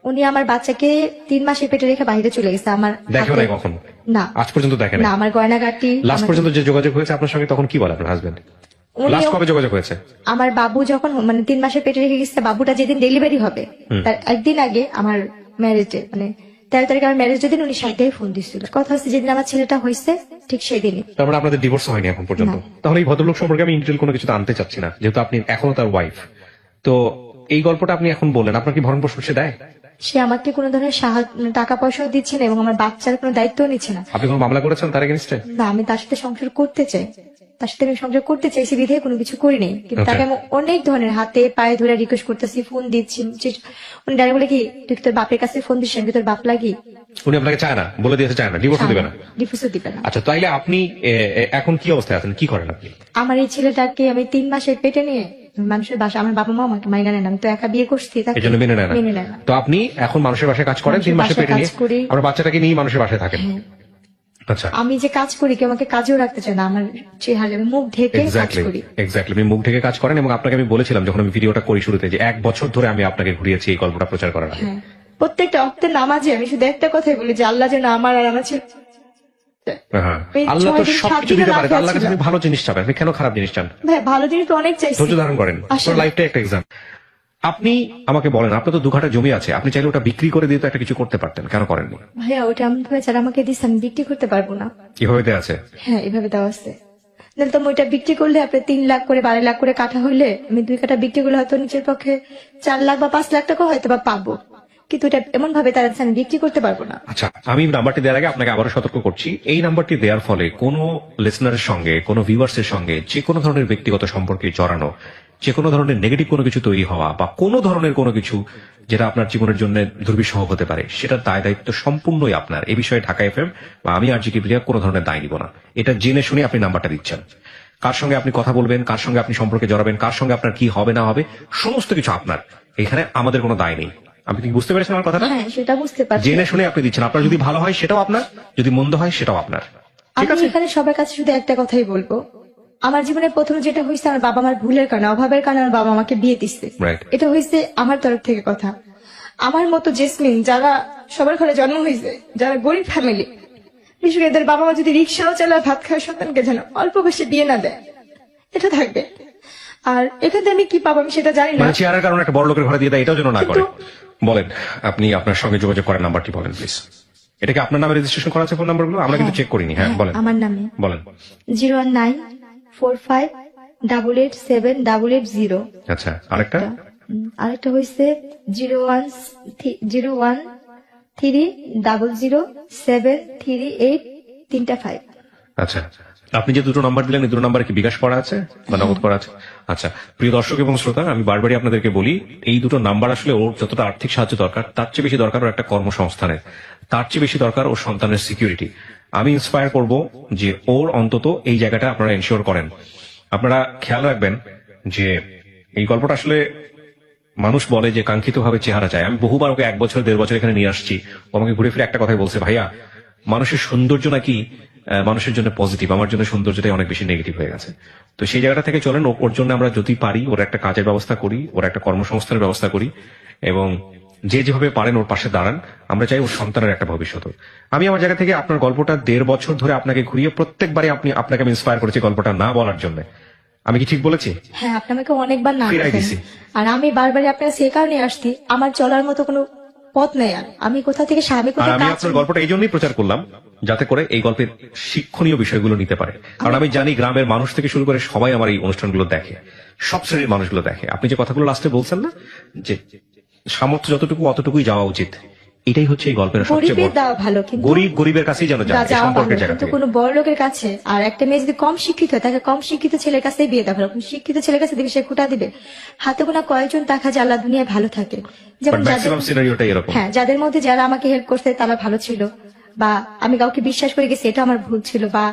উনি আমার বাচ্চাকে 3 মাসের পেটে রেখে বাইরে চলে গেছে। আমার দেখেও হাতে- নাই কখনো? না, আজ পর্যন্ত দেখেন না, আমার গয়নাগাটি লাস্ট পর্যন্ত যে যোগাযোগ হয়েছে আপনার সঙ্গে তখন কি বলে আপনার হাজবেন্ড? উনি- লাস্ট কবে যোগাযোগ হয়েছে? আমার বাবু যখন 3 মাসের পেটে রেখে গেছে, বাবুটা যেদিন ডেলিভারি হবে তার একদিন আগে আমার ম্যারেজে, 13 তারিখে আমার ম্যারেজ যেদিন, উনি 7 ফোন দিচ্ছিল। কথা হচ্ছে যেদিন আমার ছেলেটা হয়েছে ঠিক সেই দিনই। তার মানে আপনাদের ডিভোর্স হয়নি এখন পর্যন্ত? তাহলে এই ভদ্রলোক সম্পর্কে আমি ইন্টেল কোনো কিছু আনতে চাচ্ছি না, যেহেতু আপনি এখনো তার ওয়াইফ। তো এই গল্পটা আপনি এখন বললেন, আপনার কি ভরণ পোষণ সে দেয়? সে আমাকে কোনো ধরনের টাকা পয়সাও দিচ্ছে না, এবং আমার বাচ্চার কোনো দায়িত্ব নিচ্ছে না। আপনি কোনো মামলা করেছেন তার এগেনস্টে? না, আমি তার সাথে সংসার করতে চাই, তার সাথে আমি সংসার করতে চাইছি বিধে কোনো কিছু করিনি, কিন্তু তাকে আমি অনেক ধরনের হাতে পায়ে ধরে রিকোয়েস্ট করতেছি, ফোন দিচ্ছি। উনি ডাইরেক্ট বলে কি তুই কি তোর বাপের কাছে ফোন দিস, আমি কি তোর বাপ লাগি? উনি আপনাকে চায় না, বলে দিয়েছে চায় না, ডিভোর্স দিবে না? ডিভোর্সও দিবে না। আচ্ছা, তাইলে আপনি এখন কি অবস্থায় আছেন, কি করেন আপনি? আমার এই ছেলেটাকে আমি 3 মাসের পেটে নিয়ে মানুষের বাসা, আমার বাবা মা আমাকে মাইনা নেন, আমি তো একা বিয়ে করছি, তাকে এই জন্য মেনে নেয় না? মেনে নেয় না। তো আপনি এখন মানুষের বাসায় কাজ করেন, 3 মাসে মানুষের পেটে বাসায় নিয়ে কাজ করি। আপনার বাচ্চাটাকে নিয়ে মানুষের বাসায় থাকেন? আচ্ছা, আমি যে কাজ করি কেউ আমাকে কাজেও রাখতে চায় না, আমার চেহারা আমি মুখ ঢেকে কাজ এক্স্যাক্টলি করি। এক্স্যাক্টলি আপনি মুখ ঢেকে কাজ করেন, এবং আপনাকে আমি বলেছিলাম যখন আমি ভিডিওটা করি শুরুতে যে 1 বছর ধরে আমি আপনাকে ঘুরিয়েছি এই গল্পটা প্রচার করার আগে। হ্যাঁ, প্রত্যেকটা অক্তের নামাজে আমি শুধু একটা কথাই বলি যে আল্লাহ যেন আমার আর আমার ছেলে হ্যাঁ, এই আল্লাহ তো 6 দিন, 7 সবকিছু দিন দিতে পারে, রাখা আল্লাহর কাছে ছিল। আপনি ভালো জিনিস চাবেন, আপনি কেন খারাপ জিনিস চান? ভাই ভালো জিনিস তো অনেক চাইছি। ধৈর্য ধারণ করেন, আসলে- আপনার লাইফটা একটা এক্সাম। আপনি আমাকে বলেন, আপনার তো 2 কাঠা জমি আছে, আপনি চাইলে ওটা বিক্রি করে দিয়ে তো একটা কিছু করতে পারতেন, কেন করেননি? ভাইয়া ওটা এমন ভাবে যারা আমাকে দিচ্ছে আমি বিক্রি করতে পারবো না। কিভাবে দেয়া আছে? হ্যাঁ, এভাবে দেওয়া আছে। নাহলে তো আমি ওইটা বিক্রি করলে আপনার 3 লাখ করে 12 লাখ করে কাঠা হইলে আমি 2 কাঠা বিক্রি করলে হয়তো নিজের পক্ষে 4 লাখ বা 5 লাখ টাকা হয়তো বা পাবো, কিন্তু এটা এমন ভাবে তারা আমি বিক্রি করতে পারবো না। আচ্ছা, আমি নাম্বারটি দেওয়ার আগে আপনাকে আবারও সতর্ক করছি, এই নাম্বারটি দেওয়ার ফলে কোনো লিসনারের সঙ্গে, কোনো ভিউয়ার্সের সঙ্গে যে কোনো ধরনের ব্যক্তিগত সম্পর্কে জড়ানো, যে কোনো ধরনের নেগেটিভ কোনো কিছু তৈরি হওয়া, বা কোনো ধরনের কোনো কিছু যেটা আপনার জীবনের জন্য দুর্বিষহ হতে পারে, সেটার দায় দায়িত্ব সম্পূর্ণই আপনার। এই বিষয়ে ঢাকা এফএম বা আমি আর জি কিবরিয়া কোনো ধরনের দায় নিব না। এটা জেনে শুনে আপনি নাম্বারটা দিচ্ছেন। কার সঙ্গে আপনি কথা বলবেন, কার সঙ্গে আপনি সম্পর্কে জড়াবেন, কার সঙ্গে আপনার কি হবে না হবে, সমস্ত কিছু আপনার। এখানে আমাদের কোনো দায় নেই। আপনি কি বুঝতে পেরেছেন আমার কথাটা? হ্যাঁ, সেটা বুঝতে পারছি। জেনে শুনে আপনি দিচ্ছেন, আপনার যদি ভালো হয় সেটাও আপনার, যদি মন্দ হয় সেটাও আপনার। ঠিক আমি আছে? এখানে সবার কাছে শুধু একটা কথাই বলবো, আমার জীবনে প্রথম যেটা হয়েছে আমার বাবা মার ভুলের কারণে, অভাবের কারণে আমার বাবা আমাকে বিয়ে দিচ্ছে। Right. এটা হয়েছে আমার তরফ থেকে কথা। আমার মতো জেসমিন যারা সবার ঘরে জন্ম হয়েছে, যারা গরিব ফ্যামিলি, বিশেষ করে এদের বাবা মা যদি রিক্সাও চালায় ভাত খাওয়া সন্তানকে যেন অল্প বয়সে বিয়ে না দেয়, এটা থাকবে। আর এখানে আমি কি পাবো আমি সেটা জানি না। মানে চেয়ারের কারণে একটা বড় লোকের ঘরে দিয়ে দেয়, এটাও যেন না করে। কিন্তু- বলেন, আপনি আপনার সঙ্গে যোগাযোগ করার নাম্বারটি বলেন প্লিজ। এটা কি আপনার নামে রেজিস্ট্রেশন করা আছে ফোন নাম্বারগুলো? আমরা কিন্তু চেক করিনি। হ্যাঁ বলেন আমার নামে বলেন। 01945887880। আচ্ছা আরেকটা আরেকটা হয়েছে 01300738385। আচ্ছা, আপনি যে দুটো নাম্বার দিলেন এই দুটো নাম্বার কি বিকাশ করা আছে বা নগদ করা আছে? আচ্ছা, প্রিয় দর্শক এবং শ্রোতা, আমি বারবারই আপনাদেরকে বলি এই দুটো নাম্বার আসলে ওর যতটা আর্থিক সাহায্য দরকার তার চেয়ে বেশি দরকার ওর একটা কর্মসংস্থানের, তার চেয়ে বেশি দরকার ওর সন্তানের সিকিউরিটি। আমি ইন্সপায়ার করব যে ওর অন্তত এই জায়গাটা আপনারা এনশিওর করেন। আপনারা খেয়াল রাখবেন যে এই গল্পটা আসলে মানুষ বলে যে কাঙ্ক্ষিত ভাবে চেহারা চায়। আমি বহুবার ওকে 1 বছর 1.5 বছর এখানে নিয়ে আসছি, ও আমাকে ঘুরে ফিরে একটা কথাই বলছে, ভাইয়া মানুষের সৌন্দর্য নাকি মানুষের জন্য পজিটিভ, আমার জন্য সৌন্দর্যটাই অনেক বেশি নেগেটিভ হয়ে গেছে। তো সেই জায়গাটা থেকে চলেন ওর জন্য আমরা যদি পারি ওর একটা কাজের ব্যবস্থা করি, ওর একটা কর্মসংস্থানের ব্যবস্থা করি, এবং যে যেভাবে পারেন ওর পাশে দাঁড়ান। আমরা চাই ওর সন্তানের একটা ভবিষ্যৎ হোক। আমি আমার জায়গা থেকে আপনার গল্পটা 1.5 বছর ধরে আপনাকে ঘুরিয়ে প্রত্যেকবারই আপনাকে আমি ইন্সপায়ার করেছি গল্পটা না বলার জন্য। আমি কি ঠিক বলেছি? হ্যাঁ, আপনি আমাকে অনেকবার না ফিরাই বলেছেন। দিছি। আর আমি বারবার আপনার সেই কারণে আসছি, আমার চলার মতো কোনো পথ নেই। আর আমি কোথা থেকে স্বামী আর কোথায় আমি কাজ আপনার গল্পটা এই জন্যই প্রচার করলাম যাতে করে এই গল্পের শিক্ষণীয় বিষয়গুলো নিতে পারে। কারণ আমি জানি গ্রামের মানুষ থেকে শুরু করে সবাই আমার এই অনুষ্ঠানগুলো দেখে, সব শ্রেণীর মানুষগুলো দেখে। আপনি যে কথাগুলো লাস্টে বলছেন না যে সামর্থ্য যতটুকু অতটুকুই যাওয়া উচিত, এটাই হচ্ছে এই গল্পের সবচেয়ে গরিবের বড়। দেওয়া ভালো, কিন্তু গরিবের কাছেই যেন যায়, এই যাওয়া ভালো, সম্পর্কের জায়গা কিন্তু থেকে। কোনো বড় লোকের কাছে। আর একটা মেয়ে যদি কম শিক্ষিত হয় তাকে কম শিক্ষিত ছেলের কাছেই বিয়ে দেওয়া ভালো। শিক্ষিত ছেলের কাছে দিবে সে কুটা দিবে। হাতে গোনা কয়েকজন দেখা যায় আল্লাহ দুনিয়ায় ভালো থাকে, যেমন বাট ম্যাক্সিমাম সিনারিওটাই এরকম। হ্যাঁ, যাদের মধ্যে যারা আমাকে হেল্প করছে তারা ভালো ছিল, বা আমি কাউকে বিশ্বাস করে গেছি এটা আমার ভুল ছিল, বা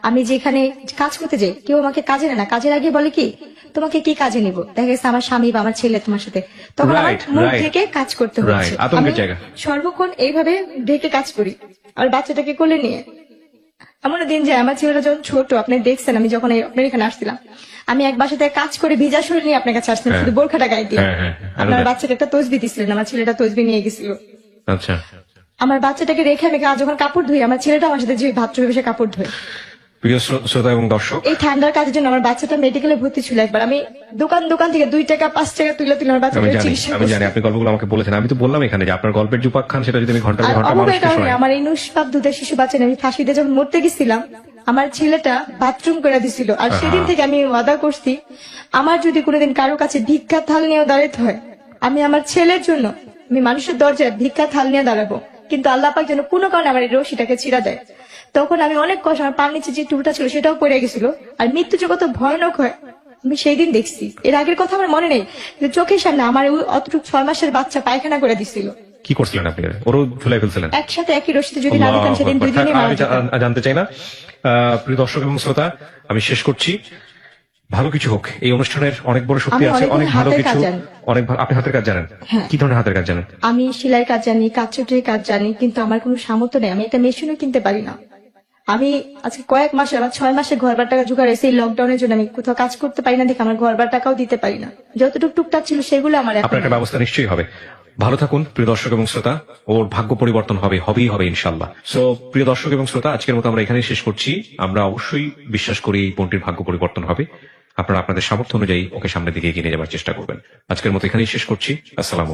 আমি যেখানে কাজ করতে যাই কেউ আমাকে কাজে নেয় না, কাজের আগে বলে কি তোমাকে কি কাজে নিব, দেখা গেছে আমার স্বামী বা আমার ছেলে তোমার সাথে, তখন আমার Right, মুখ right. থেকে কাজ করতে হচ্ছে। আতঙ্কের আমি জায়গা। সর্বক্ষণ এইভাবে ঢেকে কাজ করি আর বাচ্চাটাকে কোলে নিয়ে। এমন দিন যায় আমার ছেলেটা যখন ছোট, আপনি দেখছেন আমি যখন আপনার এখানে আসছিলাম, আমি এক বাসাতে কাজ করে ভিজা শরীর নিয়ে আপনার কাছে আসছিলাম, হ্যাঁ। শুধু বোরখাটা গায়ে দিয়ে। হ্যাঁ, হ্যাঁ, হ্যাঁ। আপনার বাচ্চাকে একটা তসবি দিছিলেন, আমার ছেলেটা তসবি নিয়ে গেছিল। আচ্ছা, আমার বাচ্চাটাকে রেখে আমি যখন কাপড় ধুই, আমার ছেলেটা আমার সাথে যে বাথরুমে বসে কাপড় ধুই। প্রিয় শ্রোতা এবং দর্শক, এই ঠান্ডার কাজের জন্য আমার বাচ্চাটা মেডিকেলে ভর্তি ছিল একবার। আমি দোকান থেকে 2 টাকা 5 টাকা তুলে আমার আমি বাচ্চাকে জানি চিকিৎসা আমি করছি। জানি আপনি গল্পগুলো আমাকে বলেছেন। আমি তো বললাম এখানে যে আপনার গল্পের যে উপাখ্যান সেটা যদি আমি ঘন্টার আর পর ঘন্টা অভাবের মানুষকে কারণে শোনাই। আমার এই নুসপাপ দুধের শিশু বাচ্চা নিয়ে আমি ফাঁসিতে যখন মরতে গেছিলাম, আমার ছেলেটা বাথরুম করে দিছিল। আর সেদিন থেকে আমি ওয়াদা করছি, আমার যদি কোনোদিন কারো কাছে ভিক্ষা থাল নিয়েও দাঁড়াতে হয়, আমি আমার ছেলের জন্য আমি মানুষের দরজায় ভিক্ষা থাল নিয়ে দাঁড়াবো। কিন্তু আল্লাহ পাক যেন কোনো কারণে আমার এই রশিটাকে ছিঁড়া দেয়। তখন আমি অনেক কষ্ট, আমার পার নিচে যে টুলটা ছিল সেটাও পড়ে গেছিল। আর মৃত্যু যে কত ভয়ানক হয় আমি সেই দিন দেখছি। এর আগের কথা আমার মনে নেই, কিন্তু চোখের সামনে আমার অতটুকু 6 মাসের বাচ্চা পায়খানা করে দিছিল। কি করছিলেন আপনি? ওরও ঝুলাই ফেলছিলেন? একসাথে একই রশিতে যদি না দিতাম সেদিন আল্লাহু আকবার। দুজনেই মারা আমি যেতাম। জানতে চাই না। প্রিয় দর্শক এবং শ্রোতা, আমি শেষ করছি। ভালো কিছু হোক, এই অনুষ্ঠানের অনেক বড় শক্তি আমি আছে, অনেক অনেক ভালো হাতের কিছু। কাজ জানি। আপনি হাতের কাজ জানেন? হ্যাঁ। কি ধরনের হাতের কাজ জানেন? আমি সেলাই কাজ জানি, কাঠচুটির কাজ জানি, কিন্তু আমার কোনো সামর্থ্য নেই। আমি একটা মেশিনও কিনতে পারি না। আমি আজকে কয়েক মাসে, আমার 6 মাসে ঘরবার টাকা জোগাড় হয়েছে। এই লকডাউনের জন্য আমি কোথাও কাজ করতে পারি না দেখে আমার ঘরবার টাকাও দিতে পারি না। যতটুকু টুকটাক ছিল সেগুলো আমার এখন আপনার একটা ব্যবস্থা নিশ্চয়ই হবে। ভালো থাকুন প্রিয় দর্শক এবং শ্রোতা। ওর ভাগ্য পরিবর্তন হবেই হবে ইনশাল্লাহ। সো প্রিয় দর্শক এবং শ্রোতা, আজকের মতো আমরা এখানেই শেষ করছি। আমরা অবশ্যই বিশ্বাস করি এই বোনটির ভাগ্য পরিবর্তন হবে। আপনারা আপনাদের সামর্থ্য অনুযায়ী ওকে সামনের দিকে এগিয়ে নিয়ে যাওয়ার চেষ্টা করবেন। আজকের মতো এখানেই শেষ করছি। আসসালামু